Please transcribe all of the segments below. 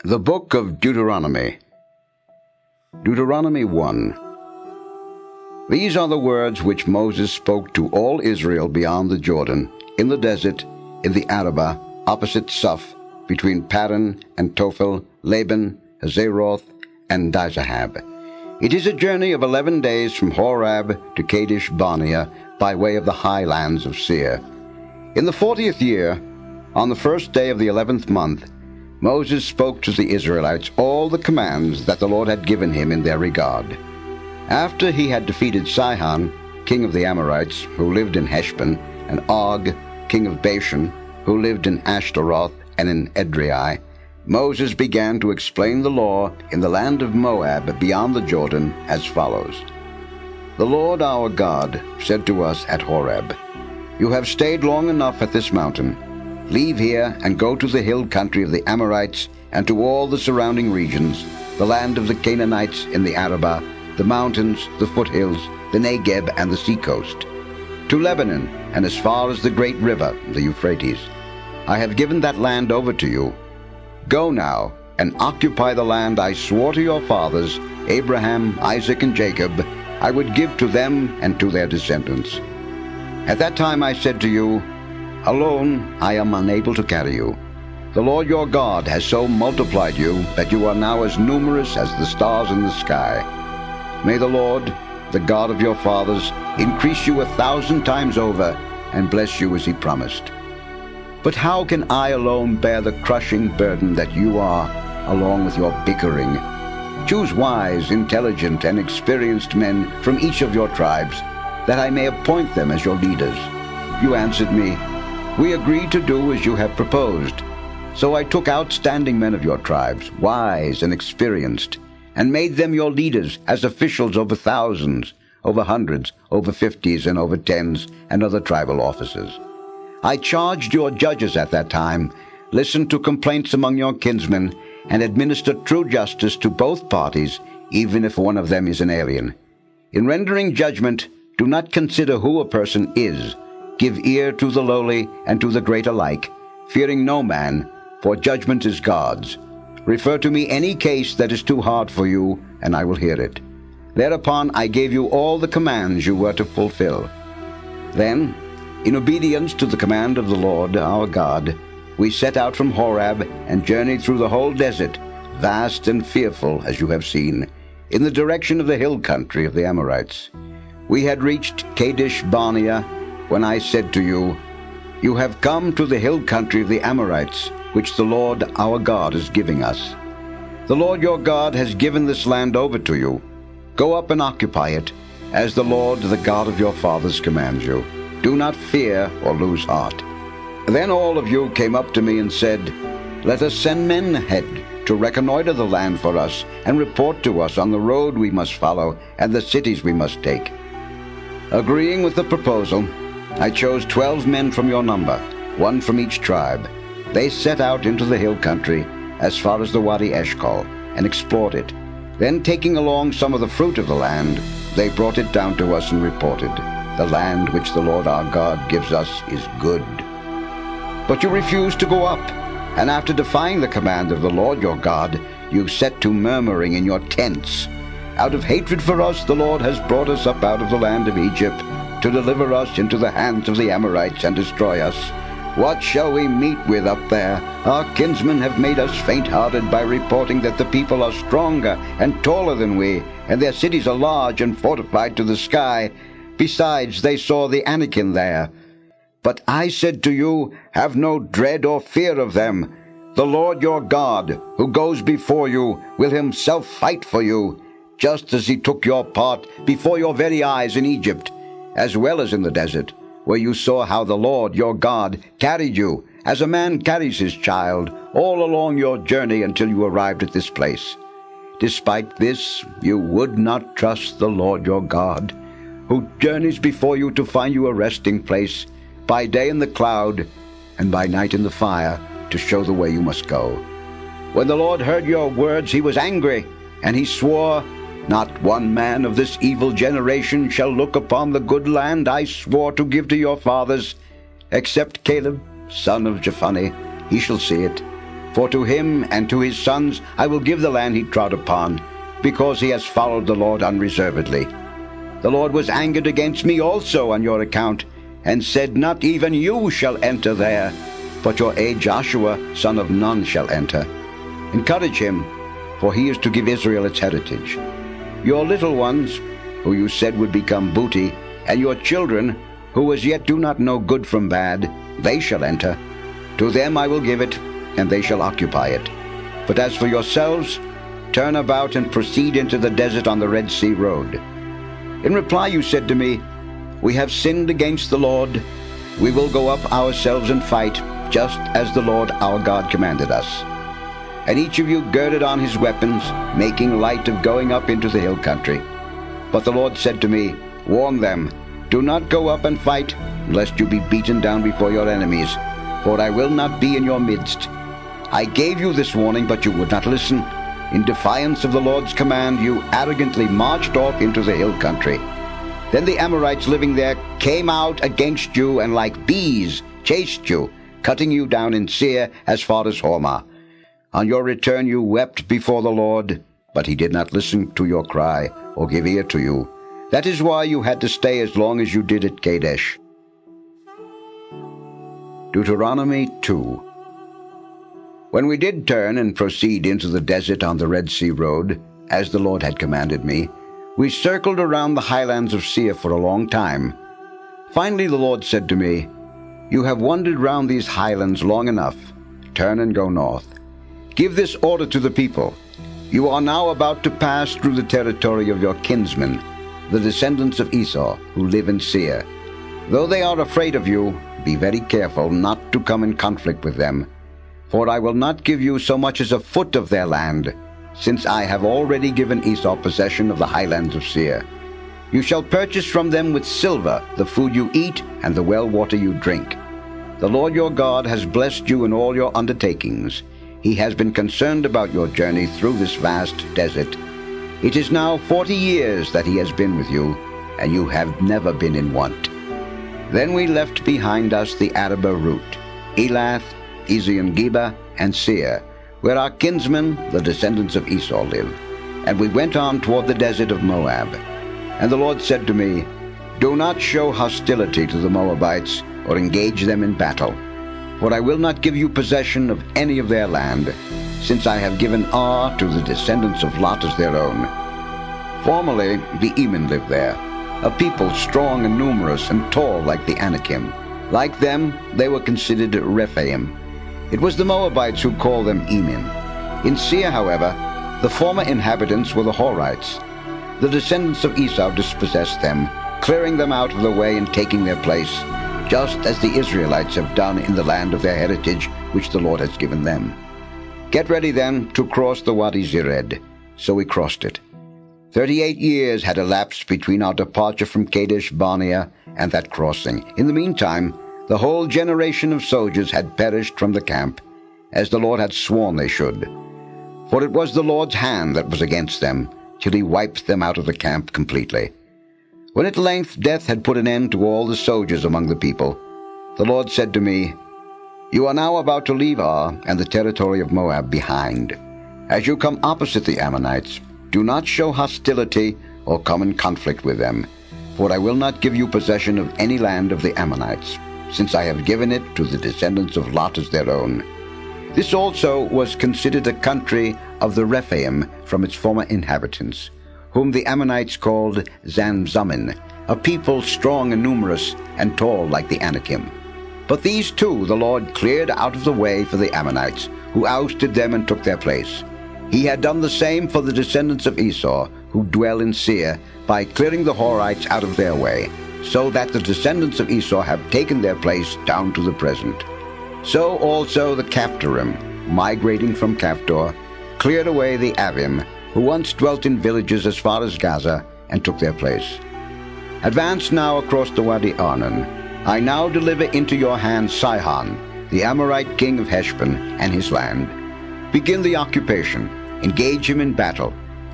The Book of Deuteronomy. Deuteronomy 1. These are the words which Moses spoke to all Israel beyond the Jordan, in the desert, in the Arabah, opposite Suph, between Paran and Tophel, Laban, Hazeroth, and Dizahab. It is a journey of 11 days from Horeb to Kadesh Barnea, by way of the highlands of Seir. In the 40th year, on the first day of the 11th month, Moses spoke to the Israelites all the commands that the Lord had given him in their regard. After he had defeated Sihon, king of the Amorites, who lived in Heshbon, and Og, king of Bashan, who lived in Ashtaroth and in Edrei, Moses began to explain the law in the land of Moab beyond the Jordan as follows. The Lord our God said to us at Horeb, "You have stayed long enough at this mountain. Leave here and go to the hill country of the Amorites and to all the surrounding regions, the land of the Canaanites in the Arabah, the mountains, the foothills, the Negeb and the seacoast, to Lebanon and as far as the great river, the Euphrates. I have given that land over to you. Go now and occupy the land I swore to your fathers, Abraham, Isaac, and Jacob, I would give to them and to their descendants. At that time I said to you, alone I am unable to carry you. The Lord your God has so multiplied you that you are now as numerous as the stars in the sky. May the Lord, the God of your fathers, increase you 1,000 times over and bless you as he promised. But how can I alone bear the crushing burden that you are, along with your bickering? Choose wise, intelligent, and experienced men from each of your tribes, that I may appoint them as your leaders." You answered me, "We agree to do as you have proposed." So I took outstanding men of your tribes, wise and experienced, and made them your leaders as officials over thousands, over hundreds, over 50s, and over 10s, and other tribal officers. I charged your judges at that time, listen to complaints among your kinsmen, and administer true justice to both parties, even if one of them is an alien. In rendering judgment, do not consider who a person is. Give ear to the lowly and to the great alike, fearing no man, for judgment is God's. Refer to me any case that is too hard for you, and I will hear it. Thereupon I gave you all the commands you were to fulfill. Then, in obedience to the command of the Lord our God, we set out from Horeb and journeyed through the whole desert, vast and fearful as you have seen, in the direction of the hill country of the Amorites. We had reached Kadesh Barnea when I said to you, "You have come to the hill country of the Amorites, which the Lord our God is giving us. The Lord your God has given this land over to you. Go up and occupy it, as the Lord the God of your fathers commands you. Do not fear or lose heart." Then all of you came up to me and said, "Let us send men ahead to reconnoiter the land for us and report to us on the road we must follow and the cities we must take." Agreeing with the proposal, I chose 12 men from your number, one from each tribe. They set out into the hill country as far as the Wadi Eshcol and explored it. Then, taking along some of the fruit of the land, they brought it down to us and reported, "The land which the Lord our God gives us is good." But you refused to go up, and after defying the command of the Lord your God, you set to murmuring in your tents. Out of hatred for us, the Lord has brought us up out of the land of Egypt to deliver us into the hands of the Amorites and destroy us. What shall we meet with up there? Our kinsmen have made us faint-hearted by reporting that the people are stronger and taller than we, and their cities are large and fortified to the sky. Besides, they saw the Anakim there. But I said to you, have no dread or fear of them. The Lord your God, who goes before you, will himself fight for you, just as he took your part before your very eyes in Egypt, as well as in the desert, where you saw how the Lord your God carried you, as a man carries his child, all along your journey until you arrived at this place. Despite this, you would not trust the Lord your God, who journeys before you to find you a resting place, by day in the cloud, and by night in the fire, to show the way you must go. When the Lord heard your words, he was angry, and he swore, "Not one man of this evil generation shall look upon the good land I swore to give to your fathers, except Caleb, son of Jephunneh. He shall see it, For to him and to his sons I will give the land he trod upon, because he has followed the Lord unreservedly. The Lord was angered against me also on your account, and said, Not even you shall enter there, but your aide Joshua, son of Nun, shall enter. Encourage him, for he is to give Israel its heritage. Your little ones, who you said would become booty, and your children, who as yet do not know good from bad, they shall enter. To them I will give it, and they shall occupy it. But as for yourselves, turn about and proceed into the desert on the Red Sea road. In reply you said to me, We have sinned against the Lord. We will go up ourselves and fight, just as the Lord our God commanded us. And each of you girded on his weapons, making light of going up into the hill country. But the Lord said to me, Warn them, do not go up and fight, lest you be beaten down before your enemies, for I will not be in your midst. I gave you this warning, but you would not listen. In defiance of the Lord's command, you arrogantly marched off into the hill country. Then the Amorites living there came out against you, and like bees chased you, cutting you down in Seir as far as Hormah. On your return you wept before the Lord, but he did not listen to your cry or give ear to you. That is why you had to stay as long as you did at Kadesh. Deuteronomy 2. When we did turn and proceed into the desert on the Red Sea road, as the Lord had commanded me, we circled around the highlands of Seir for a long time. Finally the Lord said to me, You have wandered round these highlands long enough. Turn and go north. Give this order to the people. You are now about to pass through the territory of your kinsmen, the descendants of Esau, who live in Seir. Though they are afraid of you, be very careful not to come in conflict with them. For I will not give you so much as a foot of their land, since I have already given Esau possession of the highlands of Seir. You shall purchase from them with silver the food you eat and the well water you drink. The Lord your God has blessed you in all your undertakings. He has been concerned about your journey through this vast desert. It is now 40 years that he has been with you, and you have never been in want. Then we left behind us the Arabah route, Elath, Ezion-Geber, and Seir, where our kinsmen, the descendants of Esau, live. And we went on toward the desert of Moab. And the Lord said to me, Do not show hostility to the Moabites, or engage them in battle. For I will not give you possession of any of their land, since I have given Ar to the descendants of Lot as their own. Formerly the Emin lived there, a people strong and numerous and tall like the Anakim. Like them, they were considered Rephaim. It was the Moabites who called them Emin. In Seir, however, the former inhabitants were the Horites. The descendants of Esau dispossessed them, clearing them out of the way and taking their place, just as the Israelites have done in the land of their heritage, which the Lord has given them. Get ready then to cross the Wadi Zered. So we crossed it. 38 years had elapsed between our departure from Kadesh Barnea and that crossing. In the meantime, the whole generation of soldiers had perished from the camp, as the Lord had sworn they should. For it was the Lord's hand that was against them, till he wiped them out of the camp completely. When at length death had put an end to all the soldiers among the people, the Lord said to me, You are now about to leave Ar and the territory of Moab behind. As you come opposite the Ammonites, do not show hostility or come in conflict with them, for I will not give you possession of any land of the Ammonites, since I have given it to the descendants of Lot as their own. This also was considered a country of the Rephaim from its former inhabitants, whom the Ammonites called Zamzummim, a people strong and numerous and tall like the Anakim. But these too the Lord cleared out of the way for the Ammonites, who ousted them and took their place. He had done the same for the descendants of Esau, who dwell in Seir, by clearing the Horites out of their way, so that the descendants of Esau have taken their place down to the present. So also the Caphtorim, migrating from Caphtor, cleared away the Avim, who once dwelt in villages as far as Gaza, and took their place. Advance now across the Wadi Arnon. I now deliver into your hands Sihon, the Amorite king of Heshbon, and his land. Begin the occupation. Engage him in battle.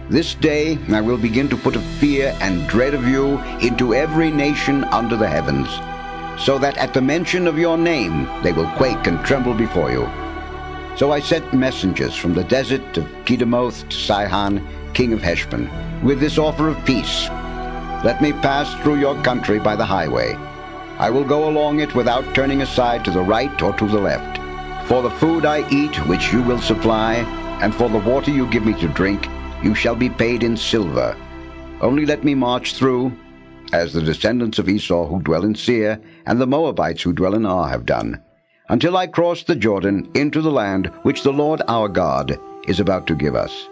This day I will begin to put a fear and dread of you into every nation under the heavens, so that at the mention of your name they will quake and tremble before you. So I sent messengers from the desert of Kedemoth to Sihon, king of Heshbon, with this offer of peace. Let me pass through your country by the highway. I will go along it without turning aside to the right or to the left. For the food I eat, which you will supply, and for the water you give me to drink, you shall be paid in silver. Only let me march through, as the descendants of Esau who dwell in Seir, and the Moabites who dwell in Ar have done, until I cross the Jordan into the land which the Lord our God is about to give us.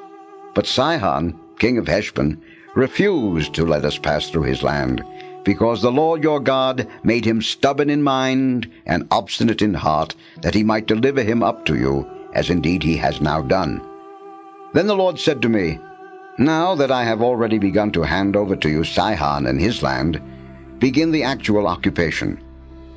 But Sihon, king of Heshbon, refused to let us pass through his land, because the Lord your God made him stubborn in mind and obstinate in heart, that he might deliver him up to you, as indeed he has now done. Then the Lord said to me, Now that I have already begun to hand over to you Sihon and his land, begin the actual occupation.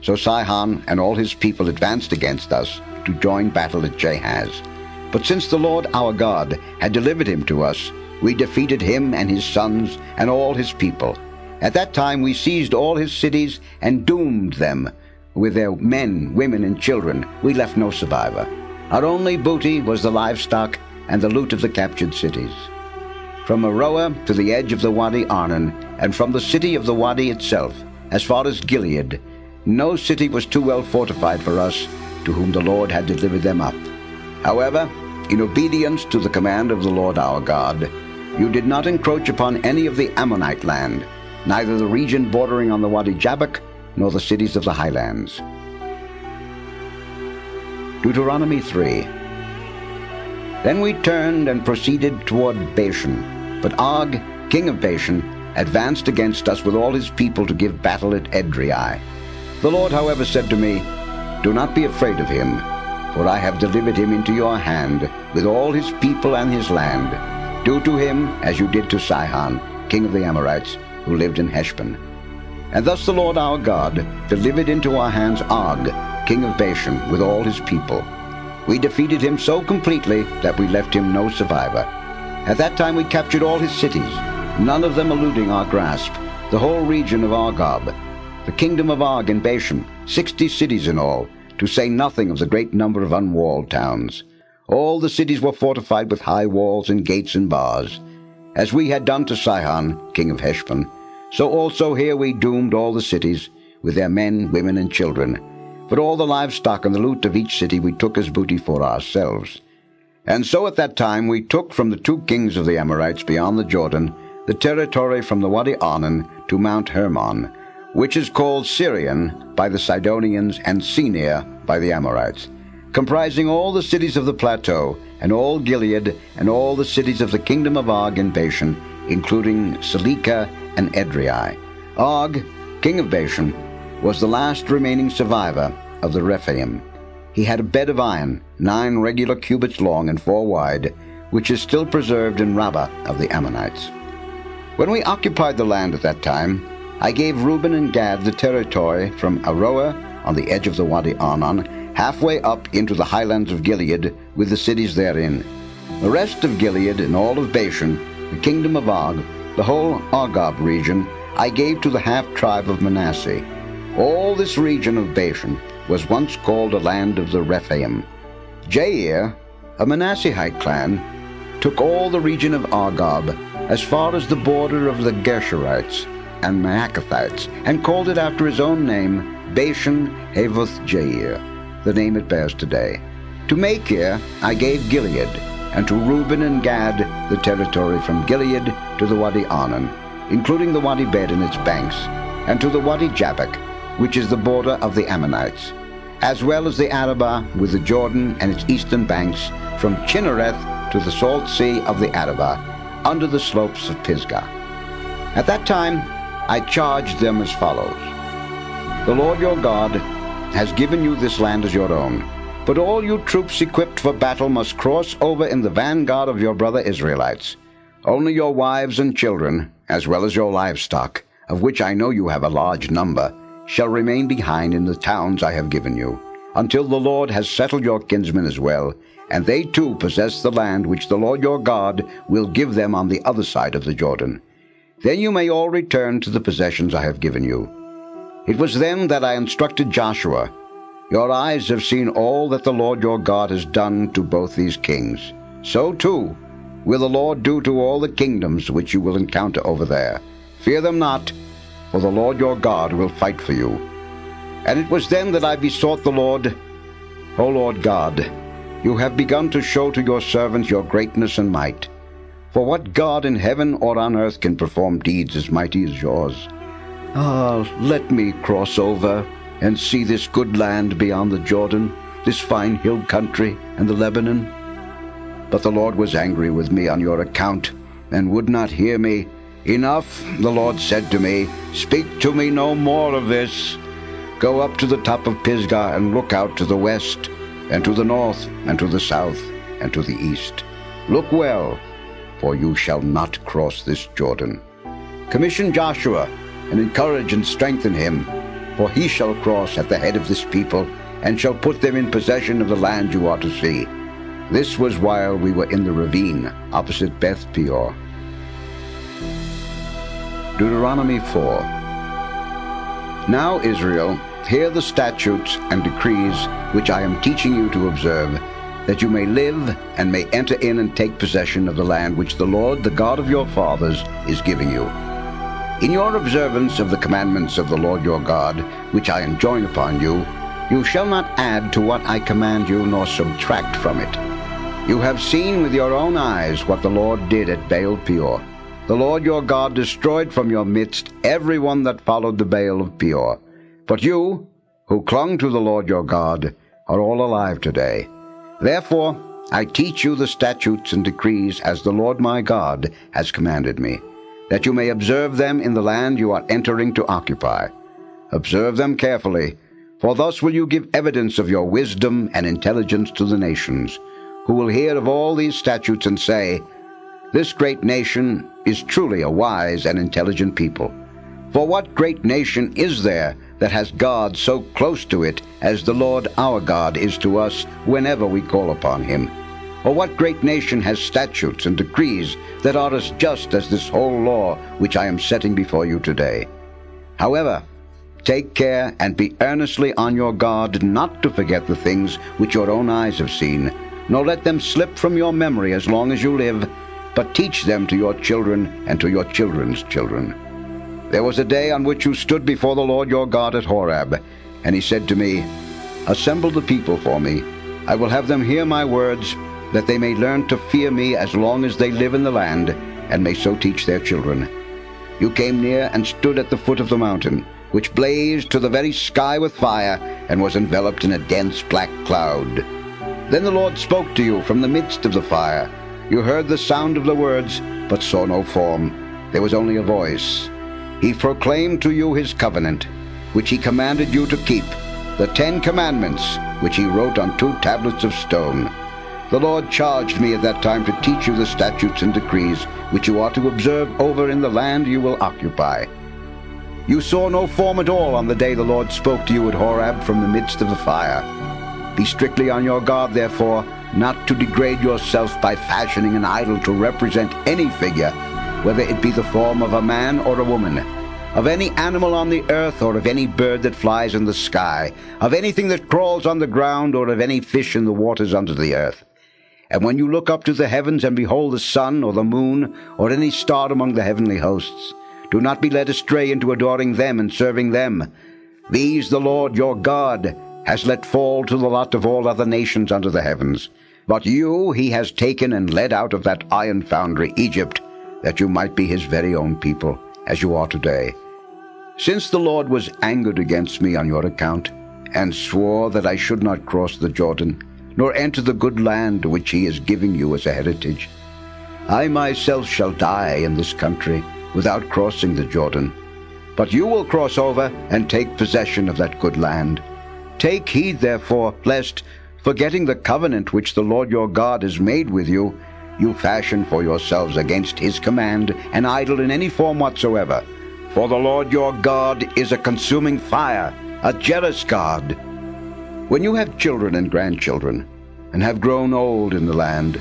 So Sihon and all his people advanced against us to join battle at Jahaz. But since the Lord our God had delivered him to us, we defeated him and his sons and all his people. At that time we seized all his cities and doomed them with their men, women, and children. We left no survivor. Our only booty was the livestock and the loot of the captured cities. From Aroer to the edge of the Wadi Arnon, and from the city of the Wadi itself, as far as Gilead, no city was too well fortified for us, to whom the Lord had delivered them up. However, in obedience to the command of the Lord our God, you did not encroach upon any of the Ammonite land, neither the region bordering on the Wadi Jabbok, nor the cities of the highlands. Deuteronomy 3. Then we turned and proceeded toward Bashan. But Og, king of Bashan, advanced against us with all his people to give battle at Edrei. The Lord, however, said to me, Do not be afraid of him, for I have delivered him into your hand, with all his people and his land. Do to him as you did to Sihon, king of the Amorites, who lived in Heshbon. And thus the Lord our God delivered into our hands Og, king of Bashan, with all his people. We defeated him so completely that we left him no survivor. At that time we captured all his cities, none of them eluding our grasp, the whole region of Argob, the kingdom of Og and Bashan, 60 cities in all, to say nothing of the great number of unwalled towns. All the cities were fortified with high walls and gates and bars. As we had done to Sihon, king of Heshbon, so also here we doomed all the cities, with their men, women, and children. But all the livestock and the loot of each city we took as booty for ourselves. And so at that time we took from the 2 kings of the Amorites beyond the Jordan the territory from the Wadi Arnon to Mount Hermon, which is called Syrian by the Sidonians and Senir by the Amorites, comprising all the cities of the plateau, and all Gilead, and all the cities of the kingdom of Og and Bashan, including Salekah and Edrei. Og, king of Bashan, was the last remaining survivor of the Rephaim. He had a bed of iron, 9 regular cubits long and 4 wide, which is still preserved in Rabbah of the Ammonites. When we occupied the land at that time, I gave Reuben and Gad the territory from Aroer on the edge of the Wadi Arnon, halfway up into the highlands of Gilead, with the cities therein. The rest of Gilead and all of Bashan, the kingdom of Og, the whole Argob region, I gave to the half-tribe of Manasseh. All this region of Bashan was once called a land of the Rephaim. Jair, a Manassehite clan, took all the region of Argob as far as the border of the Geshurites and Maacathites, and called it after his own name, Bashan Havoth Jair, the name it bears today. To Machir I gave Gilead, and to Reuben and Gad the territory from Gilead to the Wadi Arnon, including the Wadi Bed and its banks, and to the Wadi Jabbok, which is the border of the Ammonites, as well as the Arabah with the Jordan and its eastern banks, from Chinnereth to the salt sea of the Arabah, under the slopes of Pisgah. At that time I charged them as follows. The Lord your God has given you this land as your own, but all you troops equipped for battle must cross over in the vanguard of your brother Israelites. Only your wives and children, as well as your livestock, of which I know you have a large number, shall remain behind in the towns I have given you, until the Lord has settled your kinsmen as well, and they too possess the land which the Lord your God will give them on the other side of the Jordan. Then you may all return to the possessions I have given you. It was then that I instructed Joshua, Your eyes have seen all that the Lord your God has done to both these kings. So too will the Lord do to all the kingdoms which you will encounter over there. Fear them not, for the Lord your God will fight for you. And it was then that I besought the Lord, O Lord God, you have begun to show to your servants your greatness and might. For what God in heaven or on earth can perform deeds as mighty as yours? Let me cross over and see this good land beyond the Jordan, this fine hill country and the Lebanon. But the Lord was angry with me on your account, and would not hear me. Enough, the Lord said to me, speak to me no more of this. Go up to the top of Pisgah and look out to the west, and to the north, and to the south, and to the east. Look well, for you shall not cross this Jordan. Commission Joshua, and encourage and strengthen him, for he shall cross at the head of this people, and shall put them in possession of the land you are to see. This was while we were in the ravine opposite Beth Peor. Deuteronomy 4. Now, Israel, hear the statutes and decrees which I am teaching you to observe, that you may live and may enter in and take possession of the land which the Lord, the God of your fathers, is giving you. In your observance of the commandments of the Lord your God, which I enjoin upon you, you shall not add to what I command you, nor subtract from it. You have seen with your own eyes what the Lord did at Baal Peor. The Lord your God destroyed from your midst every one that followed the Baal of Peor. But you, who clung to the Lord your God, are all alive today. Therefore I teach you the statutes and decrees as the Lord my God has commanded me, that you may observe them in the land you are entering to occupy. Observe them carefully, for thus will you give evidence of your wisdom and intelligence to the nations, who will hear of all these statutes and say, this great nation is truly a wise and intelligent people. For what great nation is there that has God so close to it as the Lord our God is to us whenever we call upon him? Or what great nation has statutes and decrees that are as just as this whole law which I am setting before you today? However, take care and be earnestly on your guard not to forget the things which your own eyes have seen, nor let them slip from your memory as long as you live, but teach them to your children and to your children's children. There was a day on which you stood before the Lord your God at Horeb, and he said to me, assemble the people for me. I will have them hear my words, that they may learn to fear me as long as they live in the land, and may so teach their children. You came near and stood at the foot of the mountain, which blazed to the very sky with fire, and was enveloped in a dense black cloud. Then the Lord spoke to you from the midst of the fire. You heard the sound of the words, but saw no form. There was only a voice. He proclaimed to you his covenant, which he commanded you to keep, the 10 commandments, which he wrote on 2 tablets of stone. The Lord charged me at that time to teach you the statutes and decrees, which you are to observe over in the land you will occupy. You saw no form at all on the day the Lord spoke to you at Horeb from the midst of the fire. Be strictly on your guard, therefore, not to degrade yourself by fashioning an idol to represent any figure, whether it be the form of a man or a woman, of any animal on the earth, or of any bird that flies in the sky, of anything that crawls on the ground, or of any fish in the waters under the earth. And when you look up to the heavens and behold the sun or the moon, or any star among the heavenly hosts, do not be led astray into adoring them and serving them. These the Lord your God has let fall to the lot of all other nations under the heavens. But you he has taken and led out of that iron foundry, Egypt, that you might be his very own people, as you are today. Since the Lord was angered against me on your account, and swore that I should not cross the Jordan, nor enter the good land which he is giving you as a heritage, I myself shall die in this country without crossing the Jordan. But you will cross over and take possession of that good land. Take heed, therefore, lest, forgetting the covenant which the Lord your God has made with you, you fashion for yourselves against his command an idol in any form whatsoever. For the Lord your God is a consuming fire, a jealous God. When you have children and grandchildren, and have grown old in the land,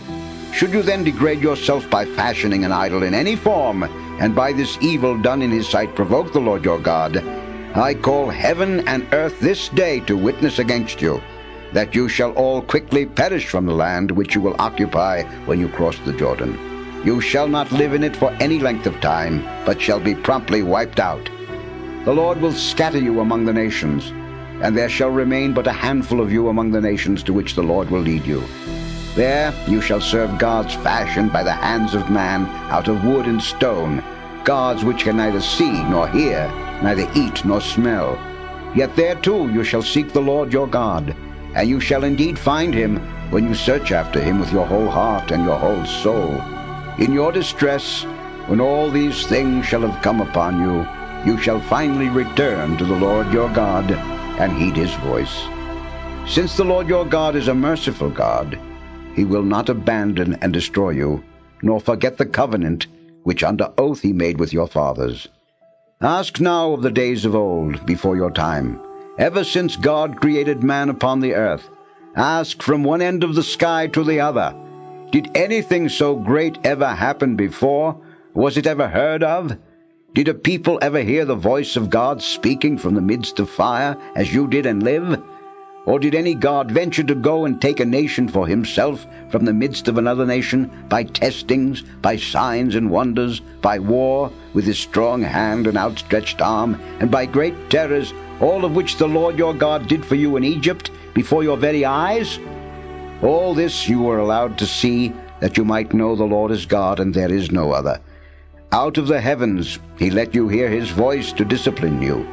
should you then degrade yourself by fashioning an idol in any form, and by this evil done in his sight provoke the Lord your God, I call heaven and earth this day to witness against you, that you shall all quickly perish from the land which you will occupy when you cross the Jordan. You shall not live in it for any length of time, but shall be promptly wiped out. The Lord will scatter you among the nations, and there shall remain but a handful of you among the nations to which the Lord will lead you. There you shall serve gods fashioned by the hands of man out of wood and stone, gods which can neither see nor hear, neither eat nor smell. Yet there too you shall seek the Lord your God, and you shall indeed find him when you search after him with your whole heart and your whole soul. In your distress, when all these things shall have come upon you, you shall finally return to the Lord your God and heed his voice. Since the Lord your God is a merciful God, he will not abandon and destroy you, nor forget the covenant which under oath he made with your fathers. Ask now of the days of old, before your time, ever since God created man upon the earth. Ask from one end of the sky to the other. Did anything so great ever happen before? Was it ever heard of? Did a people ever hear the voice of God speaking from the midst of fire, as you did and live? Or did any God venture to go and take a nation for himself from the midst of another nation, by testings, by signs and wonders, by war, with his strong hand and outstretched arm, and by great terrors, all of which the Lord your God did for you in Egypt, before your very eyes? All this you were allowed to see, that you might know the Lord is God, and there is no other. Out of the heavens he let you hear his voice to discipline you.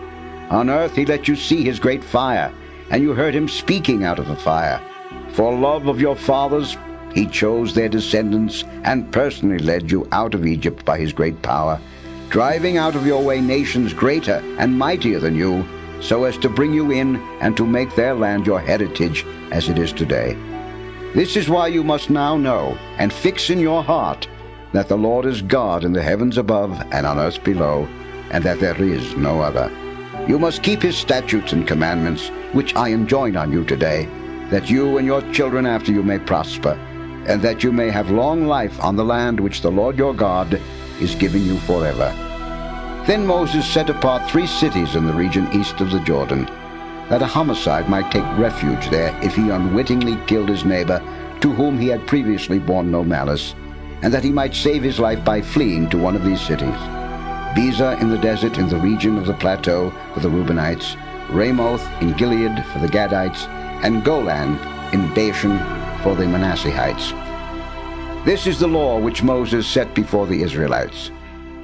On earth he let you see his great fire, and you heard him speaking out of the fire. For love of your fathers, he chose their descendants, and personally led you out of Egypt by his great power, driving out of your way nations greater and mightier than you, so as to bring you in and to make their land your heritage, as it is today. This is why you must now know, and fix in your heart, that the Lord is God in the heavens above and on earth below, and that there is no other. You must keep his statutes and commandments, which I enjoin on you today, that you and your children after you may prosper, and that you may have long life on the land which the Lord your God is giving you forever. Then Moses set apart 3 cities in the region east of the Jordan, that a homicide might take refuge there if he unwittingly killed his neighbor, to whom he had previously borne no malice, and that he might save his life by fleeing to one of these cities: Bezah in the desert in the region of the plateau for the Reubenites, Ramoth in Gilead for the Gadites, and Golan in Bashan for the Manasseites. This is the law which Moses set before the Israelites.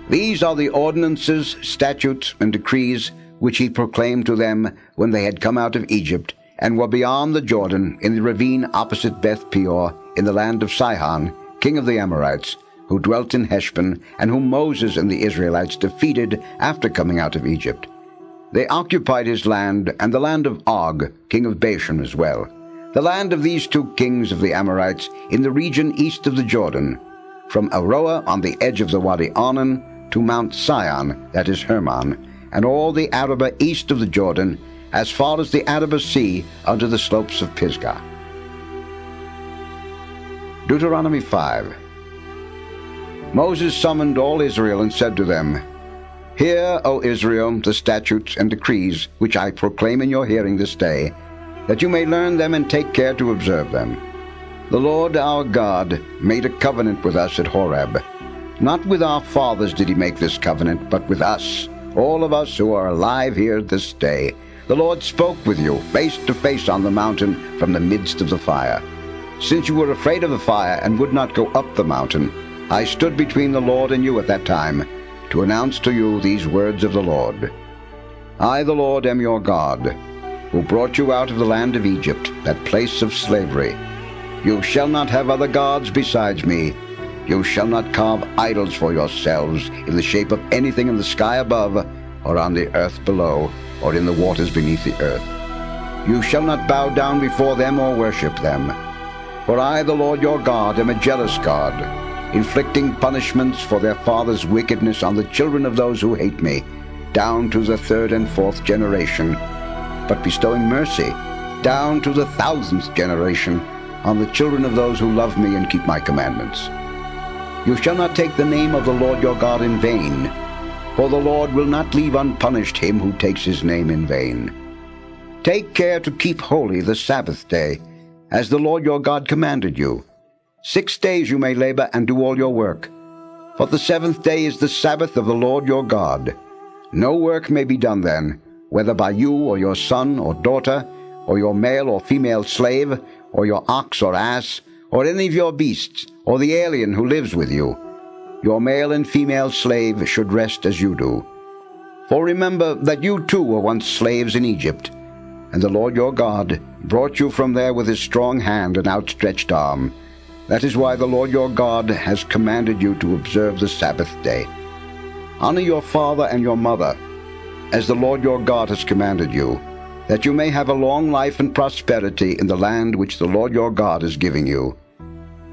These are the ordinances, statutes, and decrees which he proclaimed to them when they had come out of Egypt, and were beyond the Jordan, in the ravine opposite Beth Peor, in the land of Sihon, king of the Amorites, who dwelt in Heshbon, and whom Moses and the Israelites defeated after coming out of Egypt. They occupied his land, and the land of Og, king of Bashan, as well, the land of these 2 kings of the Amorites in the region east of the Jordan, from Aroah on the edge of the Wadi Arnon to Mount Sion, that is Hermon, and all the Arabah east of the Jordan, as far as the Arabah Sea unto the slopes of Pisgah. Deuteronomy 5. Moses summoned all Israel and said to them, Hear, O Israel, the statutes and decrees which I proclaim in your hearing this day, that you may learn them and take care to observe them. The Lord our God made a covenant with us at Horeb. Not with our fathers did he make this covenant, but with us, all of us who are alive here this day. The Lord spoke with you face to face on the mountain from the midst of the fire. Since you were afraid of the fire and would not go up the mountain, I stood between the Lord and you at that time, to announce to you these words of the Lord. I, the Lord, am your God, who brought you out of the land of Egypt, that place of slavery. You shall not have other gods besides me. You shall not carve idols for yourselves in the shape of anything in the sky above, or on the earth below, or in the waters beneath the earth. You shall not bow down before them or worship them. For I, the Lord your God, am a jealous God, inflicting punishments for their fathers' wickedness on the children of those who hate me, down to the 3rd and 4th generation, but bestowing mercy down to the 1000th generation on the children of those who love me and keep my commandments. You shall not take the name of the Lord your God in vain, for the Lord will not leave unpunished him who takes his name in vain. Take care to keep holy the Sabbath day, as the Lord your God commanded you. 6 days you may labor and do all your work. But the seventh day is the Sabbath of the Lord your God. No work may be done then, whether by you or your son or daughter, or your male or female slave, or your ox or ass, or any of your beasts, or the alien who lives with you. Your male and female slave should rest as you do. For remember that you too were once slaves in Egypt, and the Lord your God brought you from there with his strong hand and outstretched arm. That is why the Lord your God has commanded you to observe the Sabbath day. Honor your father and your mother, as the Lord your God has commanded you, that you may have a long life and prosperity in the land which the Lord your God is giving you.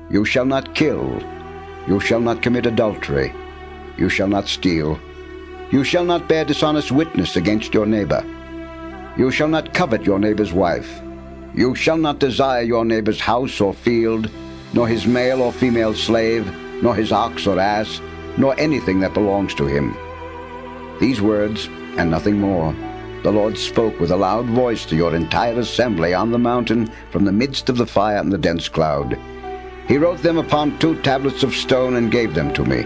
You shall not kill. You shall not commit adultery. You shall not steal. You shall not bear dishonest witness against your neighbor. You shall not covet your neighbor's wife. You shall not desire your neighbor's house or field, nor his male or female slave, nor his ox or ass, nor anything that belongs to him. These words, and nothing more, the Lord spoke with a loud voice to your entire assembly on the mountain from the midst of the fire and the dense cloud. He wrote them upon 2 tablets of stone and gave them to me.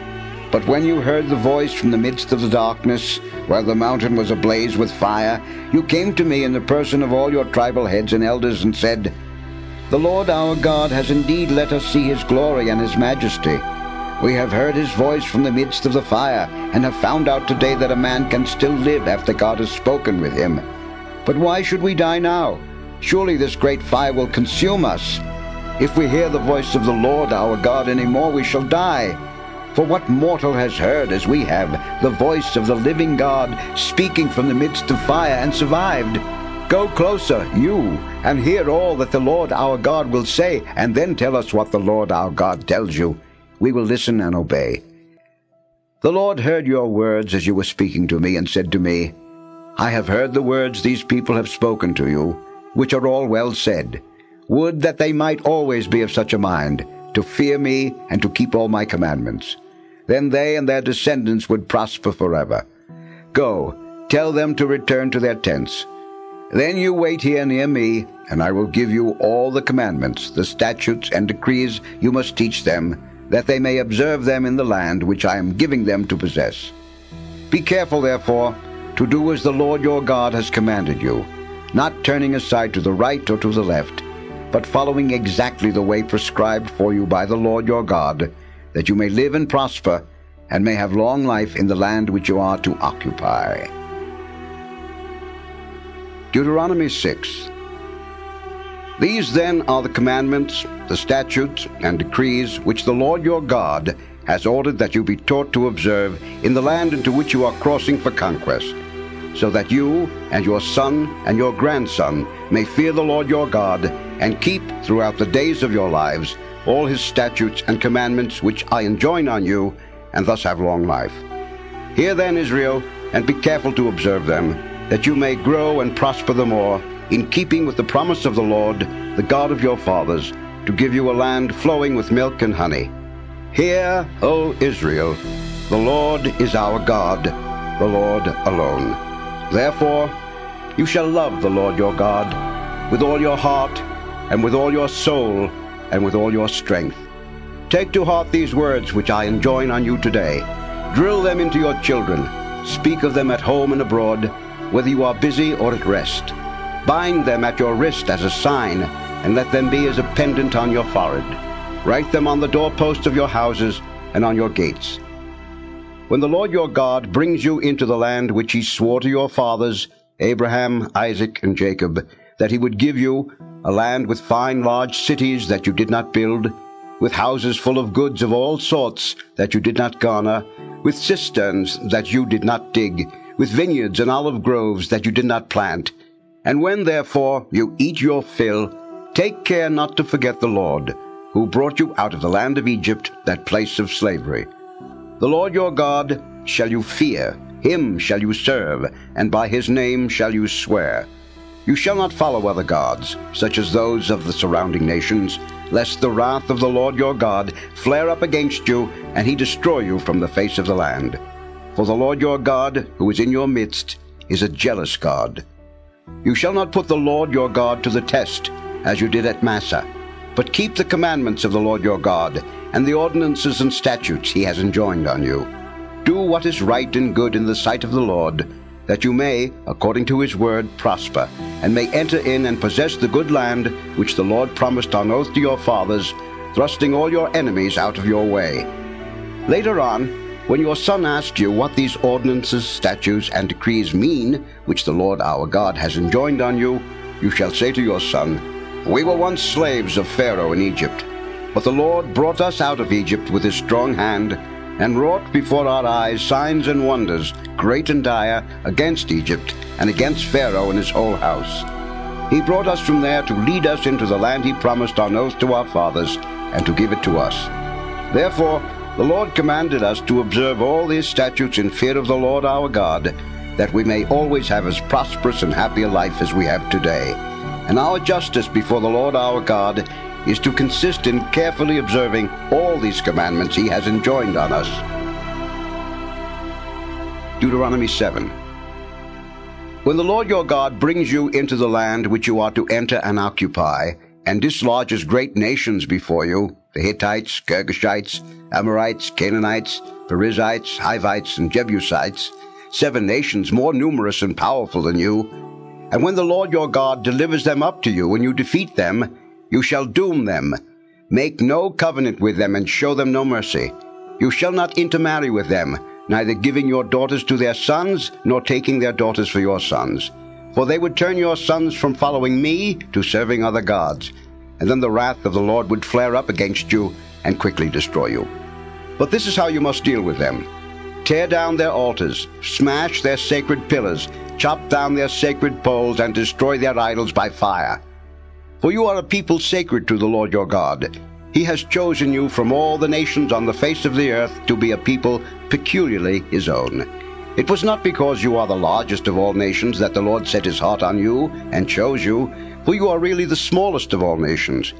But when you heard the voice from the midst of the darkness, while the mountain was ablaze with fire, you came to me in the person of all your tribal heads and elders and said, The Lord our God has indeed let us see his glory and his majesty. We have heard his voice from the midst of the fire, and have found out today that a man can still live after God has spoken with him. But why should we die now? Surely this great fire will consume us. If we hear the voice of the Lord our God any more, we shall die. For what mortal has heard, as we have, the voice of the living God speaking from the midst of fire and survived? Go closer, you, and hear all that the Lord our God will say, and then tell us what the Lord our God tells you. We will listen and obey. The Lord heard your words as you were speaking to me, and said to me, I have heard the words these people have spoken to you, which are all well said. Would that they might always be of such a mind, to fear me and to keep all my commandments. Then they and their descendants would prosper forever. Go, tell them to return to their tents. Then you wait here near me, and I will give you all the commandments, the statutes and decrees you must teach them, that they may observe them in the land which I am giving them to possess. Be careful, therefore, to do as the Lord your God has commanded you, not turning aside to the right or to the left, but following exactly the way prescribed for you by the Lord your God, that you may live and prosper, and may have long life in the land which you are to occupy. Deuteronomy 6. These then are the commandments, the statutes, and decrees which the Lord your God has ordered that you be taught to observe in the land into which you are crossing for conquest, so that you and your son and your grandson may fear the Lord your God, and keep throughout the days of your lives all his statutes and commandments which I enjoin on you, and thus have long life. Hear then, Israel, and be careful to observe them, that you may grow and prosper the more, in keeping with the promise of the Lord, the God of your fathers, to give you a land flowing with milk and honey. Hear, O Israel, the Lord is our God, the Lord alone. Therefore, you shall love the Lord your God with all your heart, and with all your soul, and with all your strength. Take to heart these words which I enjoin on you today. Drill them into your children. Speak of them at home and abroad, whether you are busy or at rest. Bind them at your wrist as a sign, and let them be as a pendant on your forehead. Write them on the doorposts of your houses and on your gates. When the Lord your God brings you into the land which he swore to your fathers, Abraham, Isaac, and Jacob, that he would give you, a land with fine large cities that you did not build, with houses full of goods of all sorts that you did not garner, with cisterns that you did not dig, with vineyards and olive groves that you did not plant. And when, therefore, you eat your fill, take care not to forget the Lord, who brought you out of the land of Egypt, that place of slavery. The Lord your God shall you fear, him shall you serve, and by his name shall you swear. You shall not follow other gods, such as those of the surrounding nations, lest the wrath of the Lord your God flare up against you, and he destroy you from the face of the land. For the Lord your God, who is in your midst, is a jealous God. You shall not put the Lord your God to the test, as you did at Massah, but keep the commandments of the Lord your God, and the ordinances and statutes he has enjoined on you. Do what is right and good in the sight of the Lord, that you may, according to his word, prosper, and may enter in and possess the good land which the Lord promised on oath to your fathers, thrusting all your enemies out of your way. Later on, when your son asks you what these ordinances, statutes, and decrees mean, which the Lord our God has enjoined on you, you shall say to your son, We were once slaves of Pharaoh in Egypt, but the Lord brought us out of Egypt with his strong hand, and wrought before our eyes signs and wonders, great and dire, against Egypt, and against Pharaoh and his whole house. He brought us from there to lead us into the land he promised on oath to our fathers, and to give it to us. Therefore the Lord commanded us to observe all these statutes in fear of the Lord our God, that we may always have as prosperous and happy a life as we have today. And our justice before the Lord our God is to consist in carefully observing all these commandments he has enjoined on us. Deuteronomy 7. When the Lord your God brings you into the land which you are to enter and occupy, and dislodges great nations before you, the Hittites, Girgashites, Amorites, Canaanites, Perizzites, Hivites, and Jebusites, 7 nations more numerous and powerful than you, and when the Lord your God delivers them up to you and you defeat them, you shall doom them. Make no covenant with them and show them no mercy. You shall not intermarry with them, neither giving your daughters to their sons, nor taking their daughters for your sons. For they would turn your sons from following me to serving other gods, and then the wrath of the Lord would flare up against you and quickly destroy you. But this is how you must deal with them. Tear down their altars, smash their sacred pillars, chop down their sacred poles, and destroy their idols by fire. For you are a people sacred to the Lord your God. He has chosen you from all the nations on the face of the earth to be a people peculiarly his own. It was not because you are the largest of all nations that the Lord set his heart on you and chose you, for you are really the smallest of all nations.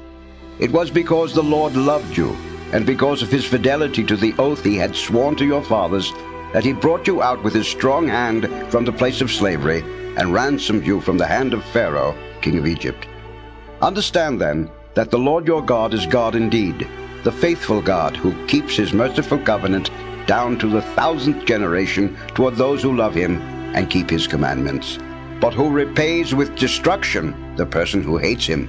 It was because the Lord loved you, and because of his fidelity to the oath he had sworn to your fathers, that he brought you out with his strong hand from the place of slavery, and ransomed you from the hand of Pharaoh, king of Egypt. Understand then that the Lord your God is God indeed, the faithful God who keeps his merciful covenant down to the 1,000th generation toward those who love him and keep his commandments, but who repays with destruction the person who hates him.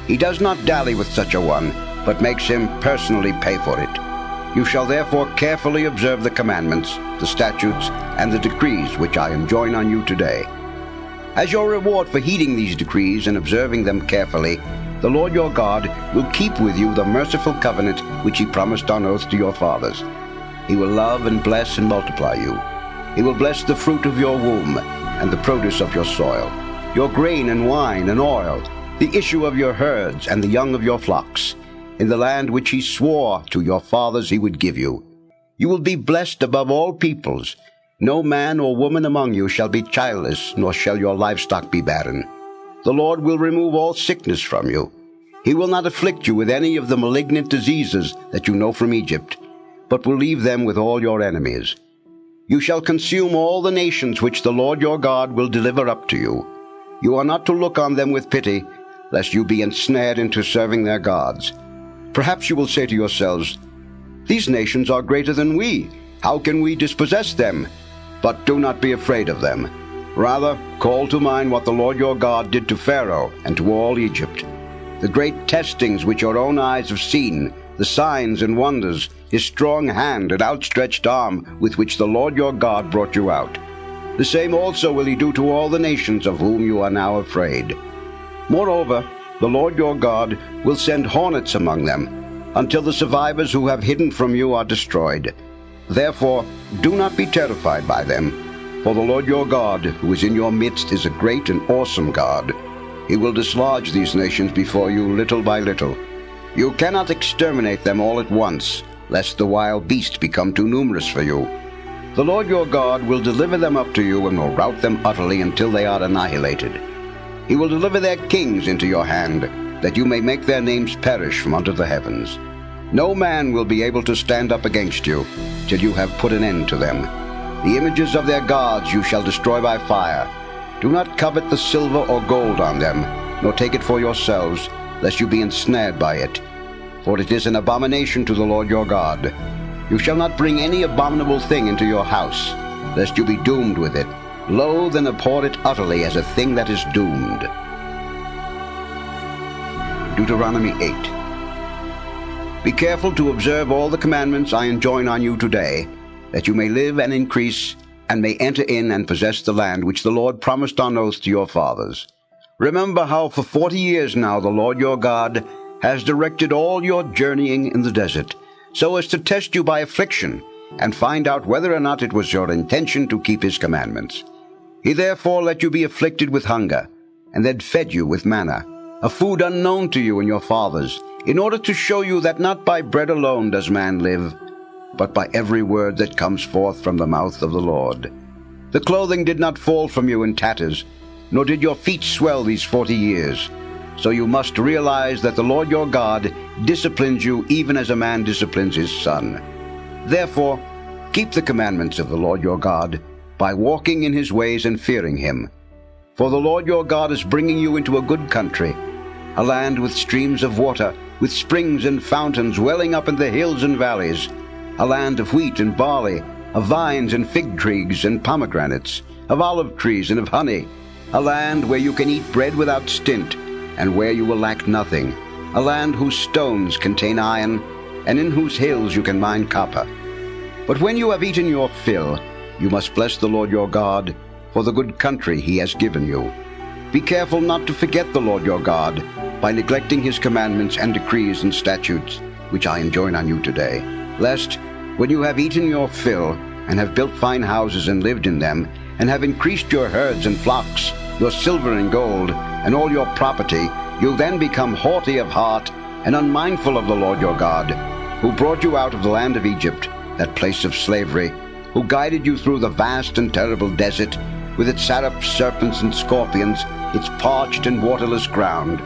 He does not dally with such a one, but makes him personally pay for it. You shall therefore carefully observe the commandments, the statutes, and the decrees which I enjoin on you today. As your reward for heeding these decrees and observing them carefully, the Lord your God will keep with you the merciful covenant which he promised on oath to your fathers. He will love and bless and multiply you. He will bless the fruit of your womb and the produce of your soil, your grain and wine and oil, the issue of your herds and the young of your flocks, in the land which he swore to your fathers he would give you. You will be blessed above all peoples. No man or woman among you shall be childless, nor shall your livestock be barren. The Lord will remove all sickness from you. He will not afflict you with any of the malignant diseases that you know from Egypt, but will leave them with all your enemies. You shall consume all the nations which the Lord your God will deliver up to you. You are not to look on them with pity, lest you be ensnared into serving their gods. Perhaps you will say to yourselves, These nations are greater than we. How can we dispossess them? But do not be afraid of them. Rather, call to mind what the Lord your God did to Pharaoh and to all Egypt, the great testings which your own eyes have seen, the signs and wonders, his strong hand and outstretched arm with which the Lord your God brought you out. The same also will he do to all the nations of whom you are now afraid. Moreover, the Lord your God will send hornets among them, until the survivors who have hidden from you are destroyed. Therefore, do not be terrified by them, for the Lord your God, who is in your midst, is a great and awesome God. He will dislodge these nations before you little by little. You cannot exterminate them all at once, lest the wild beast become too numerous for you. The Lord your God will deliver them up to you and will rout them utterly until they are annihilated. He will deliver their kings into your hand, that you may make their names perish from under the heavens. No man will be able to stand up against you till you have put an end to them. The images of their gods you shall destroy by fire. Do not covet the silver or gold on them, nor take it for yourselves, lest you be ensnared by it. For it is an abomination to the Lord your God. You shall not bring any abominable thing into your house, lest you be doomed with it. Loathe and abhor it utterly as a thing that is doomed. Deuteronomy 8. Be careful to observe all the commandments I enjoin on you today, that you may live and increase, and may enter in and possess the land which the Lord promised on oath to your fathers. Remember how for 40 years now the Lord your God has directed all your journeying in the desert, so as to test you by affliction, and find out whether or not it was your intention to keep his commandments. He therefore let you be afflicted with hunger, and then fed you with manna, a food unknown to you and your fathers, in order to show you that not by bread alone does man live, but by every word that comes forth from the mouth of the Lord. The clothing did not fall from you in tatters, nor did your feet swell these 40 years. So you must realize that the Lord your God disciplines you even as a man disciplines his son. Therefore, keep the commandments of the Lord your God by walking in his ways and fearing him. For the Lord your God is bringing you into a good country, a land with streams of water, with springs and fountains welling up in the hills and valleys, a land of wheat and barley, of vines and fig trees and pomegranates, of olive trees and of honey, a land where you can eat bread without stint, and where you will lack nothing, a land whose stones contain iron, and in whose hills you can mine copper. But when you have eaten your fill, you must bless the Lord your God for the good country he has given you. Be careful not to forget the Lord your God by neglecting his commandments and decrees and statutes, which I enjoin on you today, lest, when you have eaten your fill, and have built fine houses and lived in them, and have increased your herds and flocks, your silver and gold, and all your property, you then become haughty of heart and unmindful of the Lord your God, who brought you out of the land of Egypt, that place of slavery, who guided you through the vast and terrible desert, with its satraps, serpents, and scorpions, its parched and waterless ground,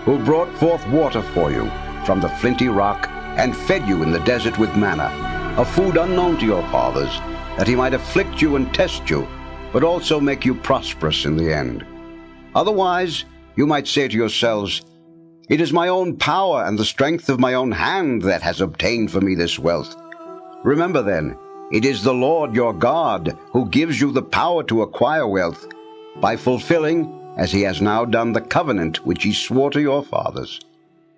who brought forth water for you from the flinty rock, and fed you in the desert with manna, a food unknown to your fathers, that he might afflict you and test you, but also make you prosperous in the end. Otherwise, you might say to yourselves, it is my own power and the strength of my own hand that has obtained for me this wealth. Remember then, it is the Lord your God who gives you the power to acquire wealth, by fulfilling, as he has now done, the covenant which he swore to your fathers.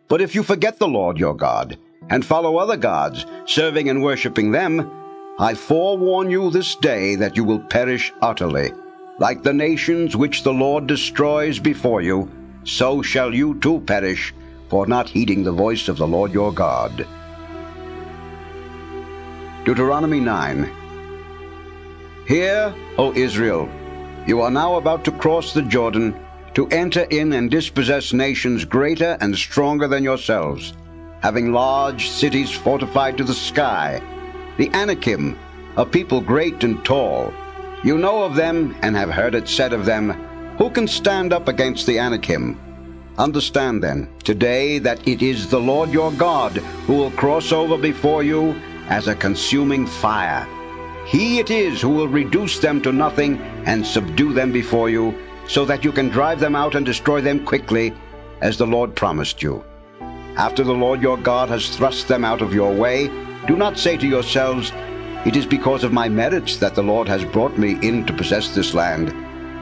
But if you forget the Lord your God, and follow other gods, serving and worshipping them, I forewarn you this day that you will perish utterly. Like the nations which the Lord destroys before you, so shall you too perish, for not heeding the voice of the Lord your God. Deuteronomy 9. Hear, O Israel, you are now about to cross the Jordan, to enter in and dispossess nations greater and stronger than yourselves, having large cities fortified to the sky, the Anakim, a people great and tall. You know of them and have heard it said of them, who can stand up against the Anakim? Understand then, today, that it is the Lord your God who will cross over before you as a consuming fire. He it is who will reduce them to nothing and subdue them before you, so that you can drive them out and destroy them quickly, as the Lord promised you. After the Lord your God has thrust them out of your way, do not say to yourselves, it is because of my merits that the Lord has brought me in to possess this land.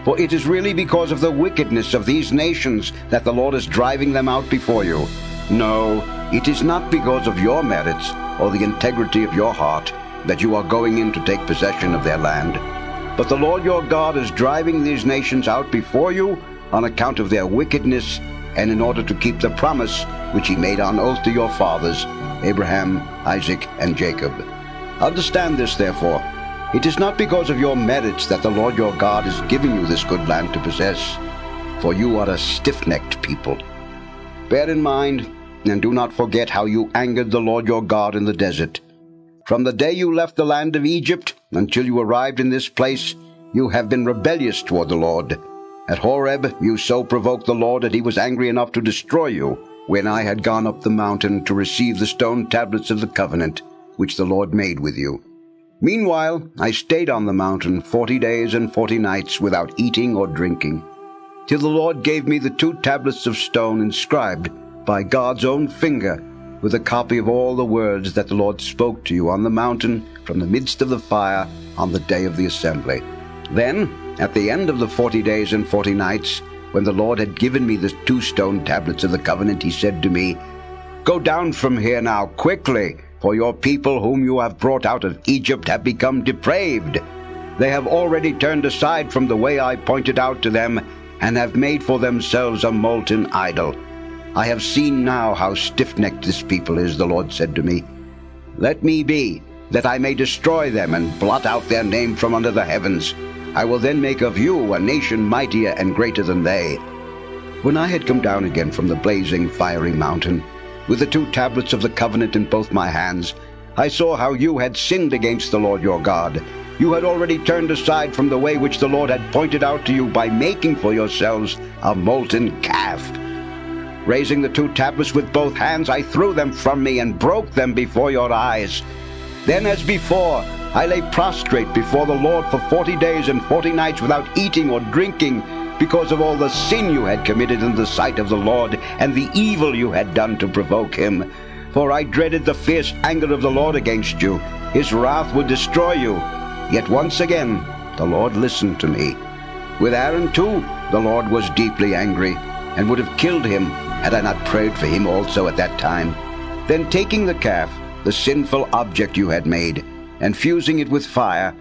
For it is really because of the wickedness of these nations that the Lord is driving them out before you. No, it is not because of your merits or the integrity of your heart that you are going in to take possession of their land. But the Lord your God is driving these nations out before you on account of their wickedness, and in order to keep the promise which he made on oath to your fathers, Abraham, Isaac, and Jacob. Understand this, therefore. It is not because of your merits that the Lord your God is giving you this good land to possess, for you are a stiff-necked people. Bear in mind, and do not forget how you angered the Lord your God in the desert. From the day you left the land of Egypt until you arrived in this place, you have been rebellious toward the Lord. At Horeb you so provoked the Lord that he was angry enough to destroy you, when I had gone up the mountain to receive the stone tablets of the covenant, which the Lord made with you. Meanwhile I stayed on the mountain 40 days and 40 nights without eating or drinking, till the Lord gave me the 2 tablets of stone inscribed by God's own finger, with a copy of all the words that the Lord spoke to you on the mountain from the midst of the fire on the day of the assembly. Then, at the end of the 40 days and 40 nights, when the Lord had given me the 2 stone tablets of the covenant, he said to me, "Go down from here now quickly, for your people whom you have brought out of Egypt have become depraved. They have already turned aside from the way I pointed out to them, and have made for themselves a molten idol. I have seen now how stiff-necked this people is," the Lord said to me. "Let me be, that I may destroy them and blot out their name from under the heavens. I will then make of you a nation mightier and greater than they." When I had come down again from the blazing fiery mountain, with the 2 tablets of the covenant in both my hands, I saw how you had sinned against the Lord your God. You had already turned aside from the way which the Lord had pointed out to you by making for yourselves a molten calf. Raising the 2 tablets with both hands, I threw them from me and broke them before your eyes. Then, as before, I lay prostrate before the Lord for 40 days and 40 nights without eating or drinking, because of all the sin you had committed in the sight of the Lord, and the evil you had done to provoke him. For I dreaded the fierce anger of the Lord against you. His wrath would destroy you. Yet once again the Lord listened to me. With Aaron too the Lord was deeply angry, and would have killed him had I not prayed for him also at that time. Then taking the calf, the sinful object you had made, and fusing it with fire,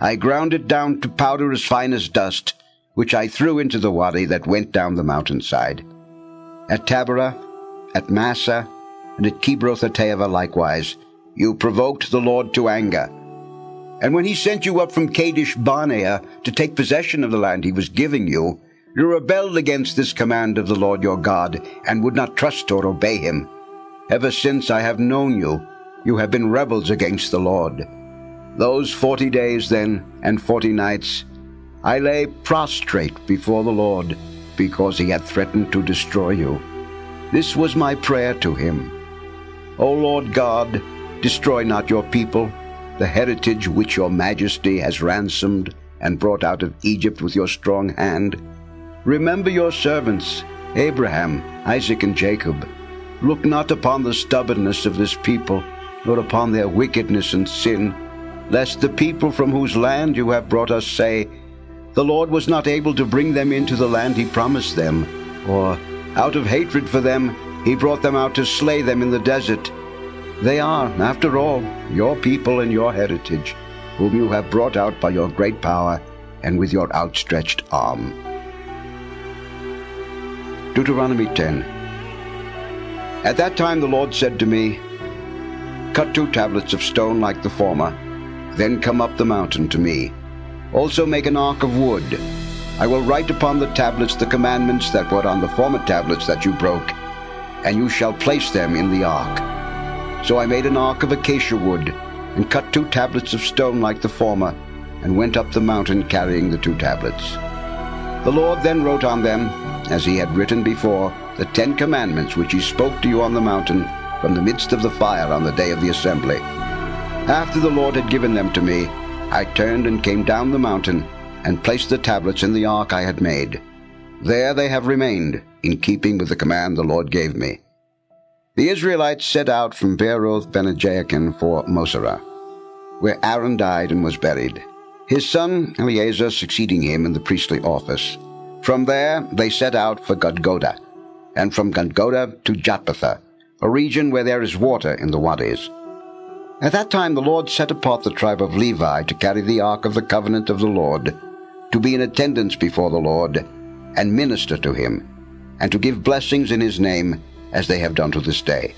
I ground it down to powder as fine as dust, which I threw into the wadi that went down the mountainside. At Taberah, at Massa, and at Kibroth-hattaavah likewise, you provoked the Lord to anger. And when he sent you up from Kadesh-barnea to take possession of the land he was giving you, you rebelled against this command of the Lord your God, and would not trust or obey him. Ever since I have known you, you have been rebels against the Lord. Those 40 days then, and 40 nights, I lay prostrate before the Lord, because he had threatened to destroy you. This was my prayer to him: O Lord God, destroy not your people, the heritage which your majesty has ransomed and brought out of Egypt with your strong hand. Remember your servants, Abraham, Isaac, and Jacob. Look not upon the stubbornness of this people, nor upon their wickedness and sin, lest the people from whose land you have brought us say, the Lord was not able to bring them into the land he promised them, or, out of hatred for them, he brought them out to slay them in the desert. They are, after all, your people and your heritage, whom you have brought out by your great power and with your outstretched arm. Deuteronomy 10. At that time the Lord said to me, Cut 2 tablets of stone like the former, then come up the mountain to me. Also make an ark of wood. I will write upon the tablets the commandments that were on the former tablets that you broke, and you shall place them in the ark. So I made an ark of acacia wood, and cut 2 tablets of stone like the former, and went up the mountain carrying the 2 tablets. The Lord then wrote on them, as he had written before, the 10 commandments which he spoke to you on the mountain from the midst of the fire on the day of the assembly. After the Lord had given them to me, I turned and came down the mountain, and placed the tablets in the ark I had made. There they have remained, in keeping with the command the Lord gave me. The Israelites set out from Beeroth-bene-jaakan for Moserah, where Aaron died and was buried, his son Eleazar succeeding him in the priestly office. From there they set out for Gudgodah, and from Gudgodah to Jotbathah, a region where there is water in the wadis. At that time the Lord set apart the tribe of Levi to carry the ark of the covenant of the Lord, to be in attendance before the Lord, and minister to him, and to give blessings in his name, as they have done to this day.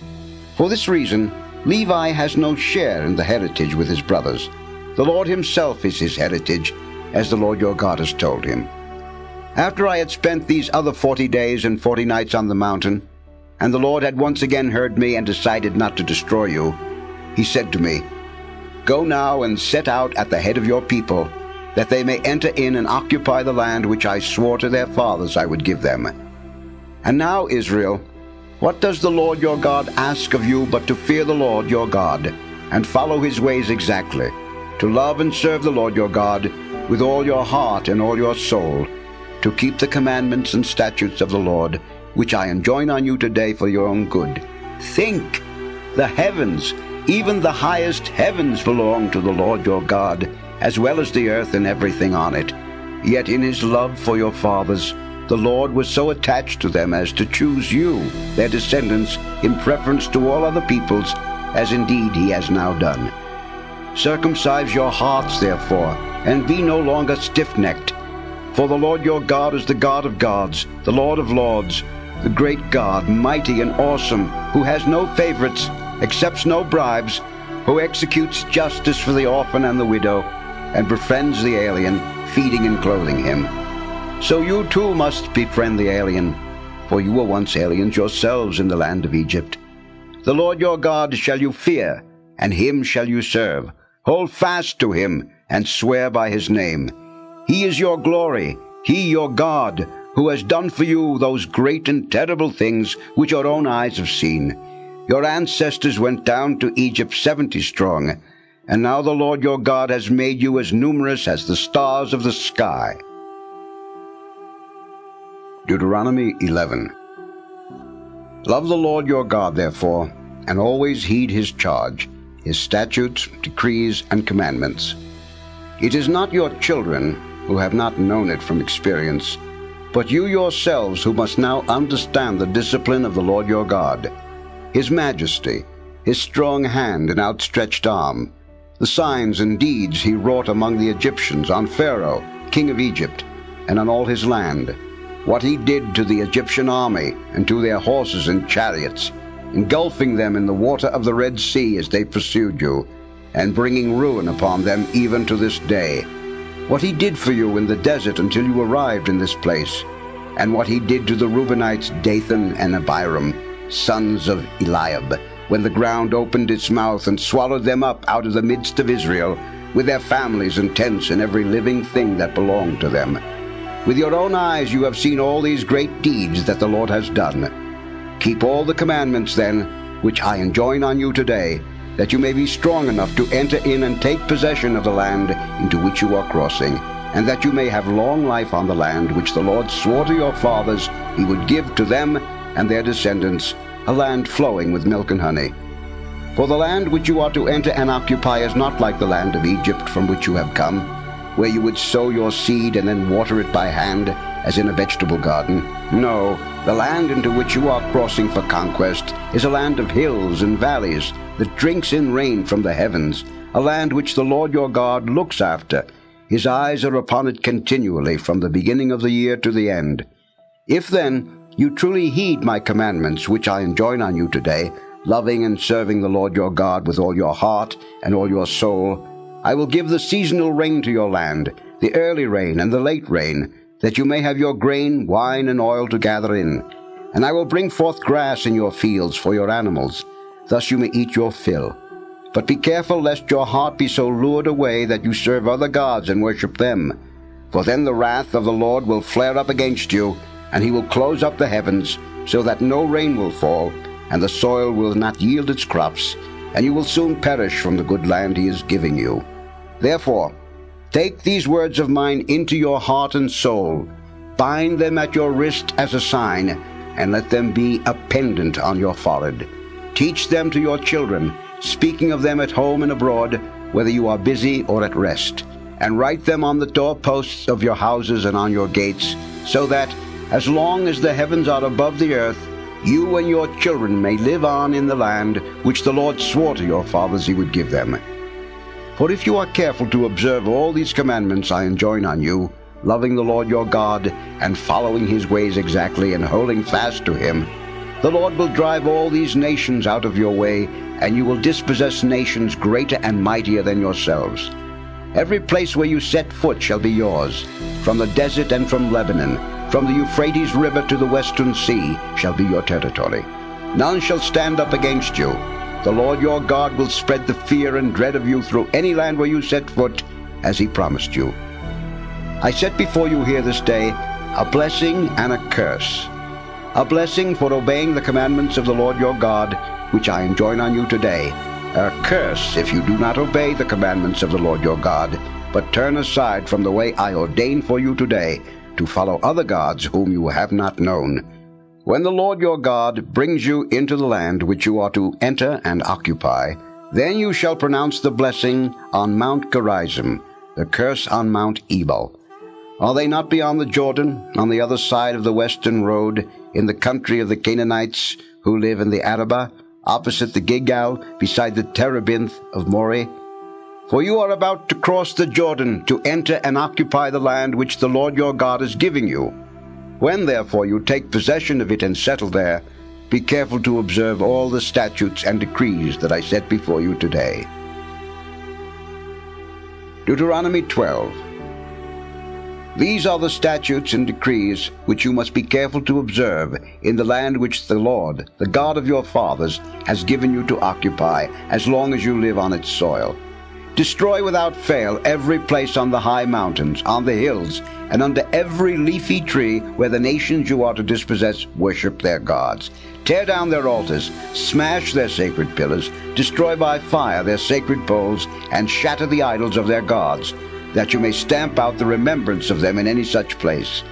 For this reason, Levi has no share in the heritage with his brothers. The Lord himself is his heritage, as the Lord your God has told him. After I had spent these other 40 days and 40 nights on the mountain, and the Lord had once again heard me and decided not to destroy you, he said to me, Go now and set out at the head of your people, that they may enter in and occupy the land which I swore to their fathers I would give them. And now, Israel, what does the Lord your God ask of you but to fear the Lord your God, and follow his ways exactly, to love and serve the Lord your God with all your heart and all your soul, to keep the commandments and statutes of the Lord, which I enjoin on you today for your own good. Think, the heavens, even the highest heavens, belong to the Lord your God, as well as the earth and everything on it. Yet in his love for your fathers, the Lord was so attached to them as to choose you, their descendants, in preference to all other peoples, as indeed he has now done. Circumcise your hearts, therefore, and be no longer stiff-necked. For the Lord your God is the God of gods, the Lord of lords, the great God, mighty and awesome, who has no favorites, accepts no bribes, who executes justice for the orphan and the widow, and befriends the alien, feeding and clothing him. So you too must befriend the alien, for you were once aliens yourselves in the land of Egypt. The Lord your God shall you fear, and him shall you serve. Hold fast to him, and swear by his name. He is your glory, he your God, who has done for you those great and terrible things which your own eyes have seen. Your ancestors went down to Egypt 70 strong, and now the Lord your God has made you as numerous as the stars of the sky. Deuteronomy 11. Love the Lord your God, therefore, and always heed his charge, his statutes, decrees, and commandments. It is not your children who have not known it from experience, but you yourselves who must now understand the discipline of the Lord your God, his majesty, his strong hand and outstretched arm, the signs and deeds he wrought among the Egyptians, on Pharaoh, king of Egypt, and on all his land, what he did to the Egyptian army and to their horses and chariots, engulfing them in the water of the Red Sea as they pursued you, and bringing ruin upon them even to this day. What he did for you in the desert until you arrived in this place, and what he did to the Reubenites Dathan and Abiram, sons of Eliab, when the ground opened its mouth and swallowed them up out of the midst of Israel, with their families and tents and every living thing that belonged to them. With your own eyes you have seen all these great deeds that the Lord has done. Keep all the commandments, then, which I enjoin on you today, that you may be strong enough to enter in and take possession of the land into which you are crossing, and that you may have long life on the land which the Lord swore to your fathers he would give to them and their descendants, a land flowing with milk and honey. For the land which you are to enter and occupy is not like the land of Egypt from which you have come, where you would sow your seed and then water it by hand, as in a vegetable garden. No, the land into which you are crossing for conquest is a land of hills and valleys that drinks in rain from the heavens, a land which the Lord your God looks after. His eyes are upon it continually from the beginning of the year to the end. If then you truly heed my commandments which I enjoin on you today, loving and serving the Lord your God with all your heart and all your soul, I will give the seasonal rain to your land, the early rain and the late rain, that you may have your grain, wine, and oil to gather in. And I will bring forth grass in your fields for your animals. Thus you may eat your fill. But be careful lest your heart be so lured away that you serve other gods and worship them. For then the wrath of the Lord will flare up against you, and he will close up the heavens, so that no rain will fall, and the soil will not yield its crops, and you will soon perish from the good land he is giving you. Therefore, take these words of mine into your heart and soul, bind them at your wrist as a sign, and let them be a pendant on your forehead. Teach them to your children, speaking of them at home and abroad, whether you are busy or at rest. And write them on the doorposts of your houses and on your gates, so that, as long as the heavens are above the earth, you and your children may live on in the land which the Lord swore to your fathers he would give them. For if you are careful to observe all these commandments I enjoin on you, loving the Lord your God, and following his ways exactly, and holding fast to him, the Lord will drive all these nations out of your way, and you will dispossess nations greater and mightier than yourselves. Every place where you set foot shall be yours, from the desert and from Lebanon, from the Euphrates River to the western sea shall be your territory. None shall stand up against you. The Lord your God will spread the fear and dread of you through any land where you set foot, as he promised you. I set before you here this day a blessing and a curse. A blessing for obeying the commandments of the Lord your God, which I enjoin on you today, A curse if you do not obey the commandments of the Lord your God, but turn aside from the way I ordain for you today, to follow other gods whom you have not known. When the Lord your God brings you into the land which you are to enter and occupy, then you shall pronounce the blessing on Mount Gerizim, the curse on Mount Ebal. Are they not beyond the Jordan, on the other side of the western road, in the country of the Canaanites, who live in the Arabah, opposite the Gilgal, beside the Terebinth of Moreh? For you are about to cross the Jordan, to enter and occupy the land which the Lord your God is giving you. When therefore you take possession of it and settle there, be careful to observe all the statutes and decrees that I set before you today. Deuteronomy 12. These are the statutes and decrees which you must be careful to observe in the land which the Lord, the God of your fathers, has given you to occupy, as long as you live on its soil. Destroy without fail every place on the high mountains, on the hills, and under every leafy tree where the nations you are to dispossess worship their gods. Tear down their altars, smash their sacred pillars, destroy by fire their sacred poles, and shatter the idols of their gods, that you may stamp out the remembrance of them in any such place.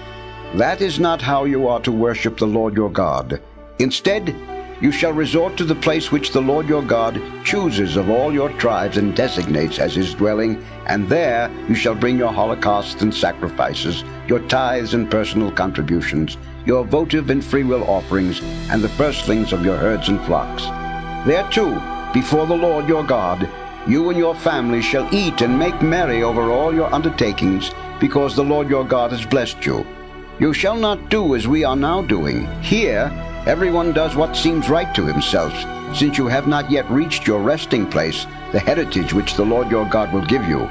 That is not how you are to worship the Lord your God. Instead, you shall resort to the place which the Lord your God chooses of all your tribes and designates as his dwelling, and there you shall bring your holocausts and sacrifices, your tithes and personal contributions, your votive and freewill offerings, and the firstlings of your herds and flocks. There too, before the Lord your God, you and your family shall eat and make merry over all your undertakings, because the Lord your God has blessed you. You shall not do as we are now doing. Here, everyone does what seems right to himself, since you have not yet reached your resting place, the heritage which the Lord your God will give you.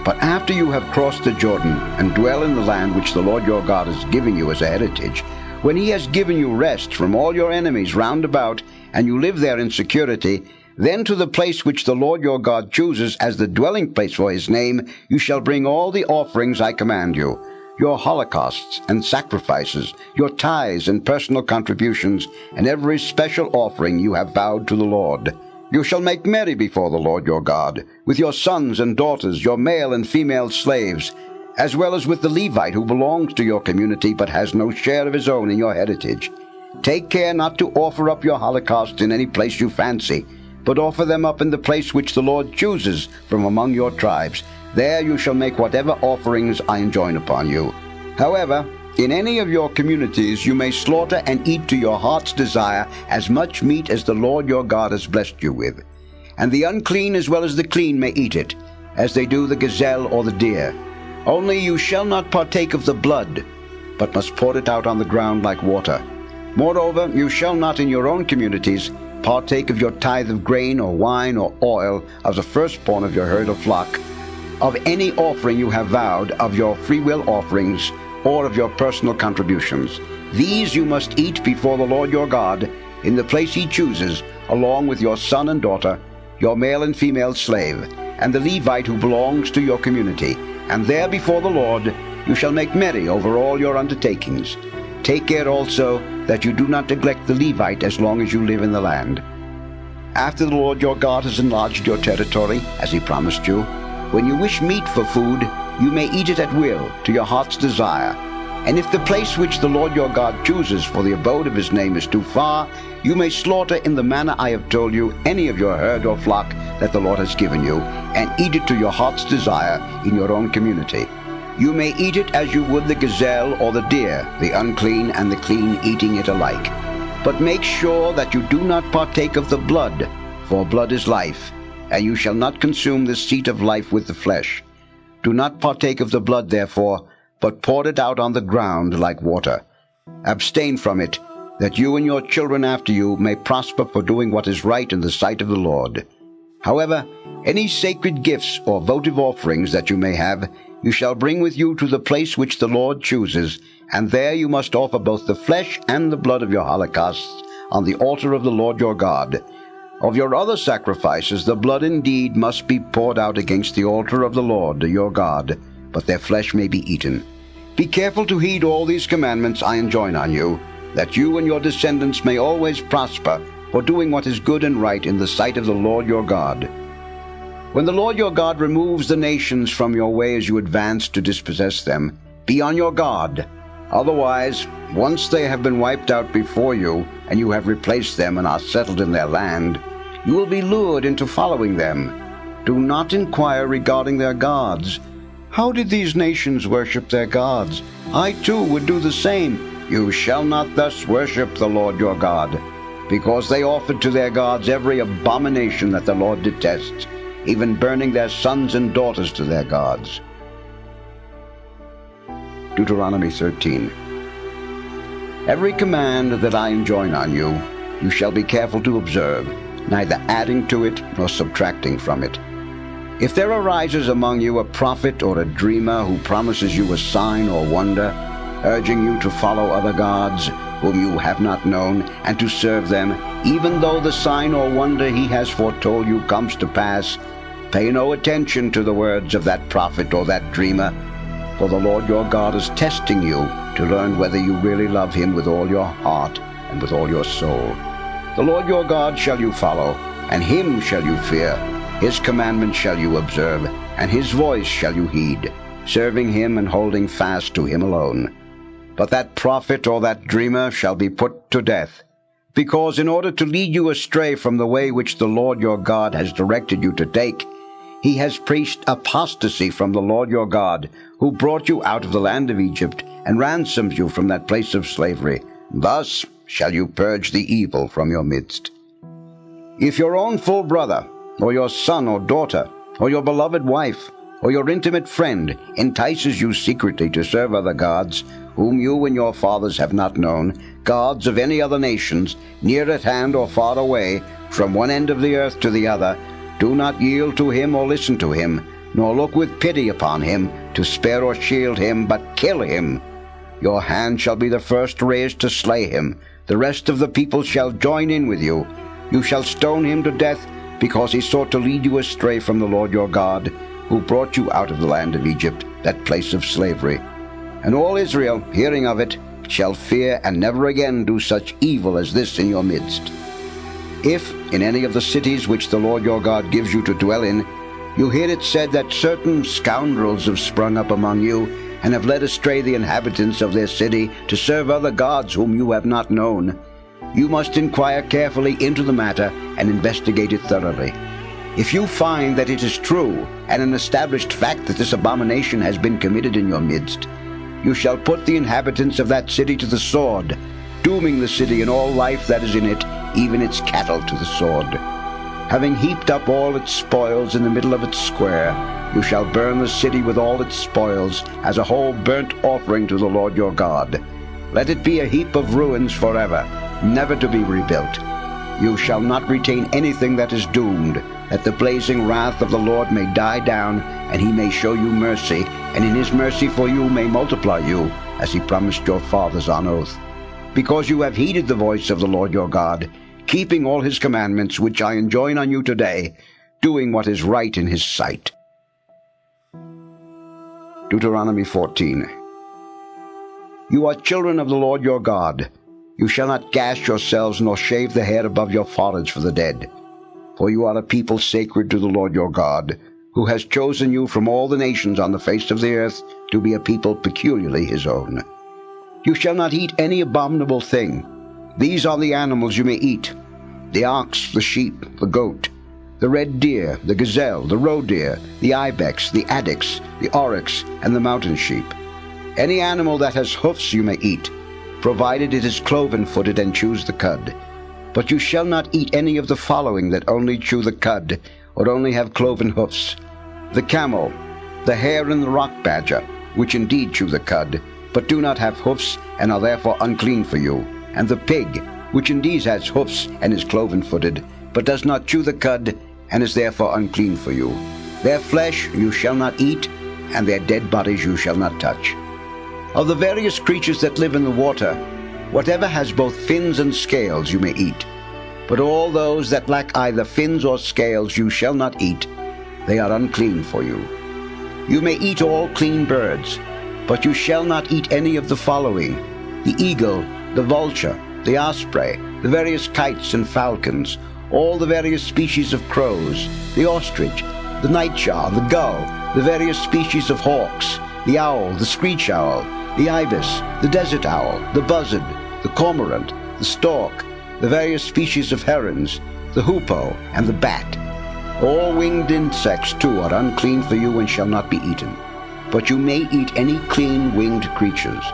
But after you have crossed the Jordan and dwell in the land which the Lord your God is giving you as a heritage, when he has given you rest from all your enemies round about, and you live there in security, then to the place which the Lord your God chooses as the dwelling place for his name, you shall bring all the offerings I command you, your holocausts and sacrifices, your tithes and personal contributions, and every special offering you have vowed to the Lord. You shall make merry before the Lord your God, with your sons and daughters, your male and female slaves, as well as with the Levite who belongs to your community but has no share of his own in your heritage. Take care not to offer up your holocausts in any place you fancy, but offer them up in the place which the Lord chooses from among your tribes. There you shall make whatever offerings I enjoin upon you. However, in any of your communities you may slaughter and eat to your heart's desire as much meat as the Lord your God has blessed you with. And the unclean as well as the clean may eat it, as they do the gazelle or the deer. Only you shall not partake of the blood, but must pour it out on the ground like water. Moreover, you shall not in your own communities partake of your tithe of grain or wine or oil, of the firstborn of your herd or flock, of any offering you have vowed, of your freewill offerings, or of your personal contributions. These you must eat before the Lord your God, in the place he chooses, along with your son and daughter, your male and female slave, and the Levite who belongs to your community. And there before the Lord you shall make merry over all your undertakings. Take care also that you do not neglect the Levite as long as you live in the land. After the Lord your God has enlarged your territory, as he promised you, when you wish meat for food, you may eat it at will, to your heart's desire. And if the place which the Lord your God chooses for the abode of his name is too far, you may slaughter in the manner I have told you any of your herd or flock that the Lord has given you, and eat it to your heart's desire in your own community. You may eat it as you would the gazelle or the deer, the unclean and the clean eating it alike. But make sure that you do not partake of the blood, for blood is life, and you shall not consume the seat of life with the flesh. Do not partake of the blood, therefore, but pour it out on the ground like water. Abstain from it, that you and your children after you may prosper for doing what is right in the sight of the Lord. However, any sacred gifts or votive offerings that you may have, you shall bring with you to the place which the Lord chooses, and there you must offer both the flesh and the blood of your holocausts on the altar of the Lord your God. Of your other sacrifices the blood indeed must be poured out against the altar of the Lord your God, but their flesh may be eaten. Be careful to heed all these commandments I enjoin on you, that you and your descendants may always prosper, for doing what is good and right in the sight of the Lord your God. When the Lord your God removes the nations from your way as you advance to dispossess them, be on your guard. Otherwise, once they have been wiped out before you, and you have replaced them and are settled in their land, you will be lured into following them. Do not inquire regarding their gods. How did these nations worship their gods? I too would do the same. You shall not thus worship the Lord your God, because they offered to their gods every abomination that the Lord detests, even burning their sons and daughters to their gods. Deuteronomy 13. Every command that I enjoin on you, you shall be careful to observe, neither adding to it nor subtracting from it. If there arises among you a prophet or a dreamer who promises you a sign or wonder, urging you to follow other gods whom you have not known, and to serve them, even though the sign or wonder he has foretold you comes to pass, pay no attention to the words of that prophet or that dreamer, for the Lord your God is testing you to learn whether you really love him with all your heart and with all your soul. The Lord your God shall you follow, and him shall you fear. His commandments shall you observe, and his voice shall you heed, serving him and holding fast to him alone. But that prophet or that dreamer shall be put to death, because in order to lead you astray from the way which the Lord your God has directed you to take, he has preached apostasy from the Lord your God, who brought you out of the land of Egypt, and ransomed you from that place of slavery. Thus shall you purge the evil from your midst. If your own full brother, or your son or daughter, or your beloved wife, or your intimate friend entices you secretly to serve other gods, whom you and your fathers have not known, gods of any other nations, near at hand or far away, from one end of the earth to the other, do not yield to him or listen to him, nor look with pity upon him, to spare or shield him, but kill him. Your hand shall be the first raised to slay him. The rest of the people shall join in with you. You shall stone him to death, because he sought to lead you astray from the Lord your God, who brought you out of the land of Egypt, that place of slavery. And all Israel, hearing of it, shall fear and never again do such evil as this in your midst. If in any of the cities which the Lord your God gives you to dwell in, you hear it said that certain scoundrels have sprung up among you, and have led astray the inhabitants of their city to serve other gods whom you have not known, you must inquire carefully into the matter and investigate it thoroughly. If you find that it is true, and an established fact that this abomination has been committed in your midst, you shall put the inhabitants of that city to the sword, dooming the city and all life that is in it, even its cattle, to the sword. Having heaped up all its spoils in the middle of its square, you shall burn the city with all its spoils as a whole burnt offering to the Lord your God. Let it be a heap of ruins forever, never to be rebuilt. You shall not retain anything that is doomed, that the blazing wrath of the Lord may die down, and he may show you mercy, and in his mercy for you may multiply you, as he promised your fathers on oath. Because you have heeded the voice of the Lord your God, keeping all his commandments which I enjoin on you today, doing what is right in his sight. Deuteronomy 14. You are children of the Lord your God. You shall not gash yourselves nor shave the hair above your foreheads for the dead. For you are a people sacred to the Lord your God, who has chosen you from all the nations on the face of the earth to be a people peculiarly his own. You shall not eat any abominable thing. These are the animals you may eat: the ox, the sheep, the goat, the red deer, the gazelle, the roe deer, the ibex, the addax, the oryx, and the mountain sheep. Any animal that has hoofs you may eat, provided it is cloven-footed and chews the cud. But you shall not eat any of the following that only chew the cud, or only have cloven hoofs: the camel, the hare and the rock badger, which indeed chew the cud, but do not have hoofs, and are therefore unclean for you, and the pig, which indeed has hoofs and is cloven-footed, but does not chew the cud, and is therefore unclean for you. Their flesh you shall not eat, and their dead bodies you shall not touch. Of the various creatures that live in the water, whatever has both fins and scales you may eat. But all those that lack either fins or scales you shall not eat. They are unclean for you. You may eat all clean birds, but you shall not eat any of the following: the eagle, the vulture, the osprey, the various kites and falcons, all the various species of crows, the ostrich, the nightjar, the gull, the various species of hawks, the owl, the screech owl, the ibis, the desert owl, the buzzard, the cormorant, the stork, the various species of herons, the hoopoe, and the bat. All winged insects too are unclean for you and shall not be eaten. But you may eat any clean winged creatures.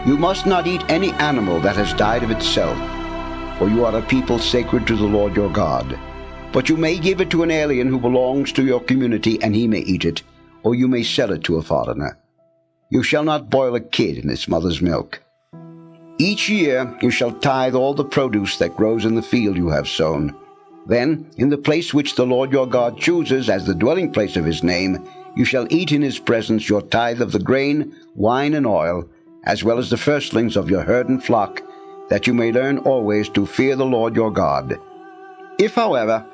You must not eat any animal that has died of itself, for you are a people sacred to the Lord your God. But you may give it to an alien who belongs to your community, and he may eat it, or you may sell it to a foreigner. You shall not boil a kid in its mother's milk. Each year you shall tithe all the produce that grows in the field you have sown. Then, in the place which the Lord your God chooses as the dwelling place of his name, you shall eat in his presence your tithe of the grain, wine, and oil, as well as the firstlings of your herd and flock, that you may learn always to fear the Lord your God. If, however,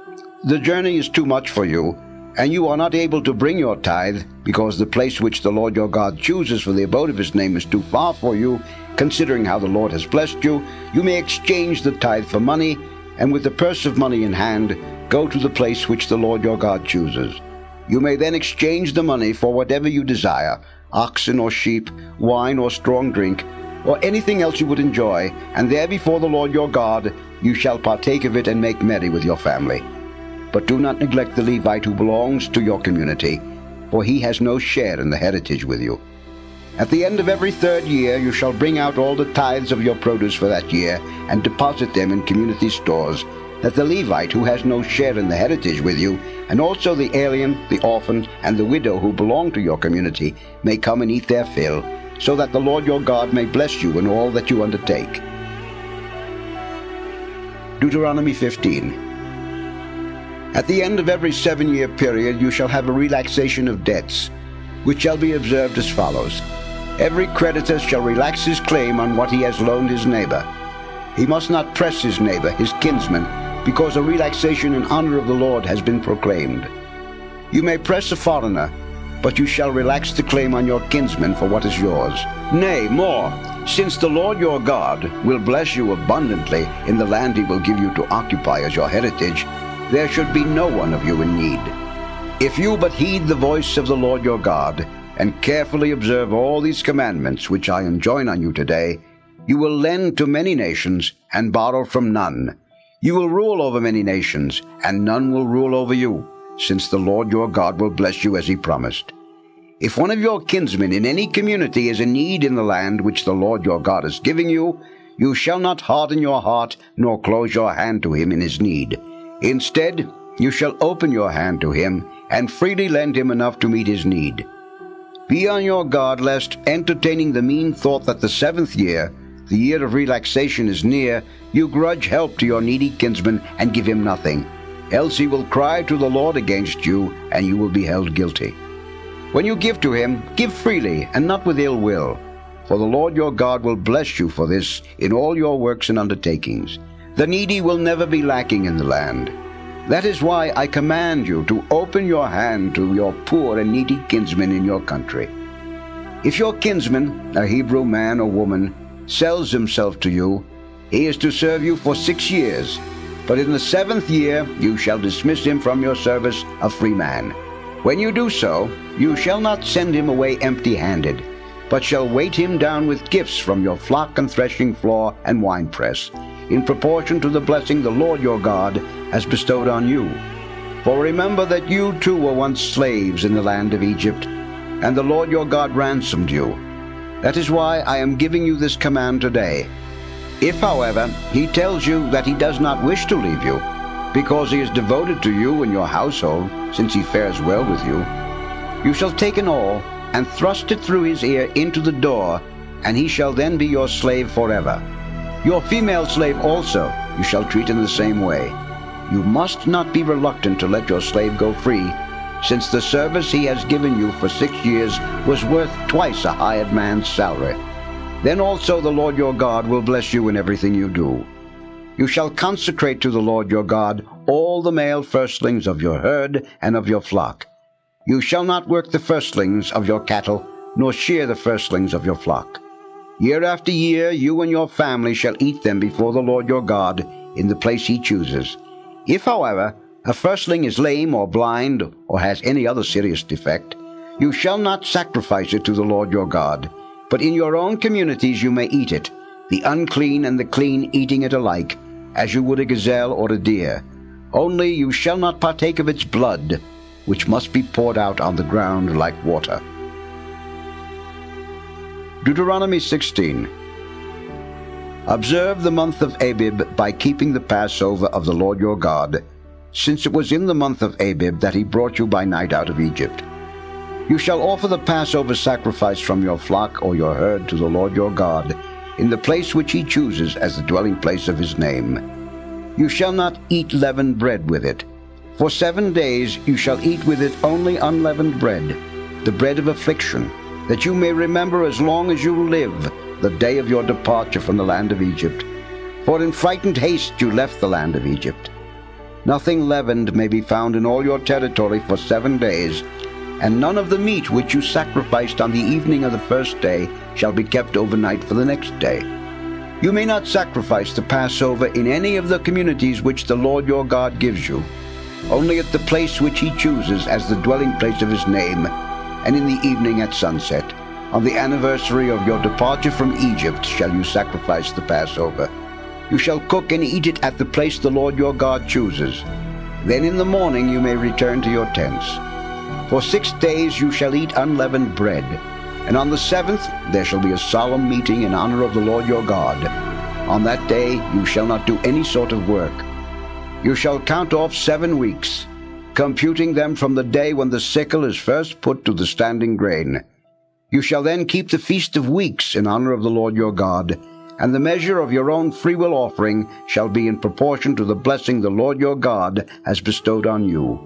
the journey is too much for you, and you are not able to bring your tithe, because the place which the Lord your God chooses for the abode of his name is too far for you, considering how the Lord has blessed you, you may exchange the tithe for money, and with the purse of money in hand, go to the place which the Lord your God chooses. You may then exchange the money for whatever you desire, oxen or sheep, wine or strong drink, or anything else you would enjoy, and there before the Lord your God you shall partake of it and make merry with your family. But do not neglect the Levite who belongs to your community, for he has no share in the heritage with you. At the end of every 3rd year you shall bring out all the tithes of your produce for that year, and deposit them in community stores, that the Levite who has no share in the heritage with you, and also the alien, the orphan, and the widow who belong to your community, may come and eat their fill, so that the Lord your God may bless you in all that you undertake. Deuteronomy 15. At the end of every 7-year period you shall have a relaxation of debts, which shall be observed as follows. Every creditor shall relax his claim on what he has loaned his neighbor. He must not press his neighbor, his kinsman, because a relaxation in honor of the Lord has been proclaimed. You may press a foreigner, but you shall relax the claim on your kinsman for what is yours. Nay, more, since the Lord your God will bless you abundantly in the land he will give you to occupy as your heritage, there should be no one of you in need. If you but heed the voice of the Lord your God, and carefully observe all these commandments which I enjoin on you today, you will lend to many nations and borrow from none. You will rule over many nations, and none will rule over you, since the Lord your God will bless you as he promised. If one of your kinsmen in any community is in need in the land which the Lord your God is giving you, you shall not harden your heart nor close your hand to him in his need. Instead, you shall open your hand to him and freely lend him enough to meet his need. Be on your guard lest, entertaining the mean thought that the 7th year, the year of relaxation, is near, you grudge help to your needy kinsman and give him nothing. Else he will cry to the Lord against you, and you will be held guilty. When you give to him, give freely and not with ill will, for the Lord your God will bless you for this in all your works and undertakings. The needy will never be lacking in the land. That is why I command you to open your hand to your poor and needy kinsmen in your country. If your kinsman, a Hebrew man or woman, sells himself to you, he is to serve you for 6 years, but in the 7th year you shall dismiss him from your service a free man. When you do so, you shall not send him away empty-handed, but shall weight him down with gifts from your flock and threshing floor and winepress, in proportion to the blessing the Lord your God has bestowed on you. For remember that you too were once slaves in the land of Egypt, and the Lord your God ransomed you. That is why I am giving you this command today. If, however, he tells you that he does not wish to leave you, because he is devoted to you and your household, since he fares well with you, you shall take an awl and thrust it through his ear into the door, and he shall then be your slave forever. Your female slave also you shall treat in the same way. You must not be reluctant to let your slave go free, since the service he has given you for 6 years was worth twice a hired man's salary. Then also the Lord your God will bless you in everything you do. You shall consecrate to the Lord your God all the male firstlings of your herd and of your flock. You shall not work the firstlings of your cattle, nor shear the firstlings of your flock. Year after year you and your family shall eat them before the Lord your God in the place he chooses. If, however, a firstling is lame or blind or has any other serious defect, you shall not sacrifice it to the Lord your God, but in your own communities you may eat it, the unclean and the clean eating it alike, as you would a gazelle or a deer. Only you shall not partake of its blood, which must be poured out on the ground like water. Deuteronomy 16. Observe the month of Abib by keeping the Passover of the Lord your God, since it was in the month of Abib that he brought you by night out of Egypt. You shall offer the Passover sacrifice from your flock or your herd to the Lord your God, in the place which he chooses as the dwelling place of his name. You shall not eat leavened bread with it. For 7 days you shall eat with it only unleavened bread, the bread of affliction, that you may remember as long as you live the day of your departure from the land of Egypt. For in frightened haste you left the land of Egypt. Nothing leavened may be found in all your territory for 7 days, and none of the meat which you sacrificed on the evening of the first day shall be kept overnight for the next day. You may not sacrifice the Passover in any of the communities which the Lord your God gives you, only at the place which he chooses as the dwelling place of his name, and in the evening at sunset. On the anniversary of your departure from Egypt shall you sacrifice the Passover. You shall cook and eat it at the place the Lord your God chooses. Then in the morning you may return to your tents. For 6 days you shall eat unleavened bread, and on the 7th there shall be a solemn meeting in honor of the Lord your God. On that day you shall not do any sort of work. You shall count off 7 weeks, computing them from the day when the sickle is first put to the standing grain. You shall then keep the Feast of Weeks in honor of the Lord your God, and the measure of your own freewill offering shall be in proportion to the blessing the Lord your God has bestowed on you.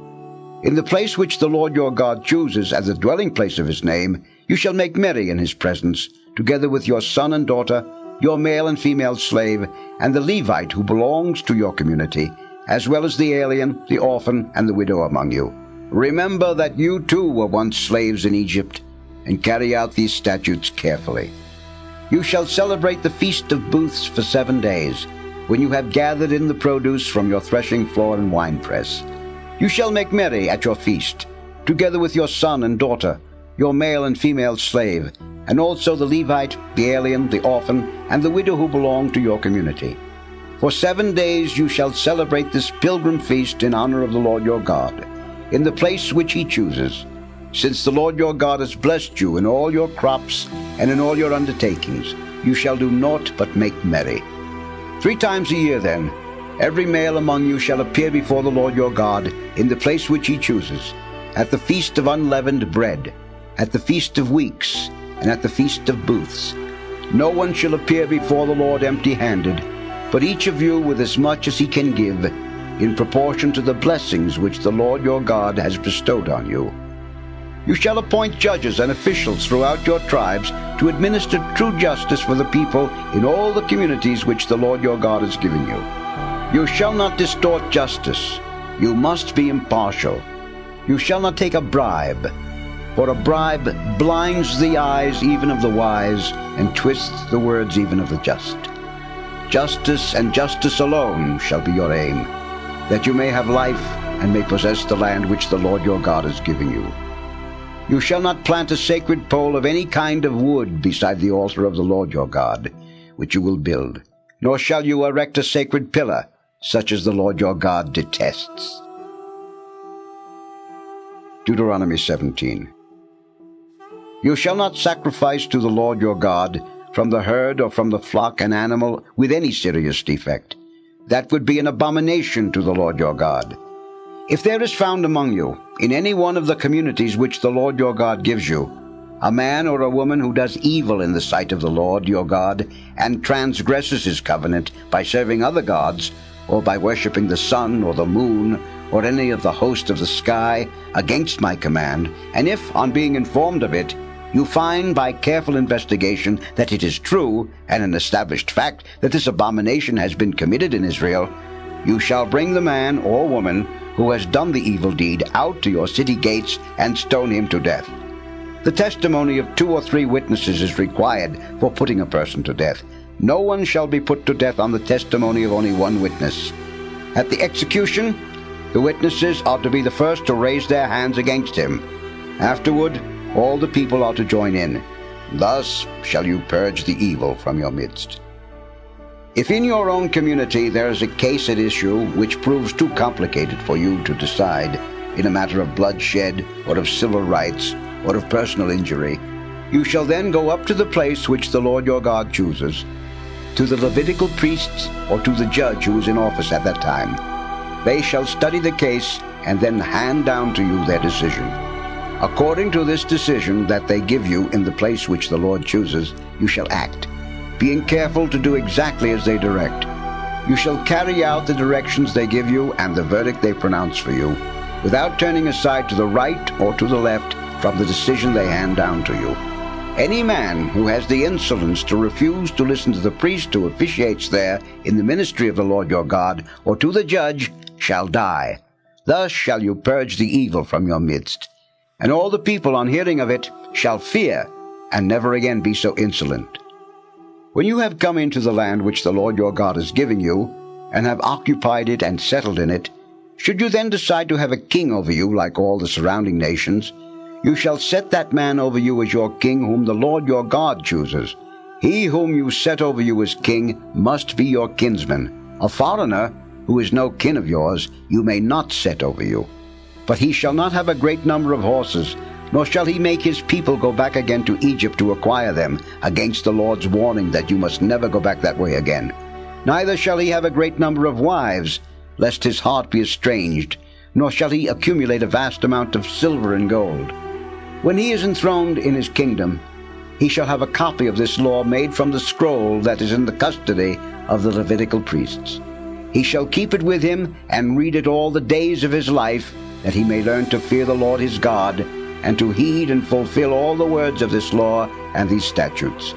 In the place which the Lord your God chooses as the dwelling place of his name, you shall make merry in his presence, together with your son and daughter, your male and female slave, and the Levite who belongs to your community, as well as the alien, the orphan, and the widow among you. Remember that you too were once slaves in Egypt, and carry out these statutes carefully. You shall celebrate the Feast of Booths for 7 days, when you have gathered in the produce from your threshing floor and winepress. You shall make merry at your feast, together with your son and daughter, your male and female slave, and also the Levite, the alien, the orphan, and the widow who belong to your community. For 7 days you shall celebrate this pilgrim feast in honor of the Lord your God, in the place which he chooses, since the Lord your God has blessed you in all your crops and in all your undertakings. You shall do naught but make merry. 3 times a year then, every male among you shall appear before the Lord your God in the place which he chooses, at the Feast of Unleavened Bread, at the Feast of Weeks, and at the Feast of Booths. No one shall appear before the Lord empty-handed, but each of you with as much as he can give, in proportion to the blessings which the Lord your God has bestowed on you. You shall appoint judges and officials throughout your tribes to administer true justice for the people in all the communities which the Lord your God has given you. You shall not distort justice. You must be impartial. You shall not take a bribe, for a bribe blinds the eyes even of the wise and twists the words even of the just. Justice and justice alone shall be your aim, that you may have life and may possess the land which the Lord your God is giving you. You shall not plant a sacred pole of any kind of wood beside the altar of the Lord your God, which you will build, nor shall you erect a sacred pillar, such as the Lord your God detests. Deuteronomy 17. You shall not sacrifice to the Lord your God from the herd or from the flock an animal with any serious defect. That would be an abomination to the Lord your God. If there is found among you, in any one of the communities which the Lord your God gives you, a man or a woman who does evil in the sight of the Lord your God and transgresses his covenant by serving other gods, or by worshipping the sun or the moon, or any of the host of the sky, against my command, and if, on being informed of it, you find by careful investigation that it is true, and an established fact, that this abomination has been committed in Israel, you shall bring the man or woman who has done the evil deed out to your city gates and stone him to death. The testimony of 2 or 3 witnesses is required for putting a person to death. No one shall be put to death on the testimony of only one witness. At the execution, the witnesses are to be the first to raise their hands against him. Afterward, all the people are to join in. Thus shall you purge the evil from your midst. If in your own community there is a case at issue which proves too complicated for you to decide, in a matter of bloodshed, or of civil rights, or of personal injury, you shall then go up to the place which the Lord your God chooses, to the Levitical priests, or to the judge who is in office at that time. They shall study the case, and then hand down to you their decision. According to this decision that they give you in the place which the Lord chooses, you shall act, being careful to do exactly as they direct. You shall carry out the directions they give you and the verdict they pronounce for you, without turning aside to the right or to the left from the decision they hand down to you. Any man who has the insolence to refuse to listen to the priest who officiates there in the ministry of the Lord your God, or to the judge, shall die. Thus shall you purge the evil from your midst. And all the people on hearing of it shall fear, and never again be so insolent. When you have come into the land which the Lord your God is giving you, and have occupied it and settled in it, should you then decide to have a king over you like all the surrounding nations, you shall set that man over you as your king whom the Lord your God chooses. He whom you set over you as king must be your kinsman. A foreigner, who is no kin of yours, you may not set over you. But he shall not have a great number of horses, nor shall he make his people go back again to Egypt to acquire them, against the Lord's warning that you must never go back that way again. Neither shall he have a great number of wives, lest his heart be estranged, nor shall he accumulate a vast amount of silver and gold. When he is enthroned in his kingdom, he shall have a copy of this law made from the scroll that is in the custody of the Levitical priests. He shall keep it with him and read it all the days of his life, that he may learn to fear the Lord his God, and to heed and fulfill all the words of this law and these statutes.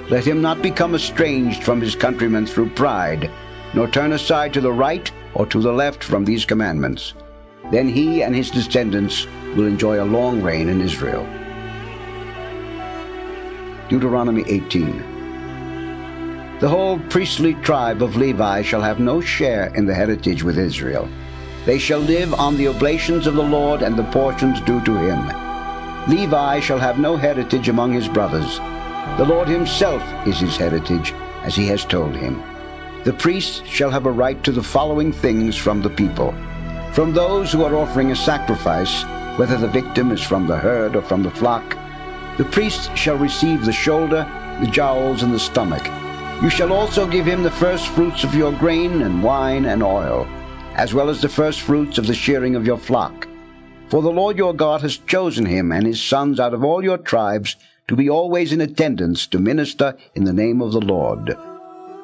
Let him not become estranged from his countrymen through pride, nor turn aside to the right or to the left from these commandments. Then he and his descendants will enjoy a long reign in Israel. Deuteronomy 18. The whole priestly tribe of Levi shall have no share in the heritage with Israel. They shall live on the oblations of the Lord and the portions due to him. Levi shall have no heritage among his brothers. The Lord himself is his heritage, as he has told him. The priests shall have a right to the following things from the people. From those who are offering a sacrifice, whether the victim is from the herd or from the flock, the priest shall receive the shoulder, the jowls, and the stomach. You shall also give him the first fruits of your grain and wine and oil, as well as the first fruits of the shearing of your flock. For the Lord your God has chosen him and his sons out of all your tribes to be always in attendance to minister in the name of the Lord.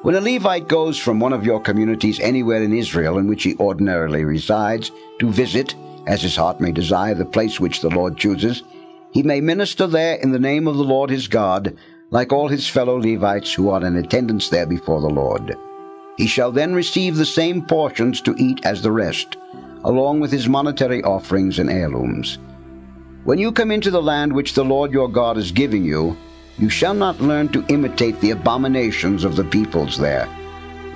When a Levite goes from one of your communities anywhere in Israel in which he ordinarily resides to visit, as his heart may desire, the place which the Lord chooses, he may minister there in the name of the Lord his God, like all his fellow Levites who are in attendance there before the Lord. He shall then receive the same portions to eat as the rest, along with his monetary offerings and heirlooms. When you come into the land which the Lord your God is giving you, you shall not learn to imitate the abominations of the peoples there.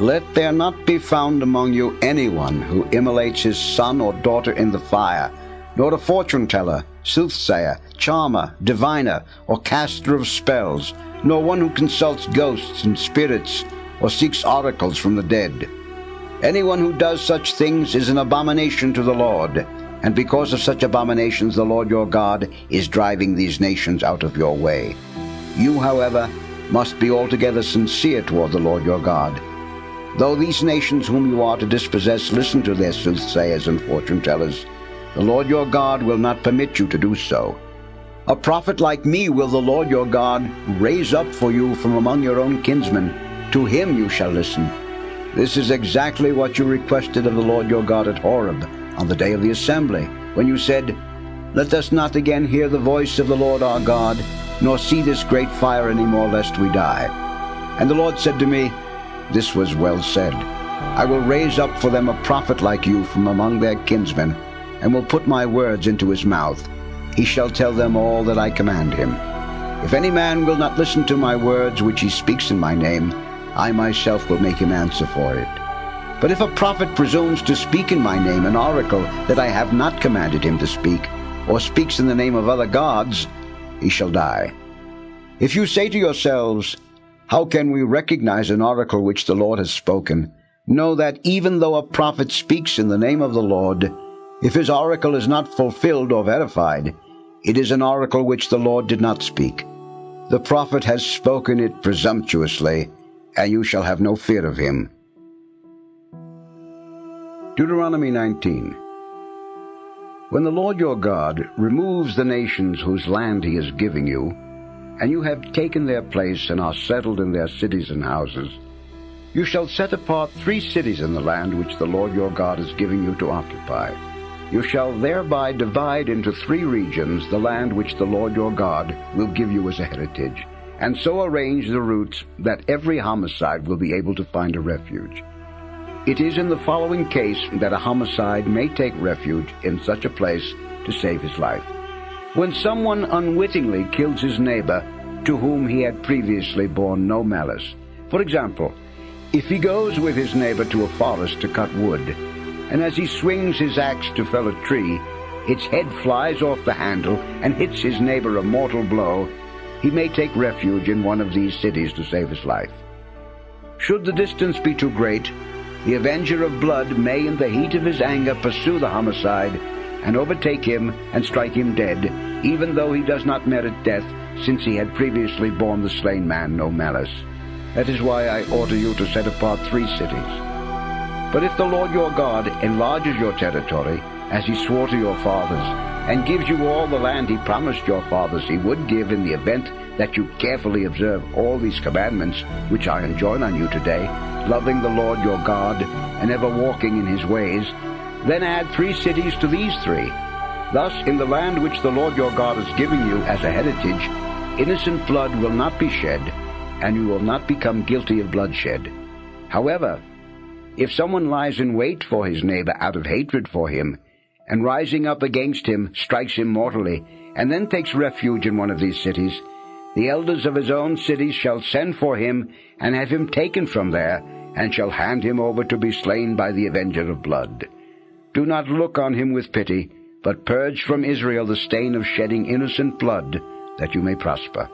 Let there not be found among you anyone who immolates his son or daughter in the fire, nor a fortune-teller, soothsayer, charmer, diviner, or caster of spells, nor one who consults ghosts and spirits, or seeks oracles from the dead. Anyone who does such things is an abomination to the Lord, and because of such abominations the Lord your God is driving these nations out of your way. You, however, must be altogether sincere toward the Lord your God. Though these nations whom you are to dispossess listen to their soothsayers and fortune-tellers, the Lord your God will not permit you to do so. A prophet like me will the Lord your God raise up for you from among your own kinsmen. To him you shall listen. This is exactly what you requested of the Lord your God at Horeb on the day of the assembly, when you said, Let us not again hear the voice of the Lord our God, nor see this great fire any more, lest we die. And the Lord said to me, This was well said. I will raise up for them a prophet like you from among their kinsmen, and will put my words into his mouth. he shall tell them all that I command him. If any man will not listen to my words which he speaks in my name, I myself will make him answer for it. But if a prophet presumes to speak in my name an oracle that I have not commanded him to speak, or speaks in the name of other gods, he shall die. If you say to yourselves, how can we recognize an oracle which the Lord has spoken? Know that even though a prophet speaks in the name of the Lord, if his oracle is not fulfilled or verified, it is an oracle which the Lord did not speak. The prophet has spoken it presumptuously, and you shall have no fear of him. Deuteronomy 19. When the Lord your God removes the nations whose land he is giving you, and you have taken their place and are settled in their cities and houses, you shall set apart 3 cities in the land which the Lord your God is giving you to occupy. You shall thereby divide into 3 regions the land which the Lord your God will give you as a heritage, and so arrange the routes that every homicide will be able to find a refuge. It is in the following case that a homicide may take refuge in such a place to save his life. When someone unwittingly kills his neighbor to whom he had previously borne no malice. For example, if he goes with his neighbor to a forest to cut wood, and as he swings his axe to fell a tree, its head flies off the handle and hits his neighbor a mortal blow, he may take refuge in one of these cities to save his life. Should the distance be too great, the avenger of blood may in the heat of his anger pursue the homicide and overtake him and strike him dead, even though he does not merit death, since he had previously borne the slain man no malice. That is why I order you to set apart 3 cities. But if the Lord your God enlarges your territory, as he swore to your fathers, and gives you all the land he promised your fathers he would give in the event that you carefully observe all these commandments which I enjoin on you today, loving the Lord your God, and ever walking in his ways, then add 3 cities to these 3. Thus, in the land which the Lord your God is giving you as a heritage, innocent blood will not be shed, and you will not become guilty of bloodshed. However, if someone lies in wait for his neighbor out of hatred for him, and rising up against him strikes him mortally, and then takes refuge in one of these cities, the elders of his own cities shall send for him and have him taken from there, and shall hand him over to be slain by the avenger of blood. Do not look on him with pity, but purge from Israel the stain of shedding innocent blood, that you may prosper.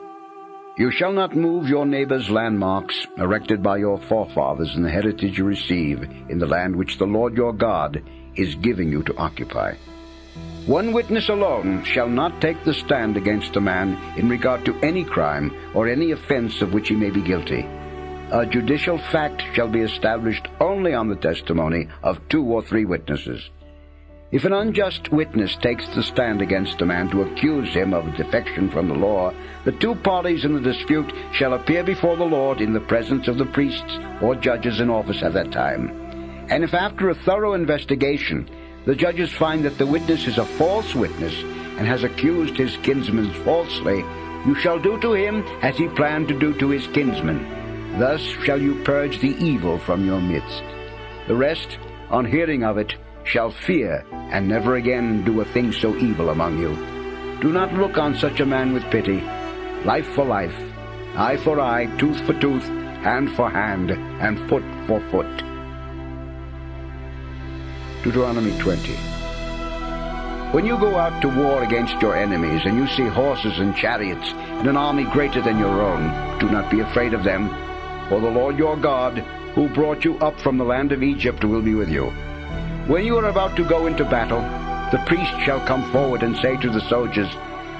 You shall not move your neighbor's landmarks erected by your forefathers in the heritage you receive in the land which the Lord your God is giving you to occupy. One witness alone shall not take the stand against a man in regard to any crime or any offense of which he may be guilty. A judicial fact shall be established only on the testimony of 2 or 3 witnesses. If an unjust witness takes the stand against a man to accuse him of defection from the law, the 2 parties in the dispute shall appear before the Lord in the presence of the priests or judges in office at that time. And if after a thorough investigation the judges find that the witness is a false witness and has accused his kinsman falsely, you shall do to him as he planned to do to his kinsman. Thus shall you purge the evil from your midst. The rest, on hearing of it, shall fear, and never again do a thing so evil among you. Do not look on such a man with pity. Life for life, eye for eye, tooth for tooth, hand for hand, and foot for foot. Deuteronomy 20. When you go out to war against your enemies, and you see horses and chariots, and an army greater than your own, do not be afraid of them, for the Lord your God, who brought you up from the land of Egypt, will be with you. When you are about to go into battle, the priest shall come forward and say to the soldiers,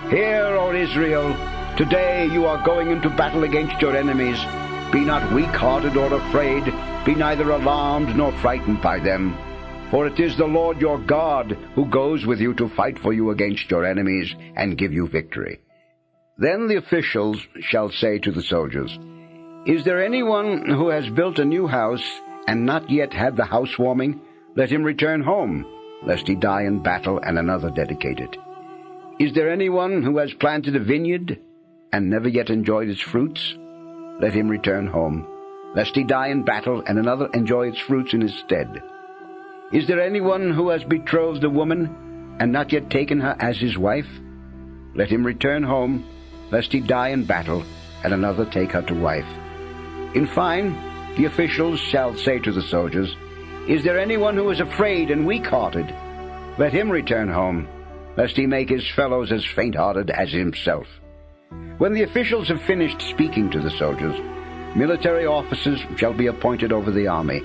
Hear, O Israel, today you are going into battle against your enemies. Be not weak-hearted or afraid, be neither alarmed nor frightened by them. For it is the Lord your God who goes with you to fight for you against your enemies and give you victory. Then the officials shall say to the soldiers, Is there anyone who has built a new house and not yet had the housewarming? Let him return home, lest he die in battle and another dedicate it. Is there anyone who has planted a vineyard and never yet enjoyed its fruits? Let him return home, lest he die in battle and another enjoy its fruits in his stead. Is there anyone who has betrothed a woman and not yet taken her as his wife? let him return home, lest he die in battle, and another take her to wife. In fine, the officials shall say to the soldiers, Is there anyone who is afraid and weak-hearted? Let him return home, lest he make his fellows as faint-hearted as himself. When the officials have finished speaking to the soldiers, military officers shall be appointed over the army.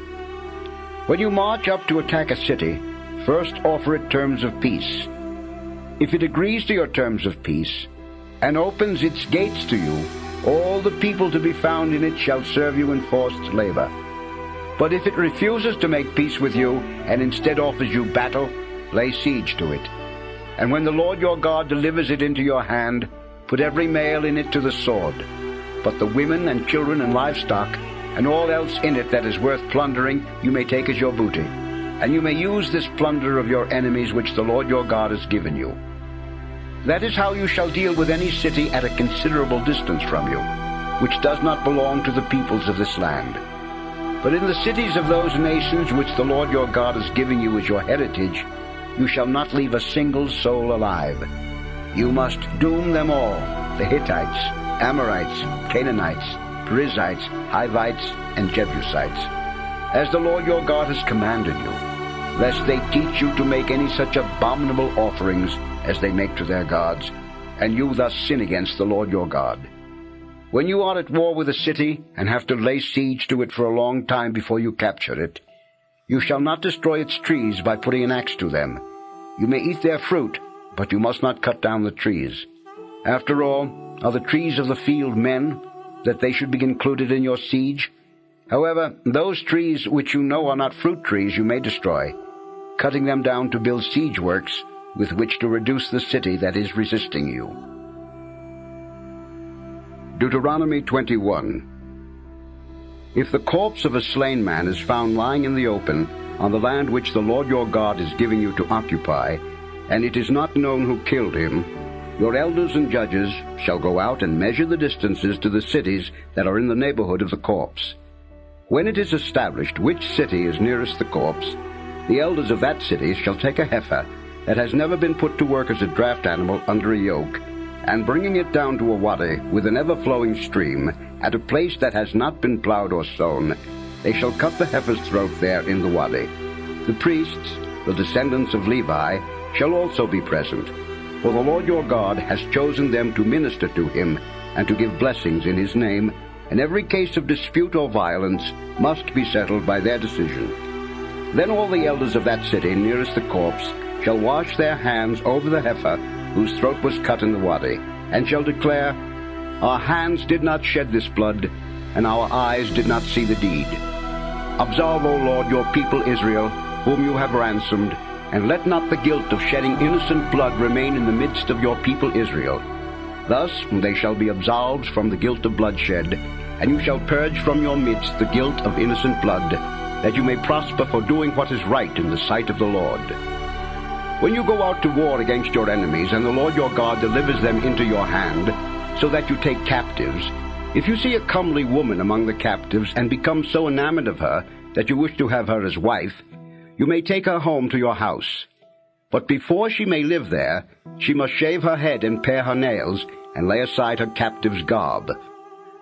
When you march up to attack a city, first offer it terms of peace. If it agrees to your terms of peace, and opens its gates to you, all the people to be found in it shall serve you in forced labor. But if it refuses to make peace with you, and instead offers you battle, lay siege to it. And when the Lord your God delivers it into your hand, put every male in it to the sword. But the women and children and livestock, and all else in it that is worth plundering, you may take as your booty. And you may use this plunder of your enemies which the Lord your God has given you. That is how you shall deal with any city at a considerable distance from you, which does not belong to the peoples of this land. But in the cities of those nations which the Lord your God is giving you as your heritage, you shall not leave a single soul alive. You must doom them all, the Hittites, Amorites, Canaanites, Perizzites, Hivites, and Jebusites, as the Lord your God has commanded you, lest they teach you to make any such abominable offerings as they make to their gods, and you thus sin against the Lord your God. When you are at war with a city, and have to lay siege to it for a long time before you capture it, you shall not destroy its trees by putting an axe to them. You may eat their fruit, but you must not cut down the trees. After all, are the trees of the field men, that they should be included in your siege? However, those trees which you know are not fruit trees you may destroy, cutting them down to build siege works with which to reduce the city that is resisting you. Deuteronomy 21. If the corpse of a slain man is found lying in the open on the land which the Lord your God is giving you to occupy, and it is not known who killed him, your elders and judges shall go out and measure the distances to the cities that are in the neighborhood of the corpse. When it is established which city is nearest the corpse, the elders of that city shall take a heifer that has never been put to work as a draft animal under a yoke, and bringing it down to a wadi with an ever-flowing stream, at a place that has not been plowed or sown, they shall cut the heifer's throat there in the wadi. The priests, the descendants of Levi, shall also be present, for the Lord your God has chosen them to minister to him and to give blessings in his name, and every case of dispute or violence must be settled by their decision. Then all the elders of that city nearest the corpse shall wash their hands over the heifer whose throat was cut in the wadi, and shall declare, Our hands did not shed this blood, and our eyes did not see the deed. Absolve, O Lord, your people Israel, whom you have ransomed, and let not the guilt of shedding innocent blood remain in the midst of your people Israel. Thus they shall be absolved from the guilt of bloodshed, and you shall purge from your midst the guilt of innocent blood, that you may prosper for doing what is right in the sight of the Lord. When you go out to war against your enemies, and the Lord your God delivers them into your hand, so that you take captives, if you see a comely woman among the captives, and become so enamored of her that you wish to have her as wife, you may take her home to your house. But before she may live there, she must shave her head and pare her nails, and lay aside her captive's garb.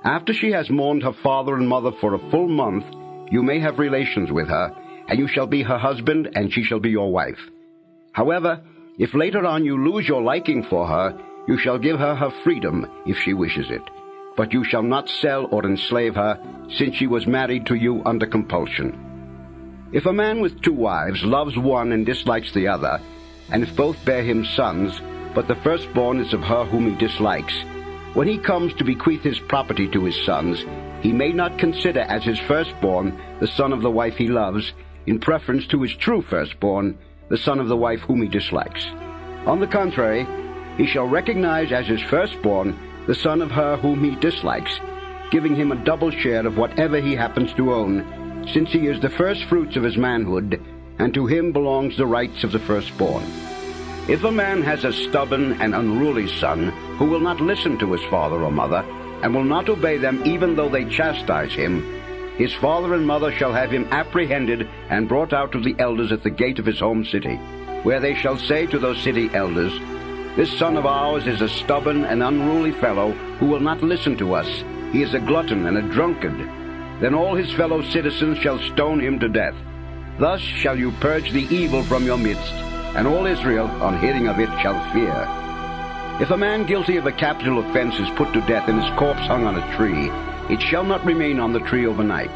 After she has mourned her father and mother for a full month, you may have relations with her, and you shall be her husband, and she shall be your wife. However, if later on you lose your liking for her, you shall give her her freedom if she wishes it. But you shall not sell or enslave her, since she was married to you under compulsion. If a man with 2 wives loves one and dislikes the other, and if both bear him sons, but the firstborn is of her whom he dislikes, when he comes to bequeath his property to his sons, he may not consider as his firstborn the son of the wife he loves, in preference to his true firstborn, the son of the wife whom he dislikes. On the contrary, he shall recognize as his firstborn the son of her whom he dislikes, giving him a double share of whatever he happens to own, since he is the first fruits of his manhood, and to him belongs the rights of the firstborn. If a man has a stubborn and unruly son, who will not listen to his father or mother, and will not obey them even though they chastise him, his father and mother shall have him apprehended and brought out to the elders at the gate of his home city, where they shall say to those city elders, This son of ours is a stubborn and unruly fellow who will not listen to us. He is a glutton and a drunkard. Then all his fellow citizens shall stone him to death. Thus shall you purge the evil from your midst, and all Israel, on hearing of it, shall fear. If a man guilty of a capital offense is put to death and his corpse hung on a tree, it shall not remain on the tree overnight.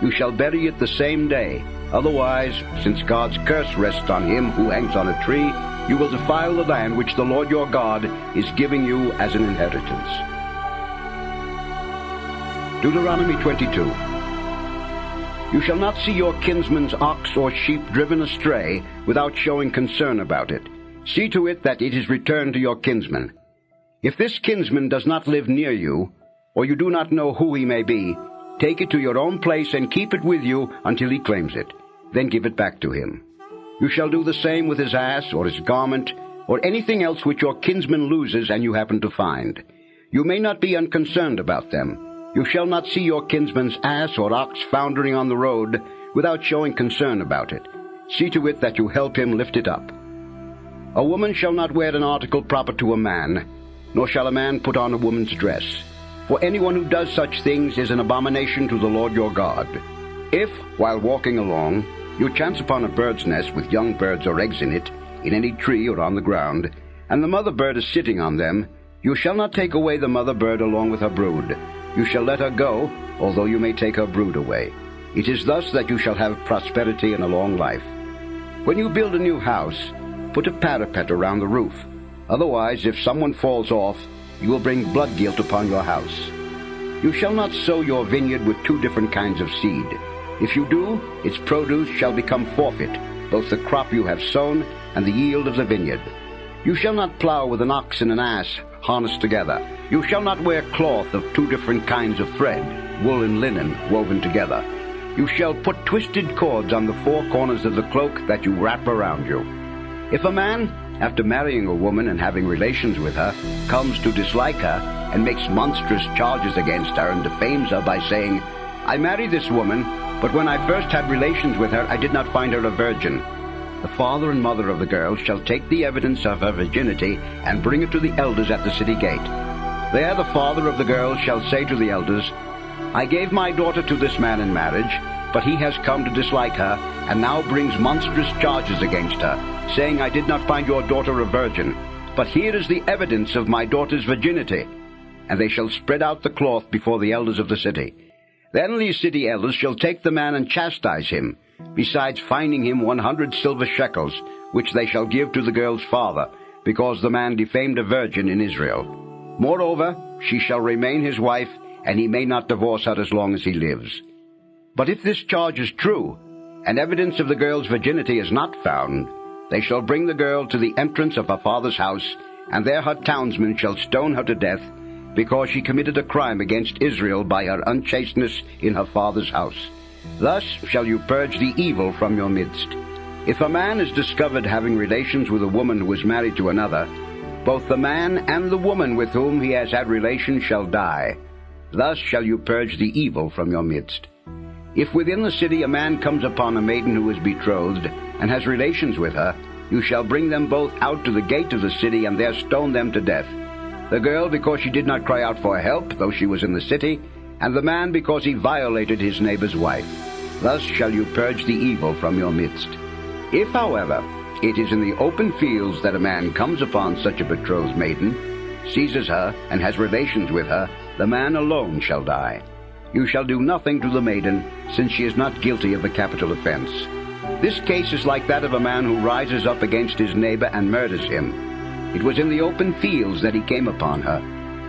You shall bury it the same day. Otherwise, since God's curse rests on him who hangs on a tree, you will defile the land which the Lord your God is giving you as an inheritance. Deuteronomy 22. You shall not see your kinsman's ox or sheep driven astray without showing concern about it. See to it that it is returned to your kinsman. If this kinsman does not live near you, or you do not know who he may be, take it to your own place and keep it with you until he claims it. Then give it back to him. You shall do the same with his ass or his garment or anything else which your kinsman loses and you happen to find. You may not be unconcerned about them. You shall not see your kinsman's ass or ox foundering on the road without showing concern about it. See to it that you help him lift it up. A woman shall not wear an article proper to a man, nor shall a man put on a woman's dress. For anyone who does such things is an abomination to the Lord your God. If, while walking along, you chance upon a bird's nest with young birds or eggs in it, in any tree or on the ground, and the mother bird is sitting on them, you shall not take away the mother bird along with her brood. You shall let her go, although you may take her brood away. It is thus that you shall have prosperity and a long life. When you build a new house, put a parapet around the roof. Otherwise, if someone falls off, you will bring blood guilt upon your house. You shall not sow your vineyard with two different kinds of seed. If you do, its produce shall become forfeit, both the crop you have sown and the yield of the vineyard. You shall not plow with an ox and an ass harnessed together. You shall not wear cloth of two different kinds of thread, wool and linen woven together. You shall put twisted cords on the four corners of the cloak that you wrap around you. If a man, after marrying a woman and having relations with her, comes to dislike her and makes monstrous charges against her and defames her by saying, I married this woman, but when I first had relations with her, I did not find her a virgin. The father and mother of the girl shall take the evidence of her virginity and bring it to the elders at the city gate. There the father of the girl shall say to the elders, I gave my daughter to this man in marriage, but he has come to dislike her, and now brings monstrous charges against her, saying, I did not find your daughter a virgin. But here is the evidence of my daughter's virginity. And they shall spread out the cloth before the elders of the city. Then these city elders shall take the man and chastise him, besides fining him 100 silver shekels, which they shall give to the girl's father, because the man defamed a virgin in Israel. Moreover, she shall remain his wife, and he may not divorce her as long as he lives. But if this charge is true, and evidence of the girl's virginity is not found, they shall bring the girl to the entrance of her father's house, and there her townsmen shall stone her to death, because she committed a crime against Israel by her unchasteness in her father's house. Thus shall you purge the evil from your midst. If a man is discovered having relations with a woman who is married to another, both the man and the woman with whom he has had relations shall die. Thus shall you purge the evil from your midst. If within the city a man comes upon a maiden who is betrothed, and has relations with her, you shall bring them both out to the gate of the city, and there stone them to death. The girl because she did not cry out for help, though she was in the city, and the man because he violated his neighbor's wife. Thus shall you purge the evil from your midst. If, however, it is in the open fields that a man comes upon such a betrothed maiden, seizes her, and has relations with her, the man alone shall die. You shall do nothing to the maiden, since she is not guilty of a capital offense. This case is like that of a man who rises up against his neighbor and murders him. It was in the open fields that he came upon her,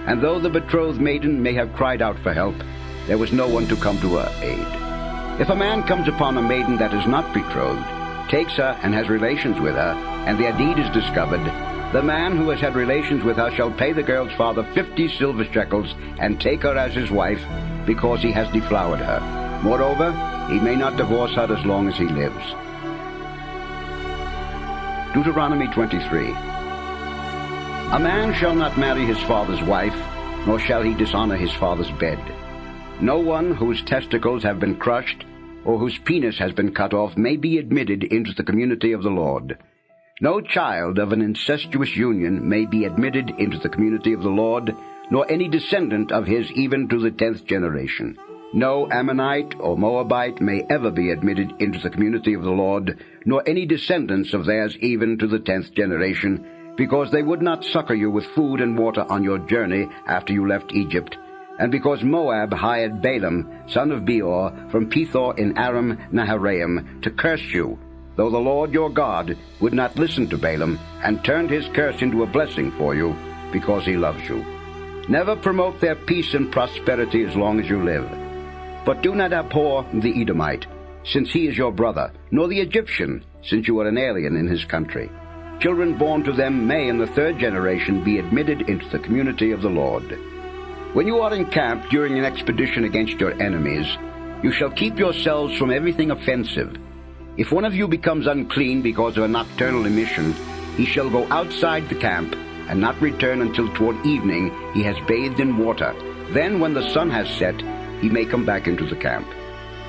and though the betrothed maiden may have cried out for help, there was no one to come to her aid. If a man comes upon a maiden that is not betrothed, takes her and has relations with her, and their deed is discovered, the man who has had relations with her shall pay the girl's father 50 silver shekels and take her as his wife, because he has deflowered her. Moreover, he may not divorce her as long as he lives. Deuteronomy 23. A man shall not marry his father's wife, nor shall he dishonor his father's bed. No one whose testicles have been crushed, or whose penis has been cut off, may be admitted into the community of the Lord. No child of an incestuous union may be admitted into the community of the Lord, nor any descendant of his even to the 10th generation. No Ammonite or Moabite may ever be admitted into the community of the Lord, nor any descendants of theirs even to the 10th generation, because they would not succor you with food and water on your journey after you left Egypt, and because Moab hired Balaam, son of Beor, from Pethor in Aram Naharaim, to curse you, though the Lord your God would not listen to Balaam, and turned his curse into a blessing for you, because he loves you. Never promote their peace and prosperity as long as you live. But do not abhor the Edomite, since he is your brother, nor the Egyptian, since you are an alien in his country. Children born to them may in the 3rd generation be admitted into the community of the Lord. When you are encamped during an expedition against your enemies, you shall keep yourselves from everything offensive. If one of you becomes unclean because of a nocturnal emission, he shall go outside the camp and not return until toward evening he has bathed in water. Then when the sun has set, he may come back into the camp.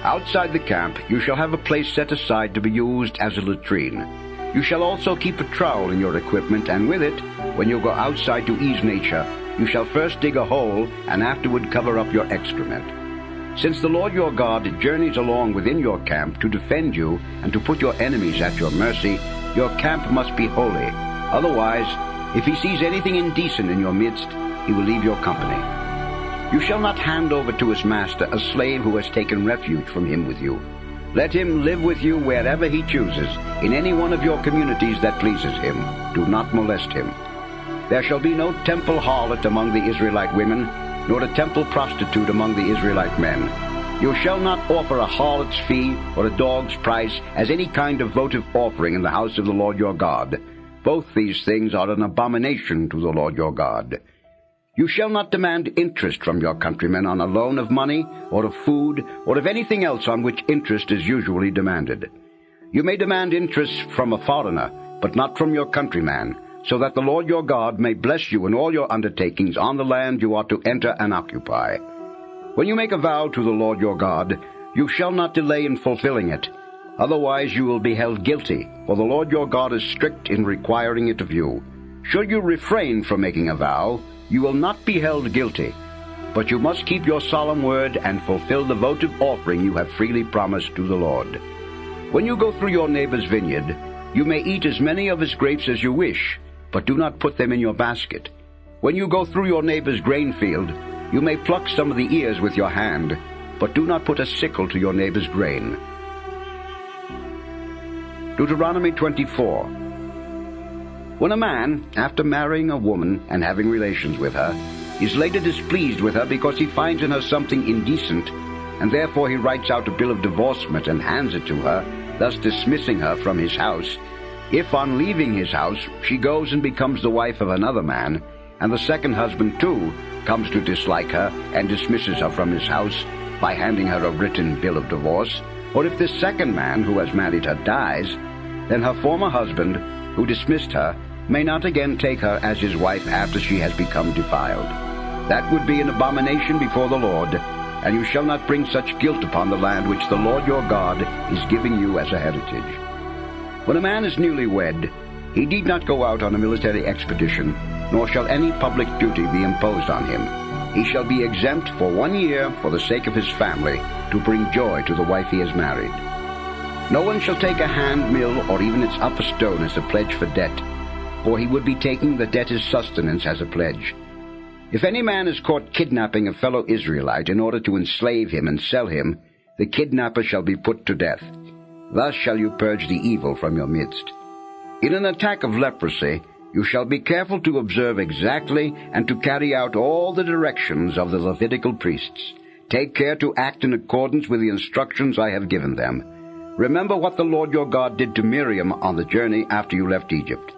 Outside the camp you shall have a place set aside to be used as a latrine. You shall also keep a trowel in your equipment, and with it, when you go outside to ease nature, you shall first dig a hole and afterward cover up your excrement. Since the Lord your God journeys along within your camp to defend you and to put your enemies at your mercy, your camp must be holy. Otherwise, if he sees anything indecent in your midst, he will leave your company. You shall not hand over to his master a slave who has taken refuge from him with you. Let him live with you wherever he chooses, in any one of your communities that pleases him. Do not molest him. There shall be no temple harlot among the Israelite women, nor a temple prostitute among the Israelite men. You shall not offer a harlot's fee or a dog's price as any kind of votive offering in the house of the Lord your God. Both these things are an abomination to the Lord your God. You shall not demand interest from your countrymen on a loan of money, or of food, or of anything else on which interest is usually demanded. You may demand interest from a foreigner, but not from your countryman, so that the Lord your God may bless you in all your undertakings on the land you are to enter and occupy. When you make a vow to the Lord your God, you shall not delay in fulfilling it. Otherwise you will be held guilty, for the Lord your God is strict in requiring it of you. Should you refrain from making a vow, you will not be held guilty, but you must keep your solemn word and fulfill the votive offering you have freely promised to the Lord. When you go through your neighbor's vineyard, you may eat as many of his grapes as you wish, but do not put them in your basket. When you go through your neighbor's grain field, you may pluck some of the ears with your hand, but do not put a sickle to your neighbor's grain. Deuteronomy 24. When a man, after marrying a woman and having relations with her, is later displeased with her because he finds in her something indecent, and therefore he writes out a bill of divorcement and hands it to her, thus dismissing her from his house, if on leaving his house she goes and becomes the wife of another man, and the second husband too comes to dislike her and dismisses her from his house by handing her a written bill of divorce, or if this second man who has married her dies, then her former husband, who dismissed her, may not again take her as his wife after she has become defiled. That would be an abomination before the Lord, and you shall not bring such guilt upon the land which the Lord your God is giving you as a heritage. When a man is newly wed, he need not go out on a military expedition, nor shall any public duty be imposed on him. He shall be exempt for 1 year for the sake of his family, to bring joy to the wife he has married. No one shall take a hand mill or even its upper stone as a pledge for debt, for he would be taking the debtor's sustenance as a pledge. If any man is caught kidnapping a fellow Israelite in order to enslave him and sell him, the kidnapper shall be put to death. Thus shall you purge the evil from your midst. In an attack of leprosy, you shall be careful to observe exactly and to carry out all the directions of the Levitical priests. Take care to act in accordance with the instructions I have given them. Remember what the Lord your God did to Miriam on the journey after you left Egypt.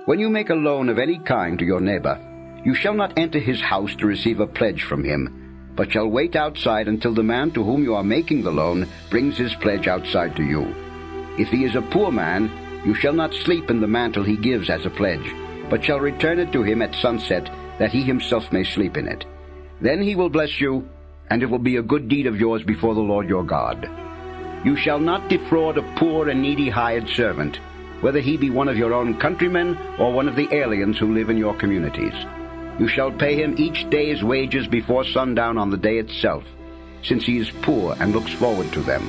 When you make a loan of any kind to your neighbor, you shall not enter his house to receive a pledge from him, but shall wait outside until the man to whom you are making the loan brings his pledge outside to you. If he is a poor man, you shall not sleep in the mantle he gives as a pledge, but shall return it to him at sunset, that he himself may sleep in it. Then he will bless you, and it will be a good deed of yours before the Lord your God. You shall not defraud a poor and needy hired servant. whether he be one of your own countrymen or one of the aliens who live in your communities. You shall pay him each day's wages before sundown on the day itself, since he is poor and looks forward to them.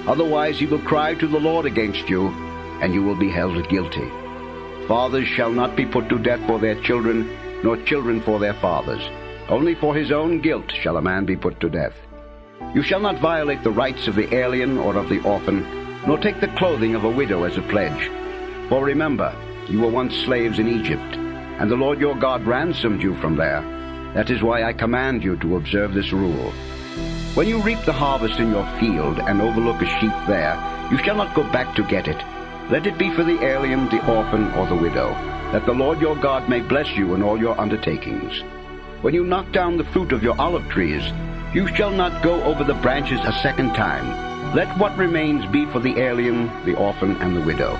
Otherwise he will cry to the Lord against you, and you will be held guilty. Fathers shall not be put to death for their children, nor children for their fathers. Only for his own guilt shall a man be put to death. You shall not violate the rights of the alien or of the orphan, nor take the clothing of a widow as a pledge. For remember, you were once slaves in Egypt, and the Lord your God ransomed you from there. That is why I command you to observe this rule. When you reap the harvest in your field and overlook a sheep there, you shall not go back to get it. Let it be for the alien, the orphan, or the widow, that the Lord your God may bless you in all your undertakings. When you knock down the fruit of your olive trees, you shall not go over the branches a second time. Let what remains be for the alien, the orphan, and the widow.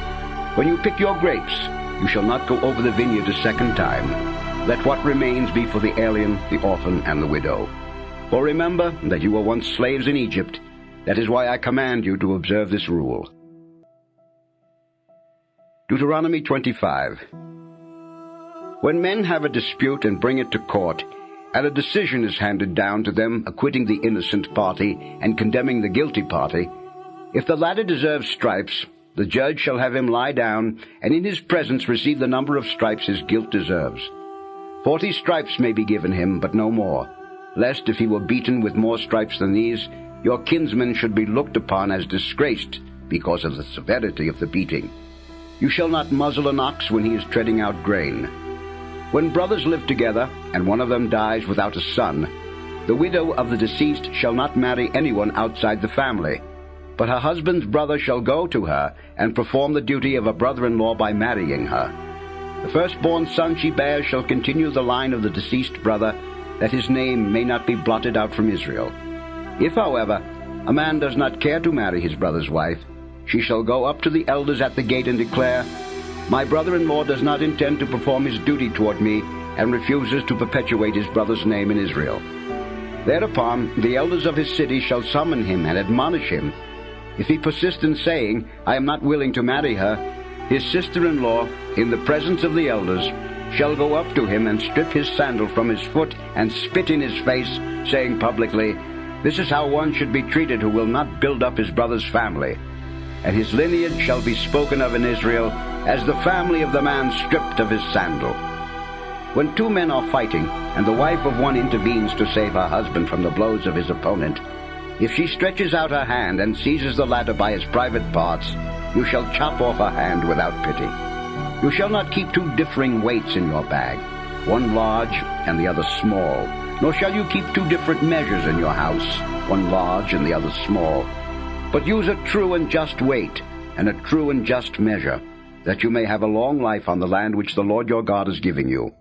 When you pick your grapes, you shall not go over the vineyard a second time. Let what remains be for the alien, the orphan, and the widow. For remember that you were once slaves in Egypt. That is why I command you to observe this rule. Deuteronomy 25. When men have a dispute and bring it to court, and a decision is handed down to them acquitting the innocent party and condemning the guilty party, if the latter deserves stripes, the judge shall have him lie down, and in his presence receive the number of stripes his guilt deserves. 40 stripes may be given him, but no more, lest if he were beaten with more stripes than these, your kinsman should be looked upon as disgraced because of the severity of the beating. You shall not muzzle an ox when he is treading out grain. When brothers live together, and one of them dies without a son, the widow of the deceased shall not marry anyone outside the family, but her husband's brother shall go to her and perform the duty of a brother-in-law by marrying her. The firstborn son she bears shall continue the line of the deceased brother, that his name may not be blotted out from Israel. If, however, a man does not care to marry his brother's wife, she shall go up to the elders at the gate and declare, My brother-in-law does not intend to perform his duty toward me, and refuses to perpetuate his brother's name in Israel. Thereupon the elders of his city shall summon him and admonish him. If he persist in saying, I am not willing to marry her, his sister-in-law, in the presence of the elders, shall go up to him and strip his sandal from his foot and spit in his face, saying publicly, This is how one should be treated who will not build up his brother's family. And his lineage shall be spoken of in Israel as the family of the man stripped of his sandal. When two men are fighting, and the wife of one intervenes to save her husband from the blows of his opponent, if she stretches out her hand and seizes the latter by his private parts, you shall chop off her hand without pity. You shall not keep two differing weights in your bag, one large and the other small, nor shall you keep two different measures in your house, one large and the other small. But use a true and just weight, and a true and just measure, that you may have a long life on the land which the Lord your God is giving you.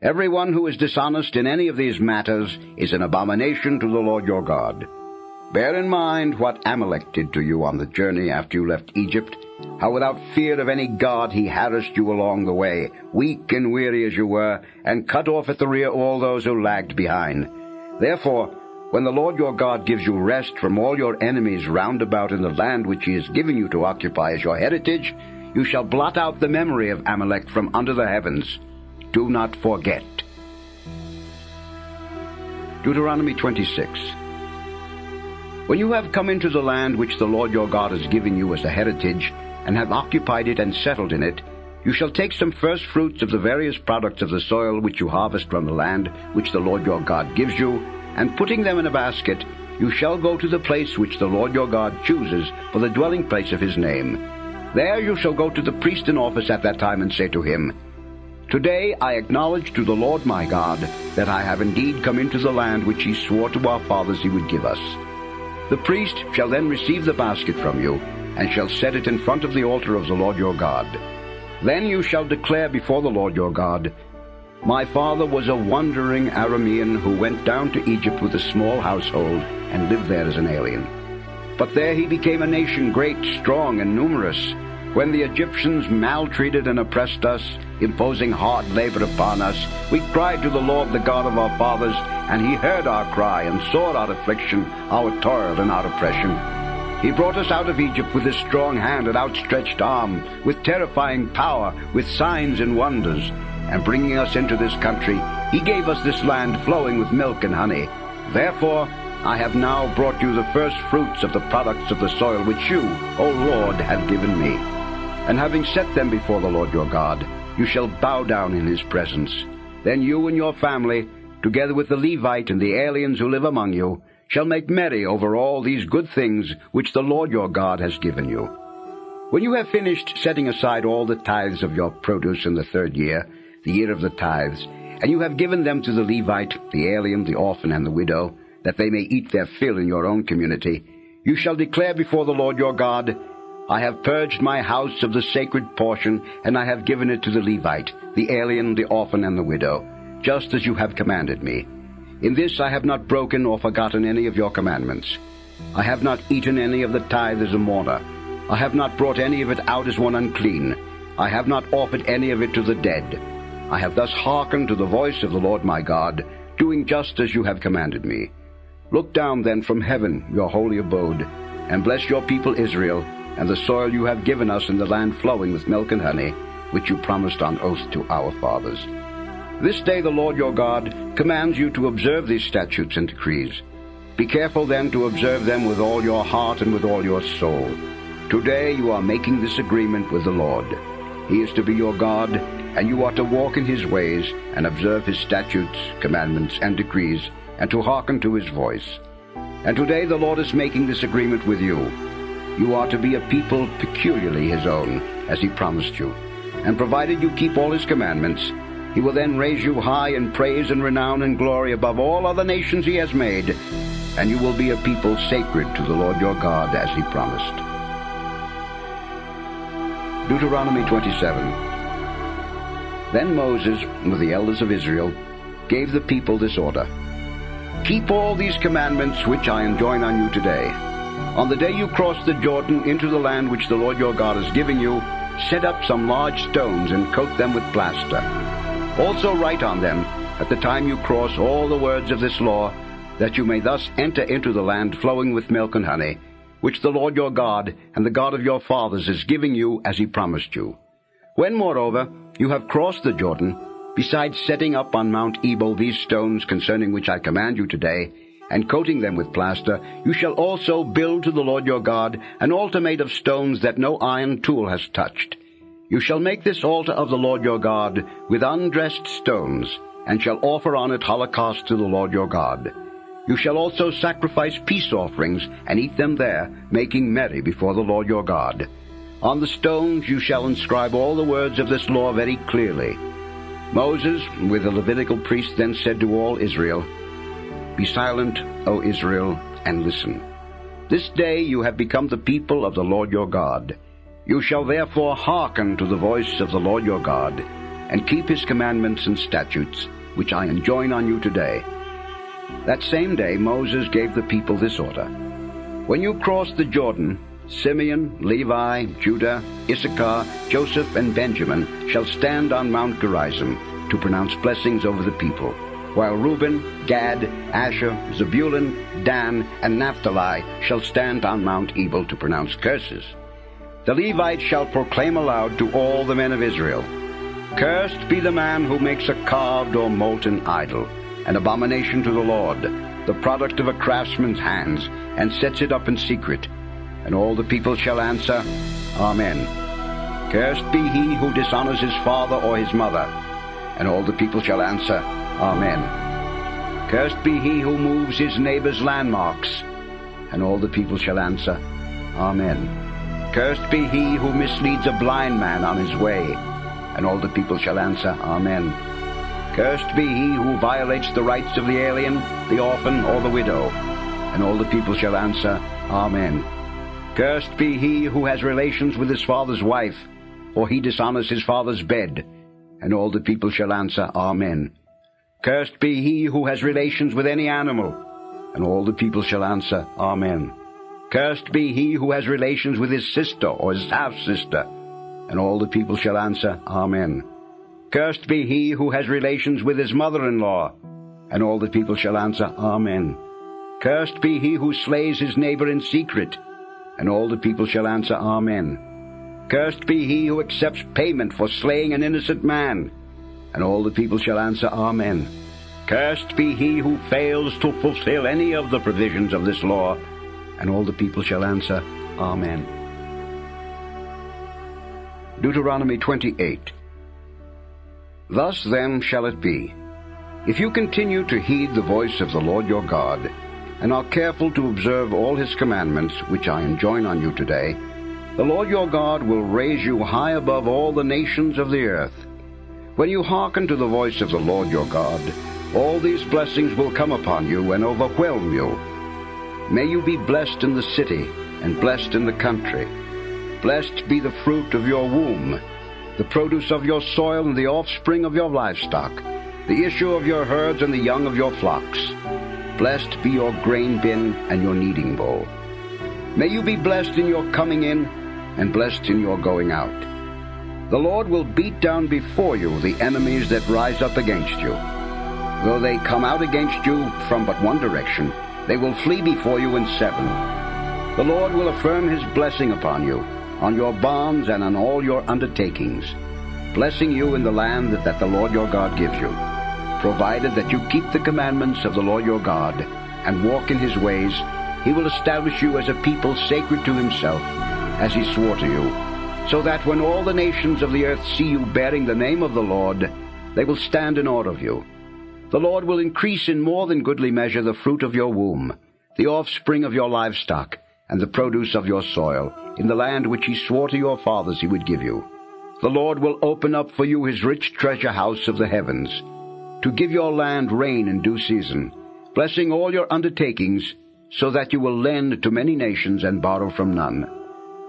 Everyone who is dishonest in any of these matters is an abomination to the Lord your God. Bear in mind what Amalek did to you on the journey after you left Egypt, how without fear of any god he harassed you along the way, weak and weary as you were, and cut off at the rear all those who lagged behind. Therefore, when the Lord your God gives you rest from all your enemies round about in the land which he is giving you to occupy as your heritage, you shall blot out the memory of Amalek from under the heavens. Do not forget. Deuteronomy 26. When you have come into the land which the Lord your God is giving you as a heritage, and have occupied it and settled in it, you shall take some first fruits of the various products of the soil which you harvest from the land which the Lord your God gives you, and putting them in a basket, you shall go to the place which the Lord your God chooses for the dwelling place of his name. There you shall go to the priest in office at that time and say to him, Today I acknowledge to the Lord my God that I have indeed come into the land which he swore to our fathers he would give us. The priest shall then receive the basket from you, and shall set it in front of the altar of the Lord your God. Then you shall declare before the Lord your God, My father was a wandering Aramean who went down to Egypt with a small household and lived there as an alien. But there he became a nation great, strong, and numerous. When the Egyptians maltreated and oppressed us, imposing hard labor upon us, we cried to the Lord, the God of our fathers, and he heard our cry and saw our affliction, our toil, and our oppression. He brought us out of Egypt with his strong hand and outstretched arm, with terrifying power, with signs and wonders. And bringing us into this country, he gave us this land flowing with milk and honey. Therefore, I have now brought you the first fruits of the products of the soil which you, O Lord, have given me. And having set them before the Lord your God, you shall bow down in his presence. Then you and your family, together with the Levite and the aliens who live among you, shall make merry over all these good things which the Lord your God has given you. When you have finished setting aside all the tithes of your produce in the 3rd year, the year of the tithes, and you have given them to the Levite, the alien, the orphan, and the widow, that they may eat their fill in your own community, you shall declare before the Lord your God, I have purged my house of the sacred portion, and I have given it to the Levite, the alien, the orphan, and the widow, just as you have commanded me. In this I have not broken or forgotten any of your commandments. I have not eaten any of the tithe as a mourner. I have not brought any of it out as one unclean. I have not offered any of it to the dead. I have thus hearkened to the voice of the Lord my God, doing just as you have commanded me. Look down then from heaven, your holy abode, and bless your people Israel, and the soil you have given us in the land flowing with milk and honey, which you promised on oath to our fathers. This day the Lord your God commands you to observe these statutes and decrees. Be careful then to observe them with all your heart and with all your soul. Today you are making this agreement with the Lord. He is to be your God, and you are to walk in his ways, and observe his statutes, commandments, and decrees, and to hearken to his voice. And today the Lord is making this agreement with you. You are to be a people peculiarly his own, as he promised you. And provided you keep all his commandments, he will then raise you high in praise and renown and glory above all other nations he has made, and you will be a people sacred to the Lord your God, as he promised. Deuteronomy 27. Then Moses, with the elders of Israel, gave the people this order. Keep all these commandments which I enjoin on you today. On the day you cross the Jordan into the land which the Lord your God is giving you, set up some large stones and coat them with plaster. Also write on them, at the time you cross, all the words of this law, that you may thus enter into the land flowing with milk and honey, which the Lord your God and the God of your fathers is giving you as he promised you. When, moreover, you have crossed the Jordan, besides setting up on Mount Ebal these stones concerning which I command you today, and coating them with plaster, you shall also build to the Lord your God an altar made of stones that no iron tool has touched. You shall make this altar of the Lord your God with undressed stones, and shall offer on it holocausts to the Lord your God. You shall also sacrifice peace offerings, and eat them there, making merry before the Lord your God. On the stones you shall inscribe all the words of this law very clearly. Moses, with the Levitical priests, then said to all Israel, Be silent, O Israel, and listen. This day you have become the people of the Lord your God. You shall therefore hearken to the voice of the Lord your God, and keep his commandments and statutes, which I enjoin on you today. That same day Moses gave the people this order. When you cross the Jordan, Simeon, Levi, Judah, Issachar, Joseph, and Benjamin shall stand on Mount Gerizim to pronounce blessings over the people, while Reuben, Gad, Asher, Zebulun, Dan, and Naphtali shall stand on Mount Ebal to pronounce curses. The Levites shall proclaim aloud to all the men of Israel, Cursed be the man who makes a carved or molten idol, an abomination to the Lord, the product of a craftsman's hands, and sets it up in secret. And all the people shall answer, Amen. Cursed be he who dishonors his father or his mother. And all the people shall answer, Amen. Cursed be he who moves his neighbor's landmarks. And all the people shall answer, Amen. Cursed be he who misleads a blind man on his way. And all the people shall answer, Amen. Cursed be he who violates the rights of the alien, the orphan, or the widow. And all the people shall answer, Amen. Cursed be he who has relations with his father's wife, or he dishonors his father's bed. And all the people shall answer, Amen. Cursed be he who has relations with any animal. And all the people shall answer, Amen. Cursed be he who has relations with his sister or his half-sister. And all the people shall answer, Amen. Cursed be he who has relations with his mother-in-law. And all the people shall answer, Amen. Cursed be he who slays his neighbor in secret. And all the people shall answer, Amen. Cursed be he who accepts payment for slaying an innocent man. And all the people shall answer, Amen. Cursed be he who fails to fulfill any of the provisions of this law. And all the people shall answer, Amen. Deuteronomy 28. Thus then shall it be, if you continue to heed the voice of the Lord your God, and are careful to observe all his commandments, which I enjoin on you today, the Lord your God will raise you high above all the nations of the earth. When you hearken to the voice of the Lord your God, all these blessings will come upon you and overwhelm you. May you be blessed in the city and blessed in the country. Blessed be the fruit of your womb, the produce of your soil and the offspring of your livestock, the issue of your herds and the young of your flocks. Blessed be your grain bin and your kneading bowl. May you be blessed in your coming in and blessed in your going out. The Lord will beat down before you the enemies that rise up against you. Though they come out against you from but one direction, they will flee before you in seven. The Lord will affirm his blessing upon you, on your barns and on all your undertakings, blessing you in the land that the Lord your God gives you, provided that you keep the commandments of the Lord your God and walk in his ways. He will establish you as a people sacred to himself, as he swore to you, so that when all the nations of the earth see you bearing the name of the Lord, they will stand in awe of you. The Lord will increase in more than goodly measure the fruit of your womb, the offspring of your livestock, and the produce of your soil, in the land which he swore to your fathers he would give you. The Lord will open up for you his rich treasure house of the heavens, to give your land rain in due season, blessing all your undertakings, so that you will lend to many nations and borrow from none.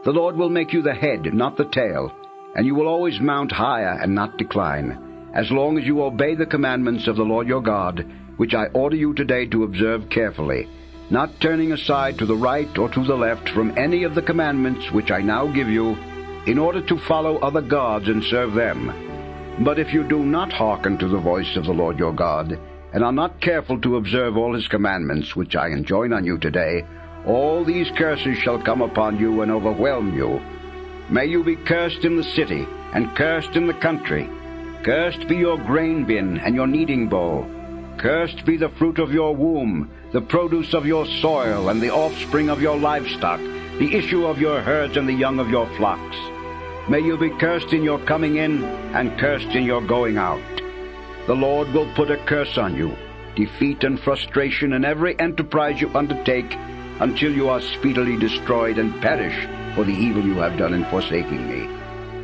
The Lord will make you the head, not the tail, and you will always mount higher and not decline, as long as you obey the commandments of the Lord your God, which I order you today to observe carefully, not turning aside to the right or to the left from any of the commandments which I now give you, in order to follow other gods and serve them. But if you do not hearken to the voice of the Lord your God, and are not careful to observe all his commandments which I enjoin on you today, all these curses shall come upon you and overwhelm you. May you be cursed in the city, and cursed in the country. Cursed be your grain bin and your kneading bowl. Cursed be the fruit of your womb, the produce of your soil, and the offspring of your livestock, the issue of your herds and the young of your flocks. May you be cursed in your coming in, and cursed in your going out. The Lord will put a curse on you, defeat and frustration in every enterprise you undertake, until you are speedily destroyed and perish for the evil you have done in forsaking me.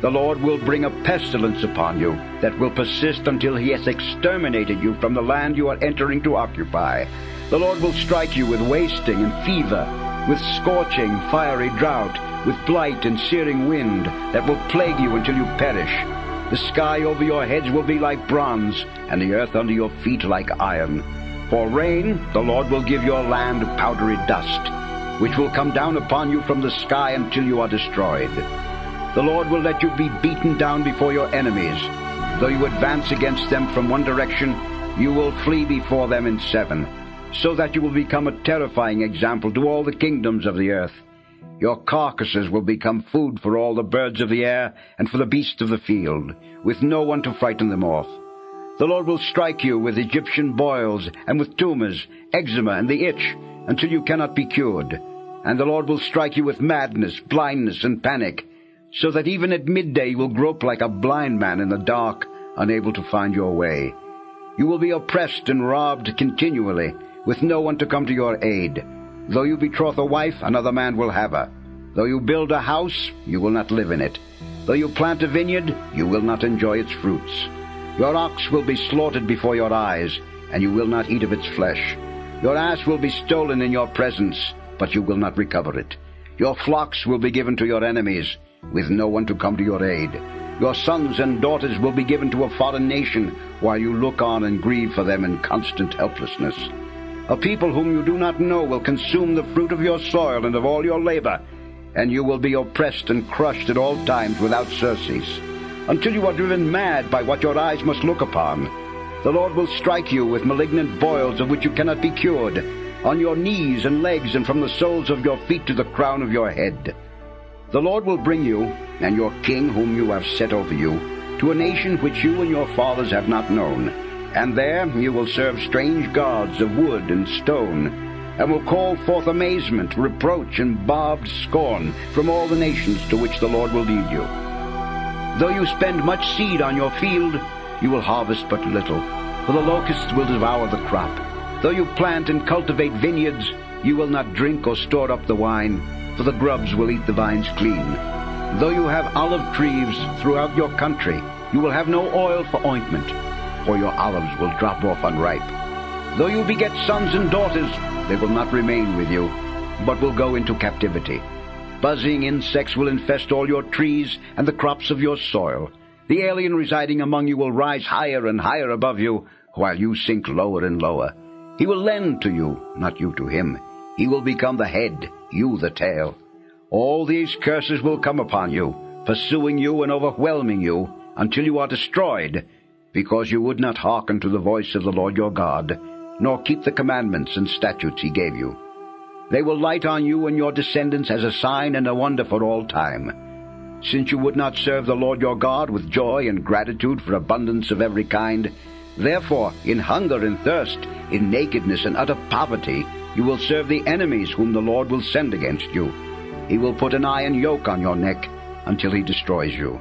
The Lord will bring a pestilence upon you that will persist until he has exterminated you from the land you are entering to occupy. The Lord will strike you with wasting and fever, with scorching, fiery drought, with blight and searing wind that will plague you until you perish. The sky over your heads will be like bronze, and the earth under your feet like iron. For rain, the Lord will give your land powdery dust, which will come down upon you from the sky until you are destroyed. The Lord will let you be beaten down before your enemies. Though you advance against them from one direction, you will flee before them in seven, so that you will become a terrifying example to all the kingdoms of the earth. Your carcasses will become food for all the birds of the air and for the beasts of the field, with no one to frighten them off. The Lord will strike you with Egyptian boils and with tumors, eczema, and the itch, until you cannot be cured. And the Lord will strike you with madness, blindness, and panic, so that even at midday you will grope like a blind man in the dark, unable to find your way. You will be oppressed and robbed continually, with no one to come to your aid. Though you betroth a wife, another man will have her. Though you build a house, you will not live in it. Though you plant a vineyard, you will not enjoy its fruits. Your ox will be slaughtered before your eyes, and you will not eat of its flesh. Your ass will be stolen in your presence, but you will not recover it. Your flocks will be given to your enemies, with no one to come to your aid. Your sons and daughters will be given to a foreign nation, while you look on and grieve for them in constant helplessness. A people whom you do not know will consume the fruit of your soil and of all your labor, and you will be oppressed and crushed at all times without surcease, until you are driven mad by what your eyes must look upon. The Lord will strike you with malignant boils of which you cannot be cured, on your knees and legs, and from the soles of your feet to the crown of your head. The Lord will bring you, and your king whom you have set over you, to a nation which you and your fathers have not known. And there you will serve strange gods of wood and stone, and will call forth amazement, reproach, and barbed scorn from all the nations to which the Lord will lead you. Though you spend much seed on your field, you will harvest but little, for the locusts will devour the crop. Though you plant and cultivate vineyards, you will not drink or store up the wine, for the grubs will eat the vines clean. Though you have olive trees throughout your country, you will have no oil for ointment, for your olives will drop off unripe. Though you beget sons and daughters, they will not remain with you, but will go into captivity. Buzzing insects will infest all your trees and the crops of your soil. The alien residing among you will rise higher and higher above you, while you sink lower and lower. He will lend to you, not you to him. He will become the head, you the tail. All these curses will come upon you, pursuing you and overwhelming you, until you are destroyed, because you would not hearken to the voice of the Lord your God, nor keep the commandments and statutes he gave you. They will light on you and your descendants as a sign and a wonder for all time. Since you would not serve the Lord your God with joy and gratitude for abundance of every kind, therefore in hunger and thirst, in nakedness and utter poverty, you will serve the enemies whom the Lord will send against you. He will put an iron yoke on your neck until he destroys you.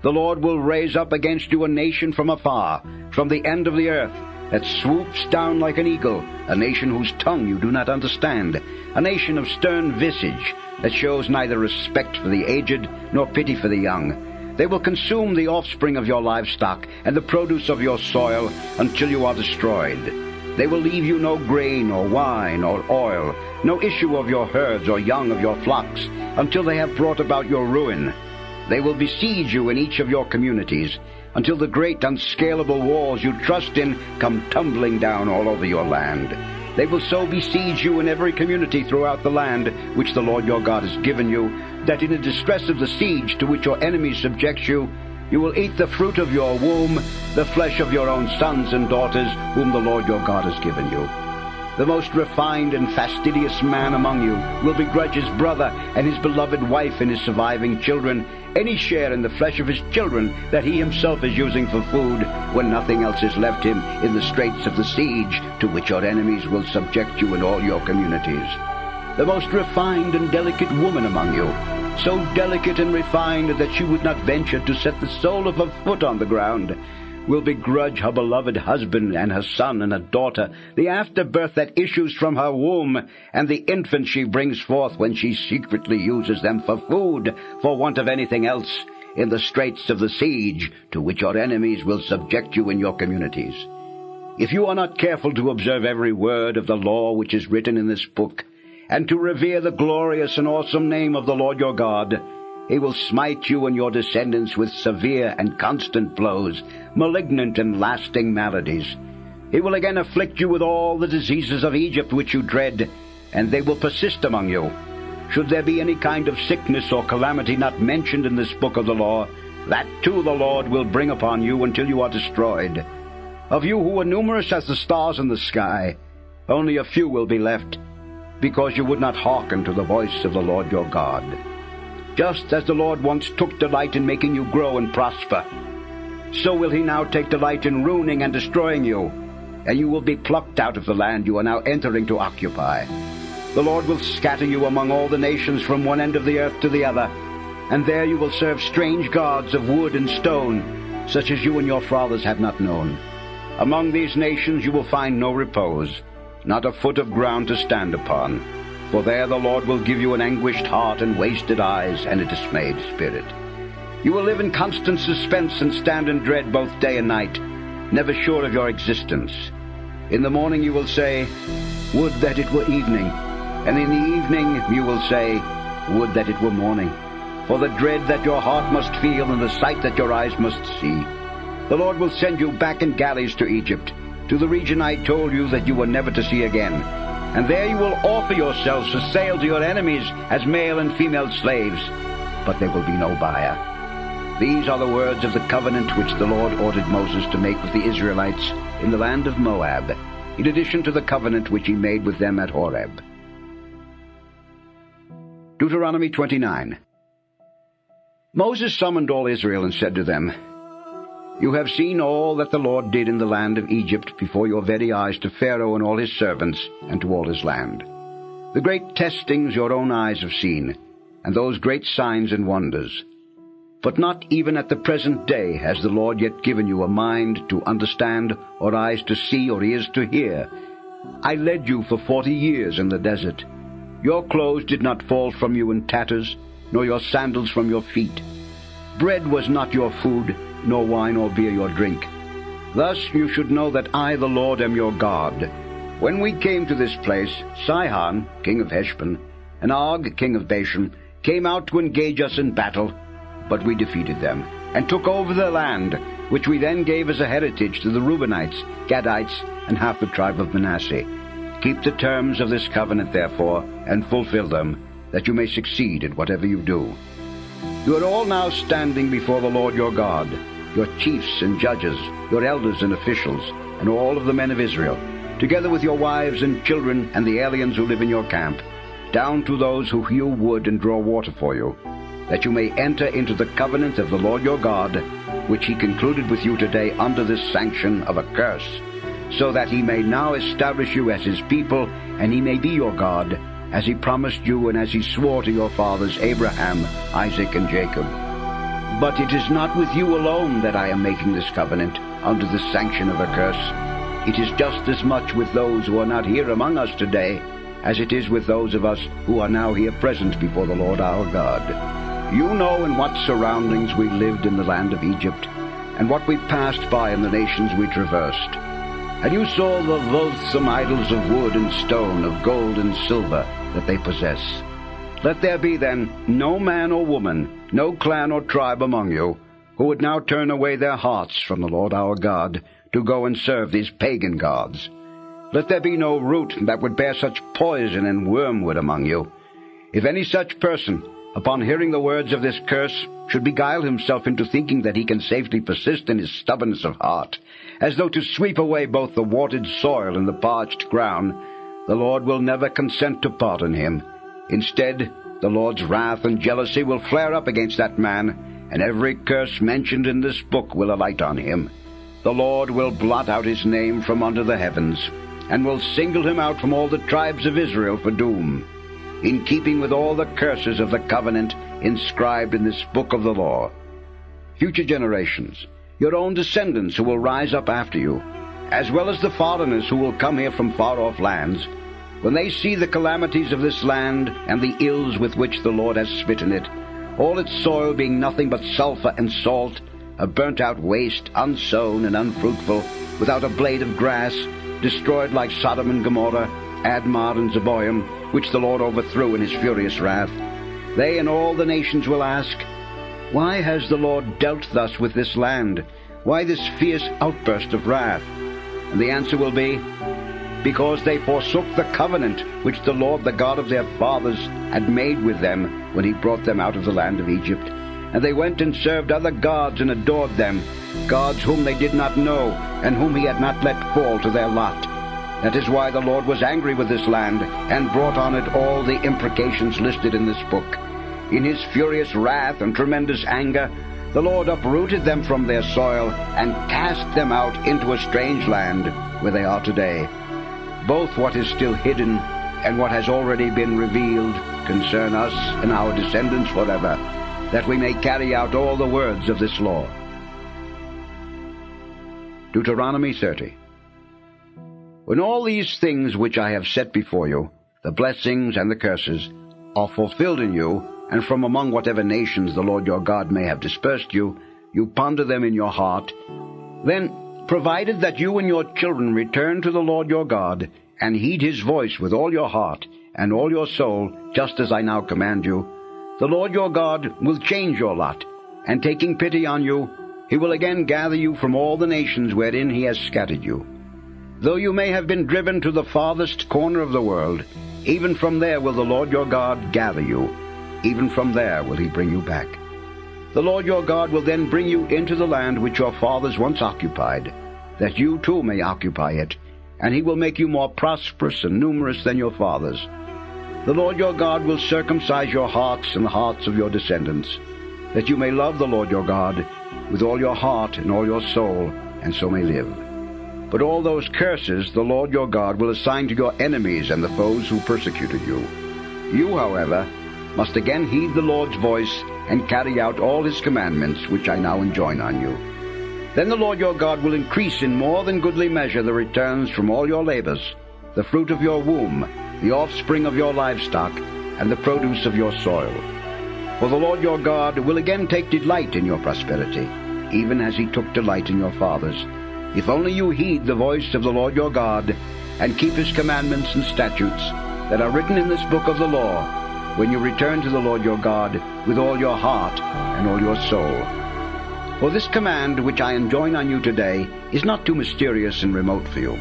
The Lord will raise up against you a nation from afar, from the end of the earth, that swoops down like an eagle, a nation whose tongue you do not understand, a nation of stern visage, that shows neither respect for the aged nor pity for the young. They will consume the offspring of your livestock and the produce of your soil until you are destroyed. They will leave you no grain or wine or oil, no issue of your herds or young of your flocks, until they have brought about your ruin. They will besiege you in each of your communities, until the great unscalable walls you trust in come tumbling down all over your land. They will so besiege you in every community throughout the land which the Lord your God has given you, that in the distress of the siege to which your enemies subject you, you will eat the fruit of your womb, the flesh of your own sons and daughters, whom the Lord your God has given you. The most refined and fastidious man among you will begrudge his brother and his beloved wife and his surviving children any share in the flesh of his children that he himself is using for food, when nothing else is left him in the straits of the siege to which your enemies will subject you in all your communities. The most refined and delicate woman among you, so delicate and refined that she would not venture to set the sole of her foot on the ground, will begrudge her beloved husband and her son and her daughter the afterbirth that issues from her womb, and the infant she brings forth when she secretly uses them for food, for want of anything else, in the straits of the siege to which your enemies will subject you in your communities. If you are not careful to observe every word of the law which is written in this book, and to revere the glorious and awesome name of the Lord your God, he will smite you and your descendants with severe and constant blows, malignant and lasting maladies. He will again afflict you with all the diseases of Egypt which you dread, and they will persist among you. Should there be any kind of sickness or calamity not mentioned in this book of the law, that too the Lord will bring upon you until you are destroyed. Of you who are numerous as the stars in the sky, only a few will be left, because you would not hearken to the voice of the Lord your God. Just as the Lord once took delight in making you grow and prosper, so will he now take delight in ruining and destroying you, and you will be plucked out of the land you are now entering to occupy. The Lord will scatter you among all the nations from one end of the earth to the other, and there you will serve strange gods of wood and stone, such as you and your fathers have not known. Among these nations you will find no repose, not a foot of ground to stand upon. For there the Lord will give you an anguished heart and wasted eyes and a dismayed spirit. You will live in constant suspense and stand in dread both day and night, never sure of your existence. In the morning you will say, "Would that it were evening," and in the evening you will say, "Would that it were morning," for the dread that your heart must feel and the sight that your eyes must see. The Lord will send you back in galleys to Egypt, to the region I told you that you were never to see again. And there you will offer yourselves for sale to your enemies as male and female slaves, but there will be no buyer. These are the words of the covenant which the Lord ordered Moses to make with the Israelites in the land of Moab, in addition to the covenant which he made with them at Horeb. Deuteronomy 29. Moses summoned all Israel and said to them, You have seen all that the Lord did in the land of Egypt before your very eyes to Pharaoh and all his servants and to all his land. The great testings your own eyes have seen, and those great signs and wonders. But not even at the present day has the Lord yet given you a mind to understand, or eyes to see, or ears to hear. I led you for 40 years in the desert. Your clothes did not fall from you in tatters, nor your sandals from your feet. Bread was not your food, nor wine or beer your drink. Thus you should know that I, the Lord, am your God. When we came to this place, Sihon, king of Heshbon, and Og, king of Bashan, came out to engage us in battle, but we defeated them, and took over their land, which we then gave as a heritage to the Reubenites, Gadites, and half the tribe of Manasseh. Keep the terms of this covenant, therefore, and fulfill them, that you may succeed in whatever you do. You are all now standing before the Lord your God, your chiefs and judges, your elders and officials, and all of the men of Israel, together with your wives and children and the aliens who live in your camp, down to those who hew wood and draw water for you, that you may enter into the covenant of the Lord your God, which he concluded with you today under this sanction of a curse, so that he may now establish you as his people, and he may be your God, as he promised you and as he swore to your fathers Abraham, Isaac, and Jacob. But it is not with you alone that I am making this covenant under the sanction of a curse. It is just as much with those who are not here among us today as it is with those of us who are now here present before the Lord our God. You know in what surroundings we lived in the land of Egypt, and what we passed by in the nations we traversed. And you saw the loathsome idols of wood and stone, of gold and silver, that they possess. Let there be then no man or woman, no clan or tribe among you, who would now turn away their hearts from the Lord our God, to go and serve these pagan gods. Let there be no root that would bear such poison and wormwood among you. If any such person, upon hearing the words of this curse, should beguile himself into thinking that he can safely persist in his stubbornness of heart, as though to sweep away both the watered soil and the parched ground, the Lord will never consent to pardon him. Instead, the Lord's wrath and jealousy will flare up against that man, and every curse mentioned in this book will alight on him. The Lord will blot out his name from under the heavens, and will single him out from all the tribes of Israel for doom, in keeping with all the curses of the covenant inscribed in this book of the law. Future generations, your own descendants who will rise up after you, as well as the foreigners who will come here from far-off lands, when they see the calamities of this land and the ills with which the Lord has smitten it, all its soil being nothing but sulfur and salt, a burnt-out waste, unsown and unfruitful, without a blade of grass, destroyed like Sodom and Gomorrah, Admah and Zeboim, which the Lord overthrew in his furious wrath, they and all the nations will ask, Why has the Lord dealt thus with this land? Why this fierce outburst of wrath? And the answer will be, Because they forsook the covenant which the Lord, the God of their fathers, had made with them when he brought them out of the land of Egypt. And they went and served other gods and adored them, gods whom they did not know, and whom he had not let fall to their lot. That is why the Lord was angry with this land, and brought on it all the imprecations listed in this book. In his furious wrath and tremendous anger, the Lord uprooted them from their soil, and cast them out into a strange land, where they are today. Both what is still hidden, and what has already been revealed, concern us and our descendants forever, that we may carry out all the words of this law. Deuteronomy 30. When all these things which I have set before you, the blessings and the curses, are fulfilled in you, and from among whatever nations the Lord your God may have dispersed you, you ponder them in your heart, then, provided that you and your children return to the Lord your God, and heed his voice with all your heart and all your soul, just as I now command you, the Lord your God will change your lot, and taking pity on you, he will again gather you from all the nations wherein he has scattered you. Though you may have been driven to the farthest corner of the world, even from there will the Lord your God gather you. Even from there will he bring you back. The Lord your God will then bring you into the land which your fathers once occupied, that you too may occupy it, and he will make you more prosperous and numerous than your fathers. The Lord your God will circumcise your hearts and the hearts of your descendants, that you may love the Lord your God with all your heart and all your soul, and so may live. But all those curses the Lord your God will assign to your enemies and the foes who persecuted you. You, however, must again heed the Lord's voice and carry out all his commandments, which I now enjoin on you. Then the Lord your God will increase in more than goodly measure the returns from all your labors, the fruit of your womb, the offspring of your livestock, and the produce of your soil. For the Lord your God will again take delight in your prosperity, even as he took delight in your fathers, if only you heed the voice of the Lord your God, and keep his commandments and statutes that are written in this book of the law, when you return to the Lord your God with all your heart and all your soul. For this command which I enjoin on you today is not too mysterious and remote for you.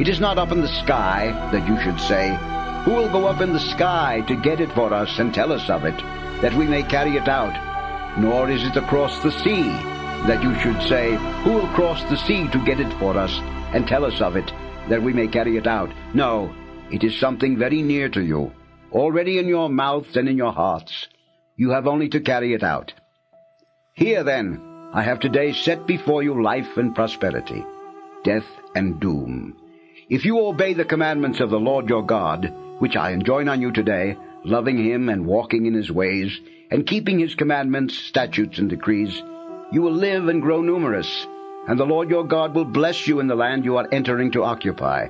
It is not up in the sky that you should say, "Who will go up in the sky to get it for us and tell us of it, that we may carry it out?" Nor is it across the sea that you should say, "Who will cross the sea to get it for us and tell us of it, that we may carry it out?" No, it is something very near to you, already in your mouths and in your hearts. You have only to carry it out. Here, then, I have today set before you life and prosperity, death and doom. If you obey the commandments of the Lord your God, which I enjoin on you today, loving him and walking in his ways, and keeping his commandments, statutes, and decrees, you will live and grow numerous, and the Lord your God will bless you in the land you are entering to occupy.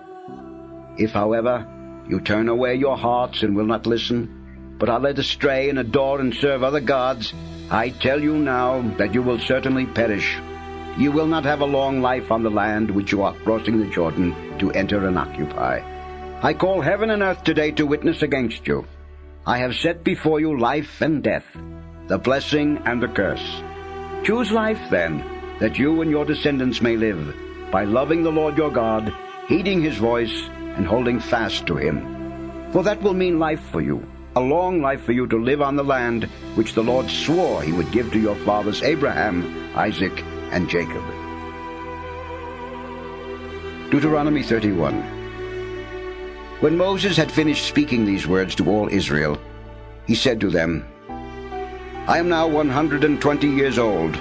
If, however, you turn away your hearts and will not listen, but are led astray and adore and serve other gods, I tell you now that you will certainly perish. You will not have a long life on the land which you are crossing the Jordan to enter and occupy. I call heaven and earth today to witness against you. I have set before you life and death, the blessing and the curse. Choose life, then, that you and your descendants may live, by loving the Lord your God, heeding his voice, and holding fast to him. For that will mean life for you, a long life for you to live on the land which the Lord swore he would give to your fathers Abraham, Isaac, and Jacob. Deuteronomy 31. When Moses had finished speaking these words to all Israel, he said to them, I am now 120 years old,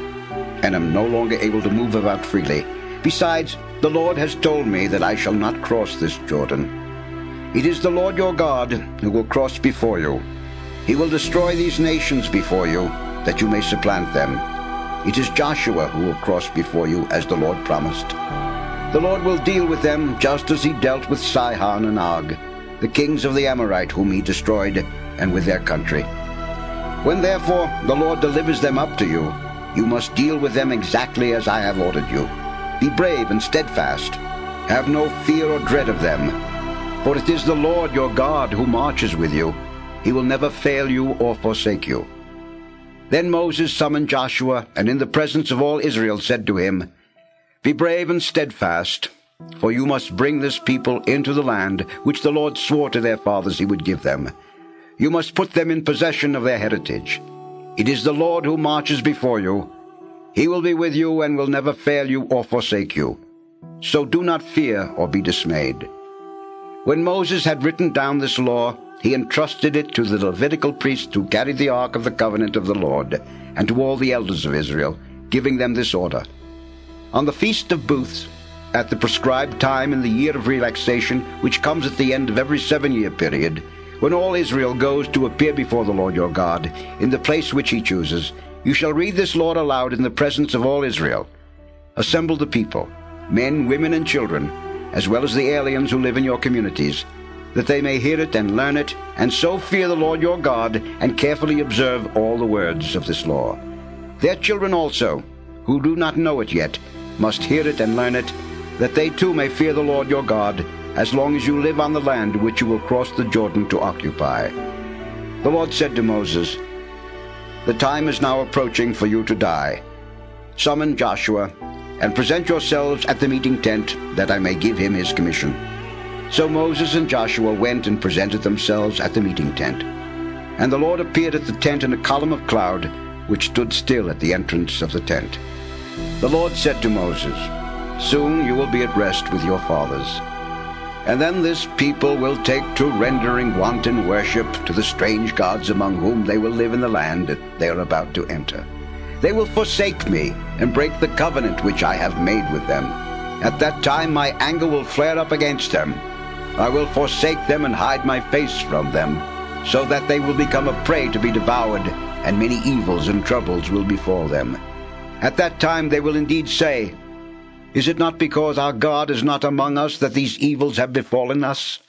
and am no longer able to move about freely. Besides, the Lord has told me that I shall not cross this Jordan. It is the Lord your God who will cross before you. He will destroy these nations before you, that you may supplant them. It is Joshua who will cross before you, as the Lord promised. The Lord will deal with them just as he dealt with Sihon and Og, the kings of the Amorite whom he destroyed, and with their country. When therefore the Lord delivers them up to you, you must deal with them exactly as I have ordered you. Be brave and steadfast. Have no fear or dread of them. For it is the Lord your God who marches with you. He will never fail you or forsake you. Then Moses summoned Joshua, and in the presence of all Israel said to him, Be brave and steadfast, for you must bring this people into the land which the Lord swore to their fathers he would give them. You must put them in possession of their heritage. It is the Lord who marches before you. He will be with you and will never fail you or forsake you. So do not fear or be dismayed. When Moses had written down this law, he entrusted it to the Levitical priests who carried the ark of the covenant of the Lord, and to all the elders of Israel, giving them this order. On the Feast of Booths, at the prescribed time in the year of relaxation, which comes at the end of every 7-year period, when all Israel goes to appear before the Lord your God, in the place which he chooses, you shall read this law aloud in the presence of all Israel. Assemble the people, men, women, and children, as well as the aliens who live in your communities, that they may hear it and learn it, and so fear the Lord your God, and carefully observe all the words of this law. Their children also, who do not know it yet, must hear it and learn it, that they too may fear the Lord your God, as long as you live on the land which you will cross the Jordan to occupy. The Lord said to Moses, The time is now approaching for you to die. Summon Joshua, and present yourselves at the meeting tent, that I may give him his commission. So Moses and Joshua went and presented themselves at the meeting tent. And the Lord appeared at the tent in a column of cloud, which stood still at the entrance of the tent. The Lord said to Moses, Soon you will be at rest with your fathers. And then this people will take to rendering wanton worship to the strange gods among whom they will live in the land that they are about to enter. They will forsake me and break the covenant which I have made with them. At that time my anger will flare up against them. I will forsake them and hide my face from them, so that they will become a prey to be devoured, and many evils and troubles will befall them. At that time they will indeed say, Is it not because our God is not among us that these evils have befallen us?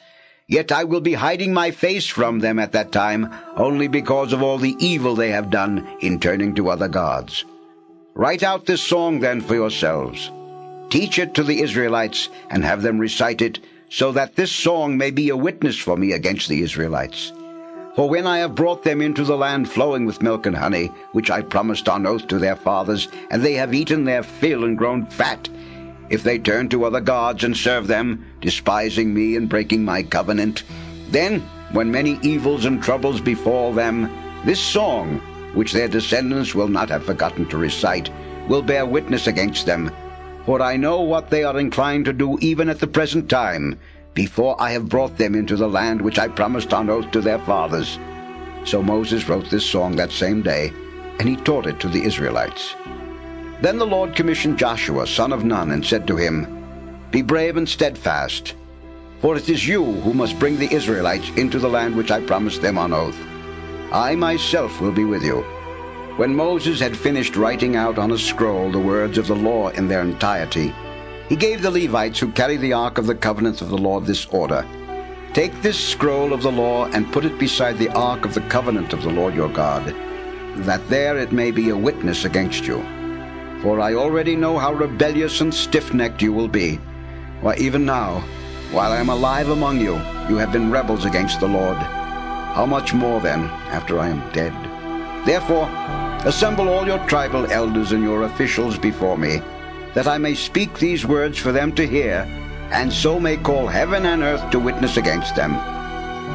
Yet I will be hiding my face from them at that time, only because of all the evil they have done in turning to other gods. Write out this song then for yourselves. Teach it to the Israelites, and have them recite it, so that this song may be a witness for me against the Israelites. For when I have brought them into the land flowing with milk and honey, which I promised on oath to their fathers, and they have eaten their fill and grown fat, if they turn to other gods and serve them, despising me and breaking my covenant, then, when many evils and troubles befall them, this song, which their descendants will not have forgotten to recite, will bear witness against them. For I know what they are inclined to do even at the present time, before I have brought them into the land which I promised on oath to their fathers. So Moses wrote this song that same day, and he taught it to the Israelites. Then the Lord commissioned Joshua, son of Nun, and said to him, Be brave and steadfast, for it is you who must bring the Israelites into the land which I promised them on oath. I myself will be with you. When Moses had finished writing out on a scroll the words of the law in their entirety, he gave the Levites who carry the ark of the covenant of the Lord this order. Take this scroll of the law and put it beside the ark of the covenant of the Lord your God, that there it may be a witness against you. For I already know how rebellious and stiff-necked you will be. Why, even now, while I am alive among you, you have been rebels against the Lord. How much more, then, after I am dead? Therefore, assemble all your tribal elders and your officials before me, that I may speak these words for them to hear, and so may call heaven and earth to witness against them.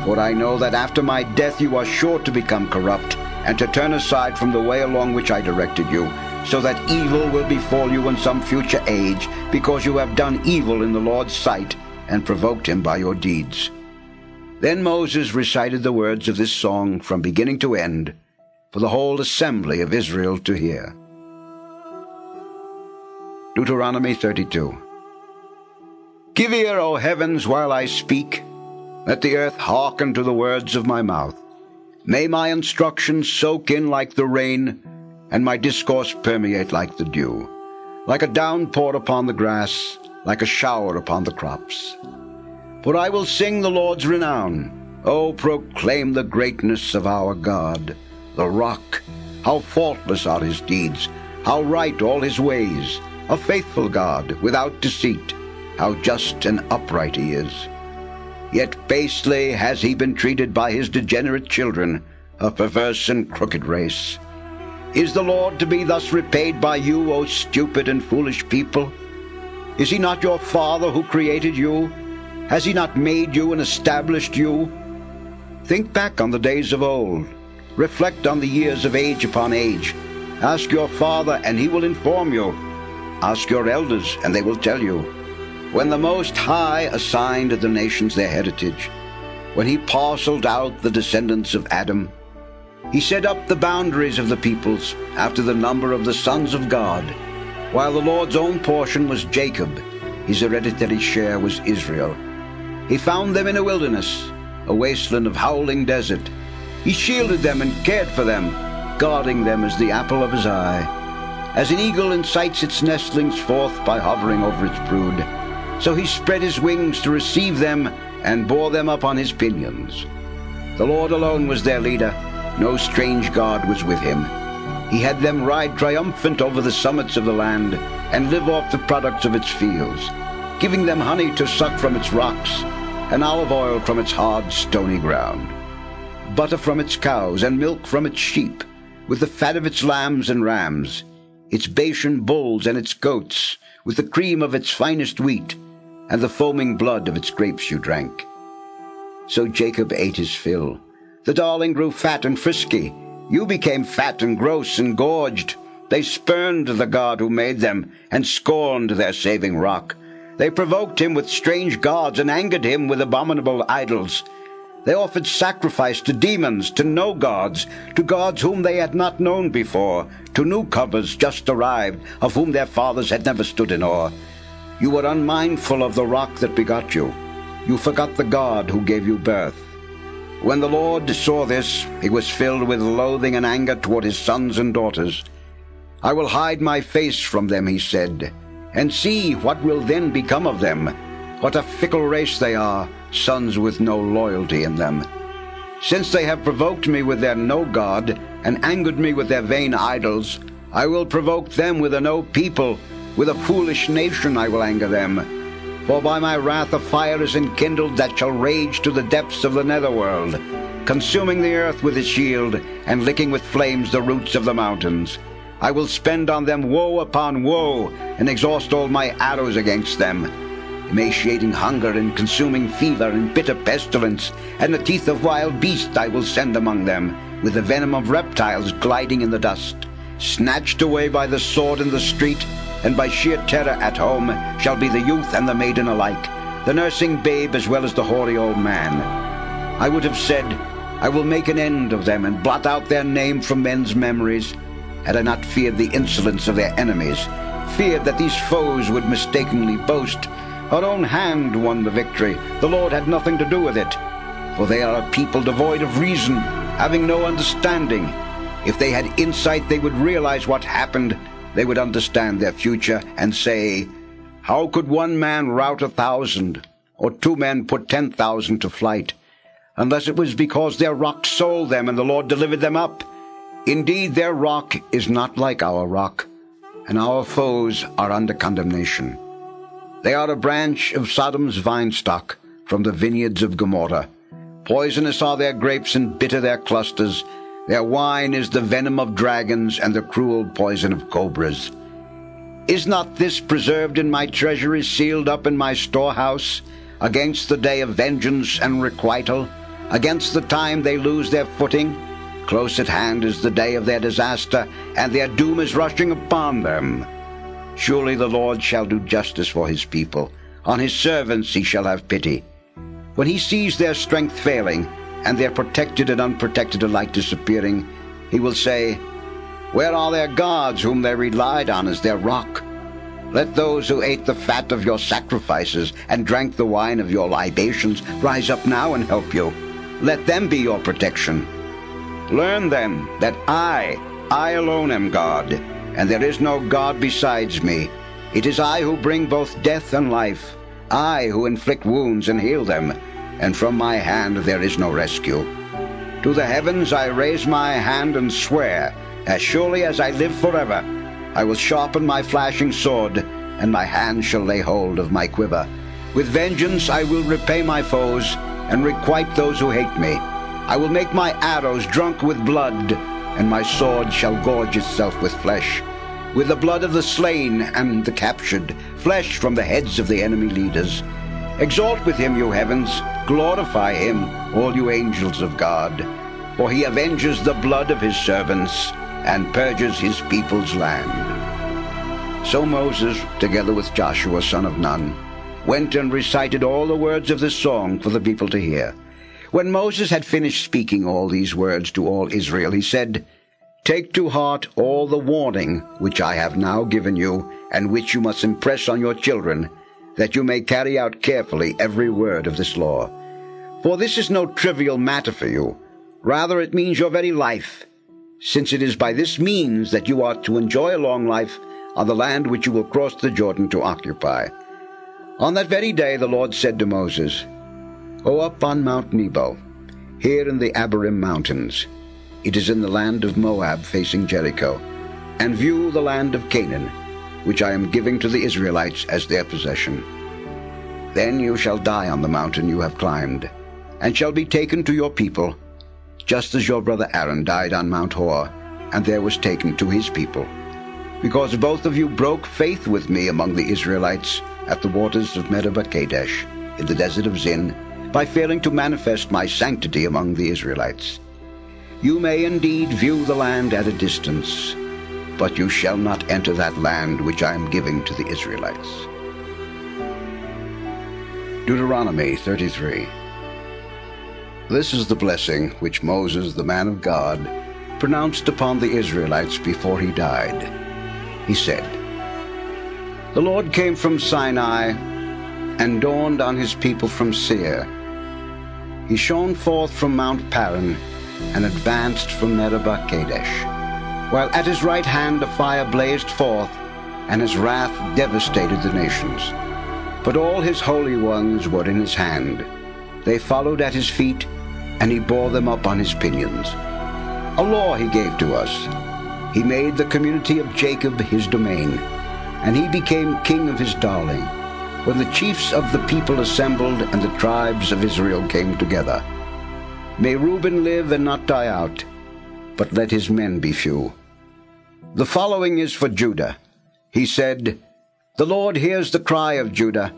For I know that after my death you are sure to become corrupt, and to turn aside from the way along which I directed you, so that evil will befall you in some future age, because you have done evil in the Lord's sight, and provoked him by your deeds. Then Moses recited the words of this song from beginning to end, for the whole assembly of Israel to hear. Deuteronomy 32. Give ear, O heavens, while I speak. Let the earth hearken to the words of my mouth. May my instructions soak in like the rain, and my discourse permeate like the dew, like a downpour upon the grass, like a shower upon the crops. For I will sing the Lord's renown. O proclaim the greatness of our God, the rock. How faultless are his deeds, how right all his ways, a faithful God, without deceit, how just and upright he is. Yet basely has he been treated by his degenerate children, a perverse and crooked race. Is the Lord to be thus repaid by you, O stupid and foolish people? Is he not your Father who created you? Has he not made you and established you? Think back on the days of old. Reflect on the years of age upon age. Ask your father, and he will inform you. Ask your elders, and they will tell you. When the Most High assigned the nations their heritage, when he parceled out the descendants of Adam, he set up the boundaries of the peoples after the number of the sons of God. While the Lord's own portion was Jacob, his hereditary share was Israel. He found them in a wilderness, a wasteland of howling desert. He shielded them and cared for them, guarding them as the apple of his eye. As an eagle incites its nestlings forth by hovering over its brood, so he spread his wings to receive them and bore them up on his pinions. The Lord alone was their leader. No strange god was with him. He had them ride triumphant over the summits of the land and live off the products of its fields, giving them honey to suck from its rocks and olive oil from its hard, stony ground, butter from its cows and milk from its sheep, with the fat of its lambs and rams, its Bashan bulls and its goats, with the cream of its finest wheat, and the foaming blood of its grapes you drank. So Jacob ate his fill. The darling grew fat and frisky. You became fat and gross and gorged. They spurned the God who made them, and scorned their saving rock. They provoked him with strange gods and angered him with abominable idols. They offered sacrifice to demons, to no gods, to gods whom they had not known before, to newcomers just arrived, of whom their fathers had never stood in awe. You were unmindful of the rock that begot you. You forgot the God who gave you birth. When the Lord saw this, he was filled with loathing and anger toward his sons and daughters. I will hide my face from them, he said, and see what will then become of them. What a fickle race they are, sons with no loyalty in them. Since they have provoked me with their no God, and angered me with their vain idols, I will provoke them with a no people, with a foolish nation I will anger them. For by my wrath a fire is enkindled that shall rage to the depths of the netherworld, consuming the earth with its shield, and licking with flames the roots of the mountains. I will spend on them woe upon woe, and exhaust all my arrows against them. Emaciating hunger and consuming fever and bitter pestilence, and the teeth of wild beasts I will send among them, with the venom of reptiles gliding in the dust. Snatched away by the sword in the street, and by sheer terror at home, shall be the youth and the maiden alike, the nursing babe as well as the hoary old man. I would have said, I will make an end of them, and blot out their name from men's memories, had I not feared the insolence of their enemies, feared that these foes would mistakenly boast, our own hand won the victory, the Lord had nothing to do with it. For they are a people devoid of reason, having no understanding. If they had insight, they would realize what happened. They would understand their future and say, how could one man rout 1,000, or 2 men put 10,000 to flight, unless it was because their rock sold them and the Lord delivered them up? Indeed, their rock is not like our rock, and our foes are under condemnation. They are a branch of Sodom's vine stock from the vineyards of Gomorrah. Poisonous are their grapes and bitter their clusters. Their wine is the venom of dragons and the cruel poison of cobras. Is not this preserved in my treasury, sealed up in my storehouse, against the day of vengeance and requital, against the time they lose their footing? Close at hand is the day of their disaster, and their doom is rushing upon them. Surely the Lord shall do justice for his people. On his servants he shall have pity. When he sees their strength failing, and their protected and unprotected alike disappearing, he will say, where are their gods whom they relied on as their rock? Let those who ate the fat of your sacrifices and drank the wine of your libations rise up now and help you. Let them be your protection. Learn then that I alone am God, and there is no God besides me. It is I who bring both death and life, I who inflict wounds and heal them, and from my hand there is no rescue. To the heavens I raise my hand and swear, as surely as I live forever, I will sharpen my flashing sword, and my hand shall lay hold of my quiver. With vengeance I will repay my foes, and requite those who hate me. I will make my arrows drunk with blood, and my sword shall gorge itself with flesh, with the blood of the slain and the captured, flesh from the heads of the enemy leaders. Exalt with him, you heavens, glorify him, all you angels of God, for he avenges the blood of his servants, and purges his people's land. So Moses, together with Joshua son of Nun, went and recited all the words of this song for the people to hear. When Moses had finished speaking all these words to all Israel, he said, take to heart all the warning which I have now given you, and which you must impress on your children, that you may carry out carefully every word of this law. For this is no trivial matter for you. Rather, it means your very life, since it is by this means that you are to enjoy a long life on the land which you will cross the Jordan to occupy. On that very day the Lord said to Moses, go up on Mount Nebo, here in the Debarim mountains. It is in the land of Moab facing Jericho, and view the land of Canaan, which I am giving to the Israelites as their possession. Then you shall die on the mountain you have climbed, and shall be taken to your people, just as your brother Aaron died on Mount Hor, and there was taken to his people, because both of you broke faith with me among the Israelites at the waters of Meribah Kadesh, in the desert of Zin, by failing to manifest my sanctity among the Israelites. You may indeed view the land at a distance, but you shall not enter that land which I am giving to the Israelites. Deuteronomy 33. This is the blessing which Moses, the man of God, pronounced upon the Israelites before he died. He said, "The Lord came from Sinai and dawned on his people from Seir. He shone forth from Mount Paran and advanced from Meribah Kadesh, while at his right hand a fire blazed forth, and his wrath devastated the nations. But all his holy ones were in his hand. They followed at his feet, and he bore them up on his pinions. A law he gave to us. He made the community of Jacob his domain, and he became king of his darling, when the chiefs of the people assembled and the tribes of Israel came together. May Reuben live and not die out, but let his men be few." The following is for Judah. He said, "The Lord hears the cry of Judah.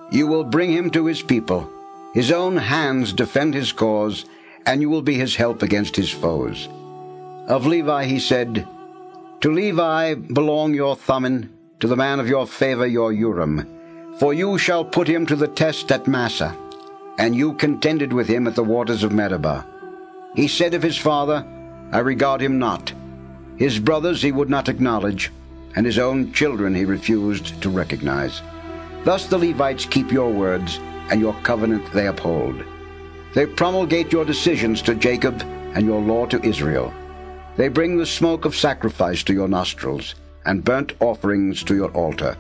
You will bring him to his people. His own hands defend his cause, and you will be his help against his foes." Of Levi he said, "To Levi belong your Thummim, to the man of your favor your Urim. For you shall put him to the test at Massah, and you contended with him at the waters of Meribah. He said of his father, I regard him not. His brothers he would not acknowledge, and his own children he refused to recognize. Thus the Levites keep your words, and your covenant they uphold. They promulgate your decisions to Jacob, and your law to Israel. They bring the smoke of sacrifice to your nostrils, and burnt offerings to your altar.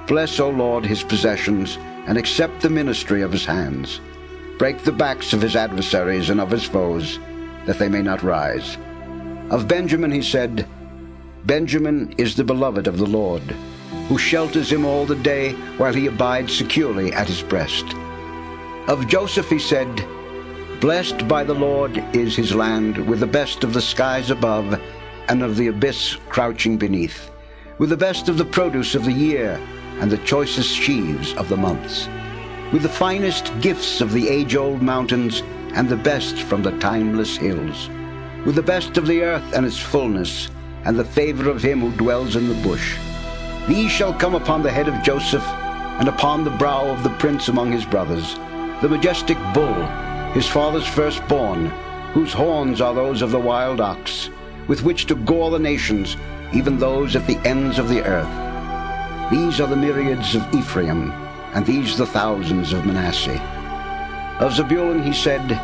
Bless, O Lord, his possessions, and accept the ministry of his hands. Break the backs of his adversaries and of his foes, that they may not rise." Of Benjamin he said, "Benjamin is the beloved of the Lord, who shelters him all the day while he abides securely at his breast." Of Joseph he said, "Blessed by the Lord is his land, with the best of the skies above, and of the abyss crouching beneath, with the best of the produce of the year, and the choicest sheaves of the months, with the finest gifts of the age-old mountains, and the best from the timeless hills, with the best of the earth and its fullness, and the favor of him who dwells in the bush. These shall come upon the head of Joseph, and upon the brow of the prince among his brothers, the majestic bull, his father's firstborn, whose horns are those of the wild ox, with which to gore the nations, even those at the ends of the earth. These are the myriads of Ephraim, and these the thousands of Manasseh." Of Zebulun he said,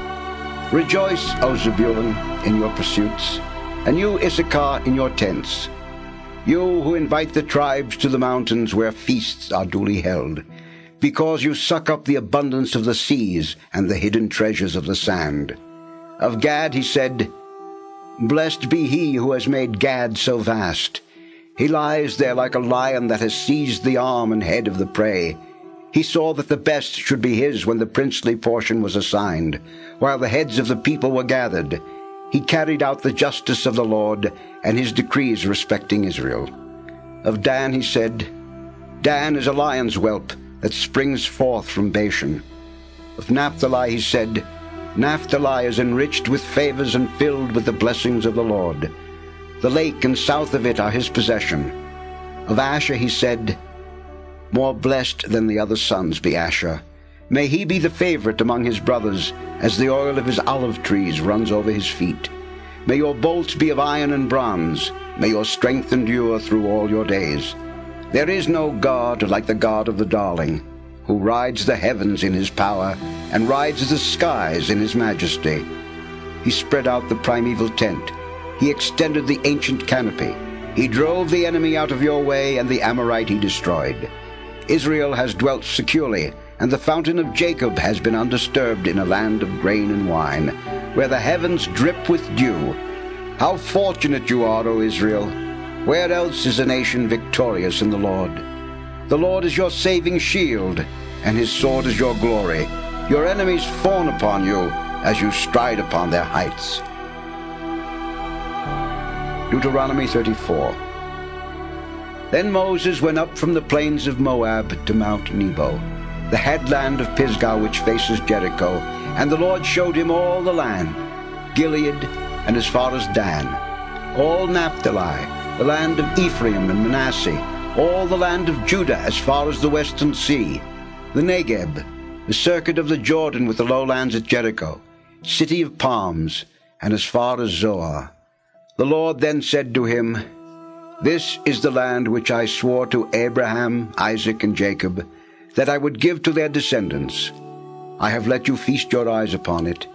"Rejoice, O Zebulun, in your pursuits, and you, Issachar, in your tents. You who invite the tribes to the mountains where feasts are duly held, because you suck up the abundance of the seas and the hidden treasures of the sand." Of Gad he said, "Blessed be he who has made Gad so vast. He lies there like a lion that has seized the arm and head of the prey. He saw that the best should be his when the princely portion was assigned, while the heads of the people were gathered. He carried out the justice of the Lord and his decrees respecting Israel." Of Dan he said, "Dan is a lion's whelp that springs forth from Bashan." Of Naphtali he said, "Naphtali is enriched with favors and filled with the blessings of the Lord. The lake and south of it are his possession." Of Asher he said, "More blessed than the other sons be Asher. May he be the favorite among his brothers, as the oil of his olive trees runs over his feet. May your bolts be of iron and bronze. May your strength endure through all your days. There is no God like the God of the darling, who rides the heavens in his power, and rides the skies in his majesty. He spread out the primeval tent. He extended the ancient canopy. He drove the enemy out of your way, and the Amorite he destroyed. Israel has dwelt securely, and the fountain of Jacob has been undisturbed in a land of grain and wine, where the heavens drip with dew. How fortunate you are, O Israel! Where else is a nation victorious in the Lord? The Lord is your saving shield, and his sword is your glory. Your enemies fawn upon you as you stride upon their heights." Deuteronomy 34. Then Moses went up from the plains of Moab to Mount Nebo, the headland of Pisgah which faces Jericho, and the Lord showed him all the land, Gilead, and as far as Dan, all Naphtali, the land of Ephraim and Manasseh, all the land of Judah as far as the western sea, the Negeb, the circuit of the Jordan with the lowlands at Jericho, city of palms, and as far as Zoar. The Lord then said to him, This is the land which I swore to Abraham, Isaac, and Jacob, that I would give to their descendants. I have let you feast your eyes upon it,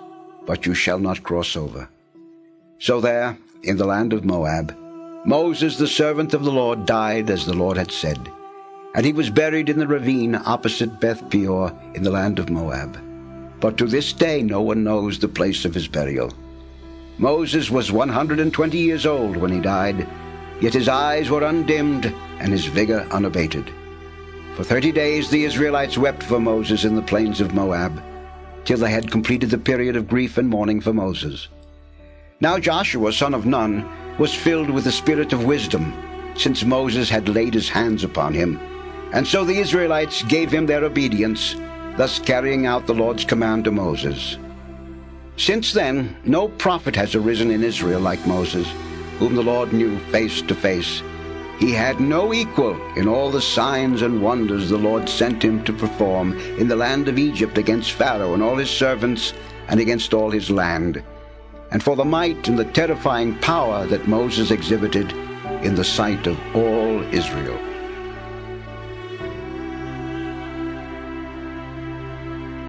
but you shall not cross over. So there, in the land of Moab, Moses, the servant of the Lord, died as the Lord had said, and he was buried in the ravine opposite Beth Peor in the land of Moab. But to this day no one knows the place of his burial. Moses was 120 years old when he died, yet his eyes were undimmed and his vigor unabated. For 30 days the Israelites wept for Moses in the plains of Moab, till they had completed the period of grief and mourning for Moses. Now Joshua, son of Nun, was filled with the spirit of wisdom, since Moses had laid his hands upon him. And so the Israelites gave him their obedience, thus carrying out the Lord's command to Moses. Since then, no prophet has arisen in Israel like Moses, whom the Lord knew face to face. He had no equal in all the signs and wonders the Lord sent him to perform in the land of Egypt against Pharaoh and all his servants and against all his land, and for the might and the terrifying power that Moses exhibited in the sight of all Israel.